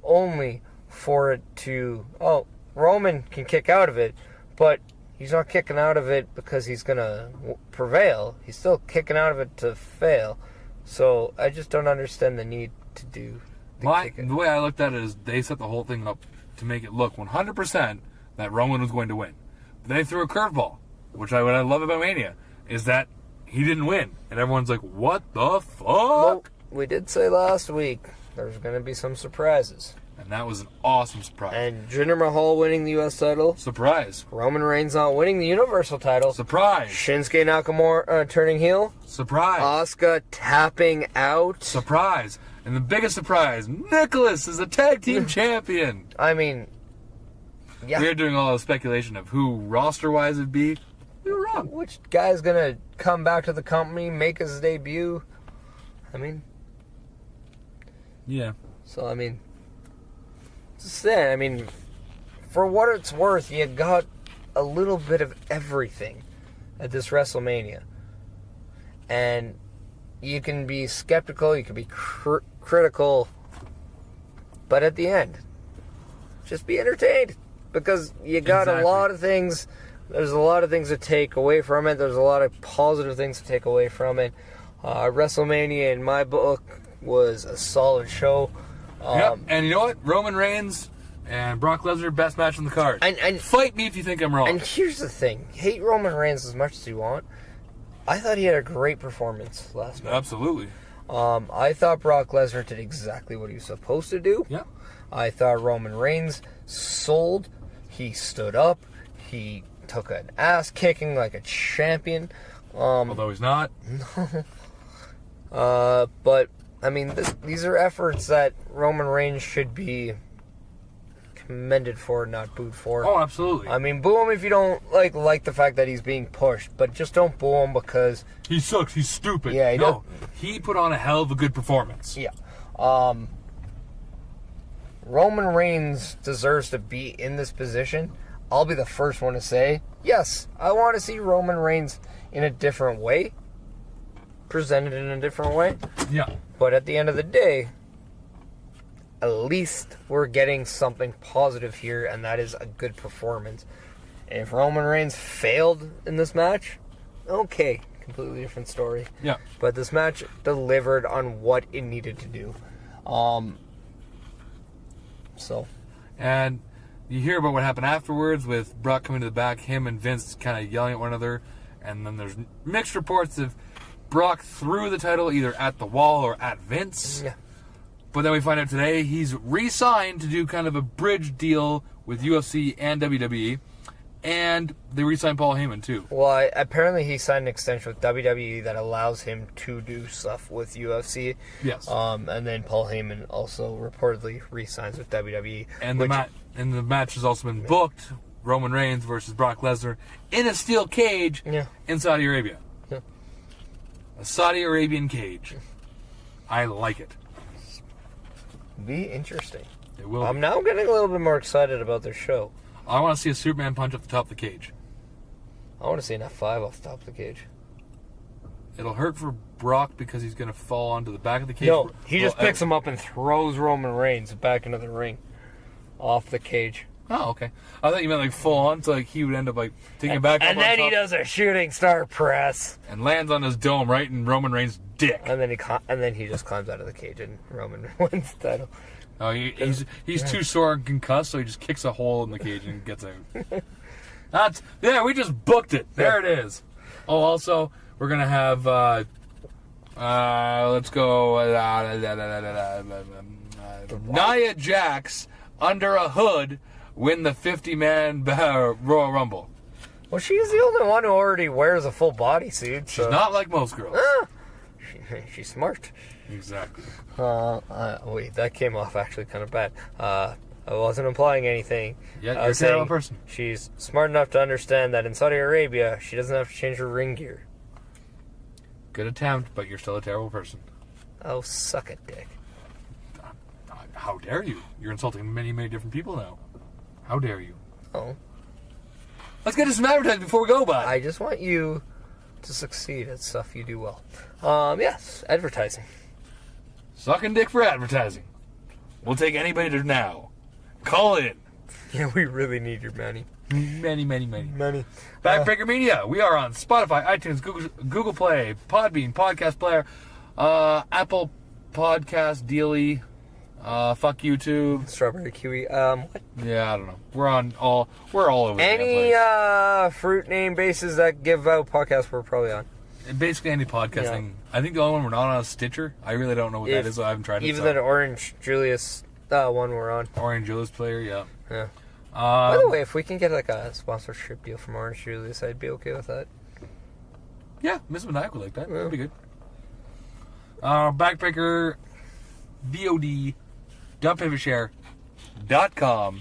[SPEAKER 2] Only for it to... Oh, Roman can kick out of it, but he's not kicking out of it because he's going to prevail. He's still kicking out of it to fail. So I just don't understand the need to do the
[SPEAKER 3] way I looked at it is they set the whole thing up to make it look 100% that Roman was going to win. But they threw a curveball, what I love about Mania, is that he didn't win. And everyone's like, what the fuck?
[SPEAKER 2] Well, we did say last week there's going to be some surprises.
[SPEAKER 3] And that was an awesome surprise.
[SPEAKER 2] And Jinder Mahal winning the U.S. title.
[SPEAKER 3] Surprise.
[SPEAKER 2] Roman Reigns not winning the Universal title.
[SPEAKER 3] Surprise.
[SPEAKER 2] Shinsuke Nakamura turning heel.
[SPEAKER 3] Surprise.
[SPEAKER 2] Asuka tapping out.
[SPEAKER 3] Surprise. And the biggest surprise, Nicholas is a tag team champion.
[SPEAKER 2] I mean, yeah.
[SPEAKER 3] We were doing all the speculation of who roster-wise it'd be. We were wrong.
[SPEAKER 2] Which guy's going to come back to the company, make his debut? I mean...
[SPEAKER 3] Yeah.
[SPEAKER 2] So, I mean... Just saying, I mean, for what it's worth, you got a little bit of everything at this WrestleMania. And you can be skeptical, you can be critical, but at the end, just be entertained. Because you got a lot of things, there's a lot of things to take away from it, there's a lot of positive things to take away from it. WrestleMania, in my book, was a solid show.
[SPEAKER 3] Yep. And you know what? Roman Reigns and Brock Lesnar, best match on the card.
[SPEAKER 2] And
[SPEAKER 3] fight me if you think I'm wrong.
[SPEAKER 2] And here's the thing. Hate Roman Reigns as much as you want. I thought he had a great performance last night.
[SPEAKER 3] Absolutely.
[SPEAKER 2] I thought Brock Lesnar did exactly what he was supposed to do.
[SPEAKER 3] Yeah.
[SPEAKER 2] I thought Roman Reigns sold. He stood up. He took an ass kicking like a champion.
[SPEAKER 3] Although he's not.
[SPEAKER 2] But... I mean, these are efforts that Roman Reigns should be commended for, not booed for.
[SPEAKER 3] Oh, absolutely.
[SPEAKER 2] I mean, boo him if you don't like the fact that he's being pushed, but just don't boo him because...
[SPEAKER 3] He sucks, he's stupid.
[SPEAKER 2] Yeah,
[SPEAKER 3] he put on a hell of a good performance.
[SPEAKER 2] Yeah. Roman Reigns deserves to be in this position. I'll be the first one to say, yes, I want to see Roman Reigns in a different way. Presented in a different way.
[SPEAKER 3] Yeah.
[SPEAKER 2] But at the end of the day, at least we're getting something positive here, and that is a good performance. And if Roman Reigns failed in this match, okay, completely different story.
[SPEAKER 3] Yeah.
[SPEAKER 2] But this match delivered on what it needed to do.
[SPEAKER 3] And you hear about what happened afterwards with Brock coming to the back, him and Vince kind of yelling at one another, and then there's mixed reports of Brock threw the title either at the wall or at Vince.
[SPEAKER 2] Yeah.
[SPEAKER 3] But then we find out today he's re-signed to do kind of a bridge deal with UFC and WWE. And they re-signed Paul Heyman too.
[SPEAKER 2] Well, apparently he signed an extension with WWE that allows him to do stuff with UFC.
[SPEAKER 3] Yes.
[SPEAKER 2] And then Paul Heyman also reportedly re-signs with WWE.
[SPEAKER 3] And the match has also been booked, Roman Reigns versus Brock Lesnar, in a steel cage in Saudi Arabia. A Saudi Arabian cage. I like it.
[SPEAKER 2] Be interesting.
[SPEAKER 3] It will.
[SPEAKER 2] I'm now getting a little bit more excited about their show.
[SPEAKER 3] I want to see a Superman punch off the top of the cage.
[SPEAKER 2] I want to see an F5 off the top of the cage.
[SPEAKER 3] It'll hurt for Brock because he's going to fall onto the back of the cage.
[SPEAKER 2] No, he just picks him up and throws Roman Reigns back into the ring. Off the cage.
[SPEAKER 3] Oh, okay. I thought you meant like full on, so like he would end up like taking it back up
[SPEAKER 2] and
[SPEAKER 3] on
[SPEAKER 2] then
[SPEAKER 3] top
[SPEAKER 2] he does a shooting star press.
[SPEAKER 3] and lands on his dome right in Roman Reigns' dick.
[SPEAKER 2] And then he just climbs out of the cage and Roman wins the title.
[SPEAKER 3] Oh, he's too sore and concussed, so he just kicks a hole in the cage and gets out. We just booked it. There it is. Oh, also, we're gonna have let's go Nia Jax under a hood win the 50-man Royal Rumble.
[SPEAKER 2] Well, she's the only one who already wears a full bodysuit. So.
[SPEAKER 3] She's not like most girls.
[SPEAKER 2] She's smart.
[SPEAKER 3] Exactly.
[SPEAKER 2] Wait, that came off actually kind of bad. I wasn't implying anything.
[SPEAKER 3] Yeah, you're a terrible person.
[SPEAKER 2] She's smart enough to understand that in Saudi Arabia, she doesn't have to change her ring gear.
[SPEAKER 3] Good attempt, but you're still a terrible person.
[SPEAKER 2] Oh, suck it, dick.
[SPEAKER 3] How dare you? You're insulting many, many different people now. How dare you?
[SPEAKER 2] Oh.
[SPEAKER 3] Let's get to some advertising before we go, bud.
[SPEAKER 2] I just want you to succeed at stuff you do well. Yes, advertising.
[SPEAKER 3] Sucking dick for advertising. We'll take anybody to now. Call in.
[SPEAKER 2] Yeah, we really need your money.
[SPEAKER 3] Many, many, many.
[SPEAKER 2] Money.
[SPEAKER 3] Backbreaker Media. We are on Spotify, iTunes, Google Play, Podbean, Podcast Player, Apple Podcast, Dealy, fuck YouTube.
[SPEAKER 2] Strawberry kiwi. What?
[SPEAKER 3] Yeah, I don't know. We're all over
[SPEAKER 2] Any
[SPEAKER 3] the
[SPEAKER 2] fruit name bases that give out podcasts we're probably on.
[SPEAKER 3] basically any podcasting. Yeah. I think the only one we're not on is Stitcher. I really don't know what that is. So I haven't tried it.
[SPEAKER 2] Even that Orange Julius one we're on.
[SPEAKER 3] Orange Julius player, yeah.
[SPEAKER 2] Yeah. By the way, if we can get like a sponsorship deal from Orange Julius, I'd be okay with that.
[SPEAKER 3] Yeah, Miss Meniac would like that. That'd be good. Backbreaker VOD.pivotshare.com.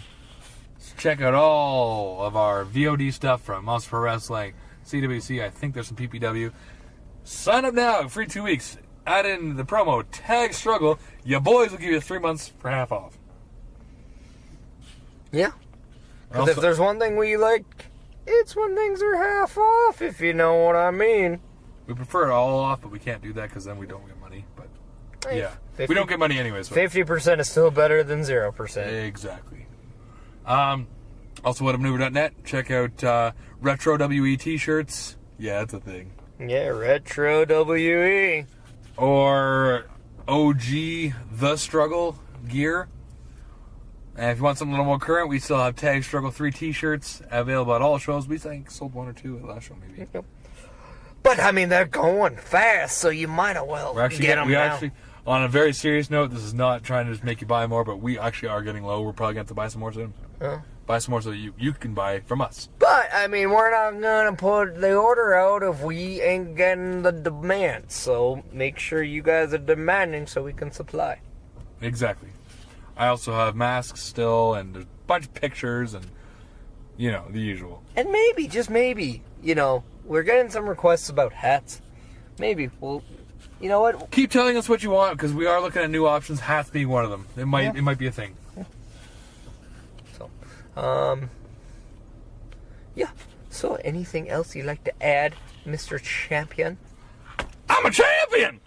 [SPEAKER 3] Check out all of our VOD stuff from Monster Pro Wrestling, CWC. I think there's some PPW. Sign up now, free 2 weeks. Add in the promo Tag Struggle. Your boys will give you 3 months for half off.
[SPEAKER 2] Yeah. Because if there's one thing we like, it's when things are half off, if you know what I mean.
[SPEAKER 3] We prefer it all off, but we can't do that because then we don't get money. But yeah,
[SPEAKER 2] 50,
[SPEAKER 3] we don't get money anyways. So.
[SPEAKER 2] 50% is still better than 0%.
[SPEAKER 3] Exactly. Also, whatammaneuver.net. Check out Retro WE t-shirts. Yeah, that's a thing.
[SPEAKER 2] Yeah, Retro WE.
[SPEAKER 3] Or OG The Struggle gear. And if you want something a little more current, we still have Tag Struggle 3 t-shirts available at all shows. We think sold 1 or 2 at the last show, maybe.
[SPEAKER 2] Yep. But, I mean, they're going fast, so you might as well get them now.
[SPEAKER 3] Actually, on a very serious note, this is not trying to just make you buy more, but we actually are getting low. We're probably going to have to buy some more soon.
[SPEAKER 2] Oh.
[SPEAKER 3] Buy some more so that you can buy from us.
[SPEAKER 2] But, I mean, we're not going to put the order out if we ain't getting the demand. So, make sure you guys are demanding so we can supply.
[SPEAKER 3] Exactly. I also have masks still and a bunch of pictures and, you know, the usual.
[SPEAKER 2] And maybe, just maybe, you know, we're getting some requests about hats. Maybe we'll, you know what?
[SPEAKER 3] Keep telling us what you want because we are looking at new options. Hats being one of them. It might be a thing.
[SPEAKER 2] So, yeah. So, anything else you'd like to add, Mr. Champion?
[SPEAKER 3] I'm a champion.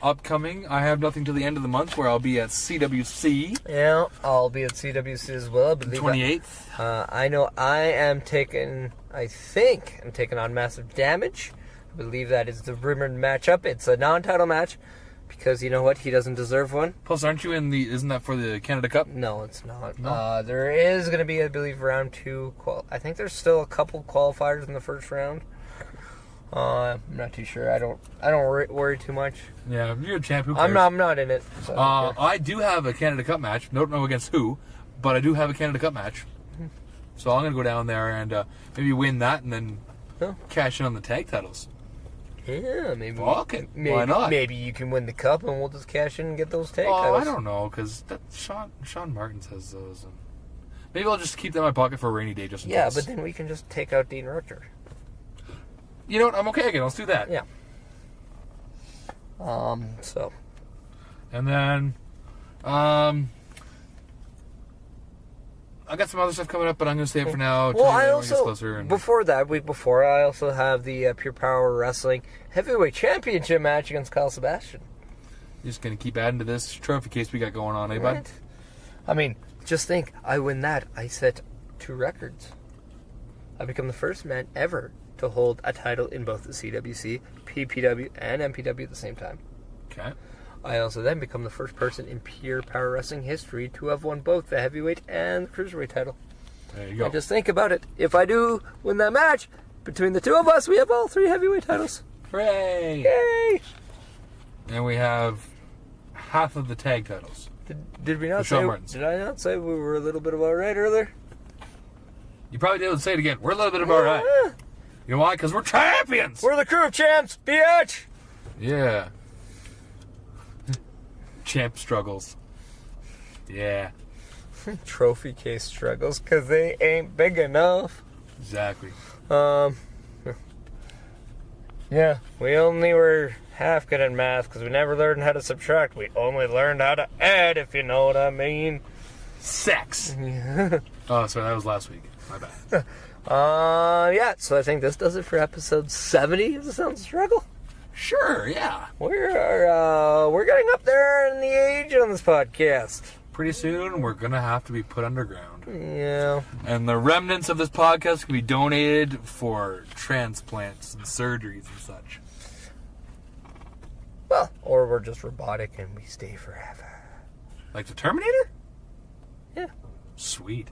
[SPEAKER 3] Upcoming, I have nothing till the end of the month where I'll be at CWC.
[SPEAKER 2] Yeah, I'll be at CWC as well.
[SPEAKER 3] 28th.
[SPEAKER 2] I know I think I'm taking on Massive Damage. I believe that is the rumored matchup. It's a non-title match because you know what? He doesn't deserve one.
[SPEAKER 3] Plus, aren't you isn't that for the Canada Cup?
[SPEAKER 2] No, it's not.
[SPEAKER 3] No?
[SPEAKER 2] There is going to be, I believe, round 2. I think there's still a couple qualifiers in the first round. I'm not too sure. I don't worry too much.
[SPEAKER 3] Yeah, you're a champ. Who cares?
[SPEAKER 2] I'm not in it. So
[SPEAKER 3] I do have a Canada Cup match. Don't know against who, but I do have a Canada Cup match. So I'm gonna go down there and maybe win that, and then cash in on the tag titles.
[SPEAKER 2] Yeah, maybe.
[SPEAKER 3] Fuck it. Why not?
[SPEAKER 2] Maybe you can win the cup, and we'll just cash in and get those tag titles.
[SPEAKER 3] Oh, I don't know, because Shaun Martens has those. And maybe I'll just keep them in my pocket for a rainy day, just in case.
[SPEAKER 2] Yeah, but then we can just take out Dean Richter.
[SPEAKER 3] You know what? I'm okay again. Let's do that.
[SPEAKER 2] Yeah. So.
[SPEAKER 3] And then, I got some other stuff coming up, but I'm going to save it for now.
[SPEAKER 2] Well, I also, week before, I also have the Pure Power Wrestling Heavyweight Championship match against Kyle Sebastian.
[SPEAKER 3] You're just going to keep adding to this trophy case we got going on, eh, bud?
[SPEAKER 2] I mean, just think, I win that, I set 2 records. I become the first man ever to hold a title in both the CWC, PPW, and MPW at the same time.
[SPEAKER 3] Okay.
[SPEAKER 2] I also then become the first person in Pure Power Wrestling history to have won both the heavyweight and the cruiserweight title.
[SPEAKER 3] There you go.
[SPEAKER 2] And just think about it. If I do win that match, between the two of us, we have all 3 heavyweight titles.
[SPEAKER 3] Hooray!
[SPEAKER 2] Yay!
[SPEAKER 3] And we have half of the tag titles.
[SPEAKER 2] Did we not say?
[SPEAKER 3] Shaun Martens.
[SPEAKER 2] Did I not say we were a little bit about right earlier?
[SPEAKER 3] You probably did. Say it again. We're a little bit about right. You know why? Because we're champions!
[SPEAKER 2] We're the crew of champs, bitch!
[SPEAKER 3] Yeah. Champ struggles. Yeah.
[SPEAKER 2] Trophy case struggles because they ain't big enough.
[SPEAKER 3] Exactly.
[SPEAKER 2] Yeah, we only were half good at math because we never learned how to subtract. We only learned how to add, if you know what I mean.
[SPEAKER 3] Sex. Oh, sorry, that was last week. My bad.
[SPEAKER 2] Yeah, so I think this does it for episode 70 of the Sounds of Struggle.
[SPEAKER 3] Sure, yeah.
[SPEAKER 2] We're getting up there in the age on this podcast.
[SPEAKER 3] Pretty soon, we're gonna have to be put underground.
[SPEAKER 2] Yeah.
[SPEAKER 3] And the remnants of this podcast can be donated for transplants and surgeries and such.
[SPEAKER 2] Well, or we're just robotic and we stay forever.
[SPEAKER 3] Like the Terminator?
[SPEAKER 2] Yeah.
[SPEAKER 3] Sweet.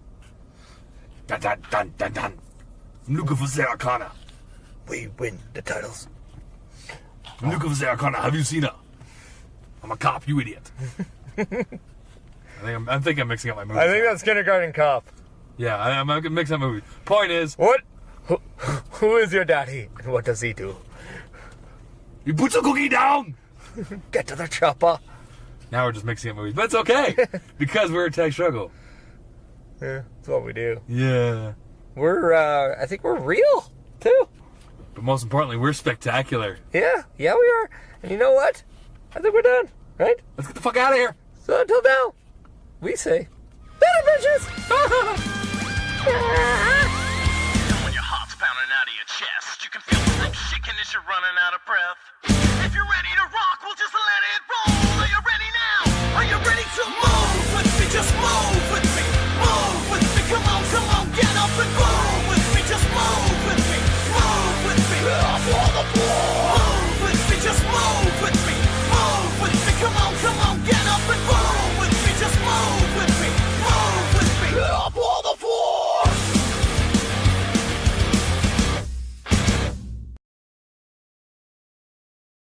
[SPEAKER 3] Dun dun dun dun dun. I'm looking for Sarah Connor.
[SPEAKER 2] We win the titles.
[SPEAKER 3] I'm looking for Sarah Connor. Have you seen her? I'm a cop, you idiot. I think I'm mixing up my movies.
[SPEAKER 2] I think that's Kindergarten Cop.
[SPEAKER 3] Yeah, I'm mixing up movies. Point is...
[SPEAKER 2] What? Who is your daddy? And what does he do?
[SPEAKER 3] You put your cookie down!
[SPEAKER 2] Get to the chopper.
[SPEAKER 3] Now we're just mixing up movies. But it's okay. Because we're a tech struggle.
[SPEAKER 2] Yeah, that's what we do.
[SPEAKER 3] Yeah.
[SPEAKER 2] I think we're real, too.
[SPEAKER 3] But most importantly, we're spectacular.
[SPEAKER 2] Yeah, we are. And you know what? I think we're done, right?
[SPEAKER 3] Let's get the fuck out of here.
[SPEAKER 2] So until now, we say, better bitches!
[SPEAKER 1] When your heart's pounding out of your chest, you can feel the room shaking as you're running out of breath. If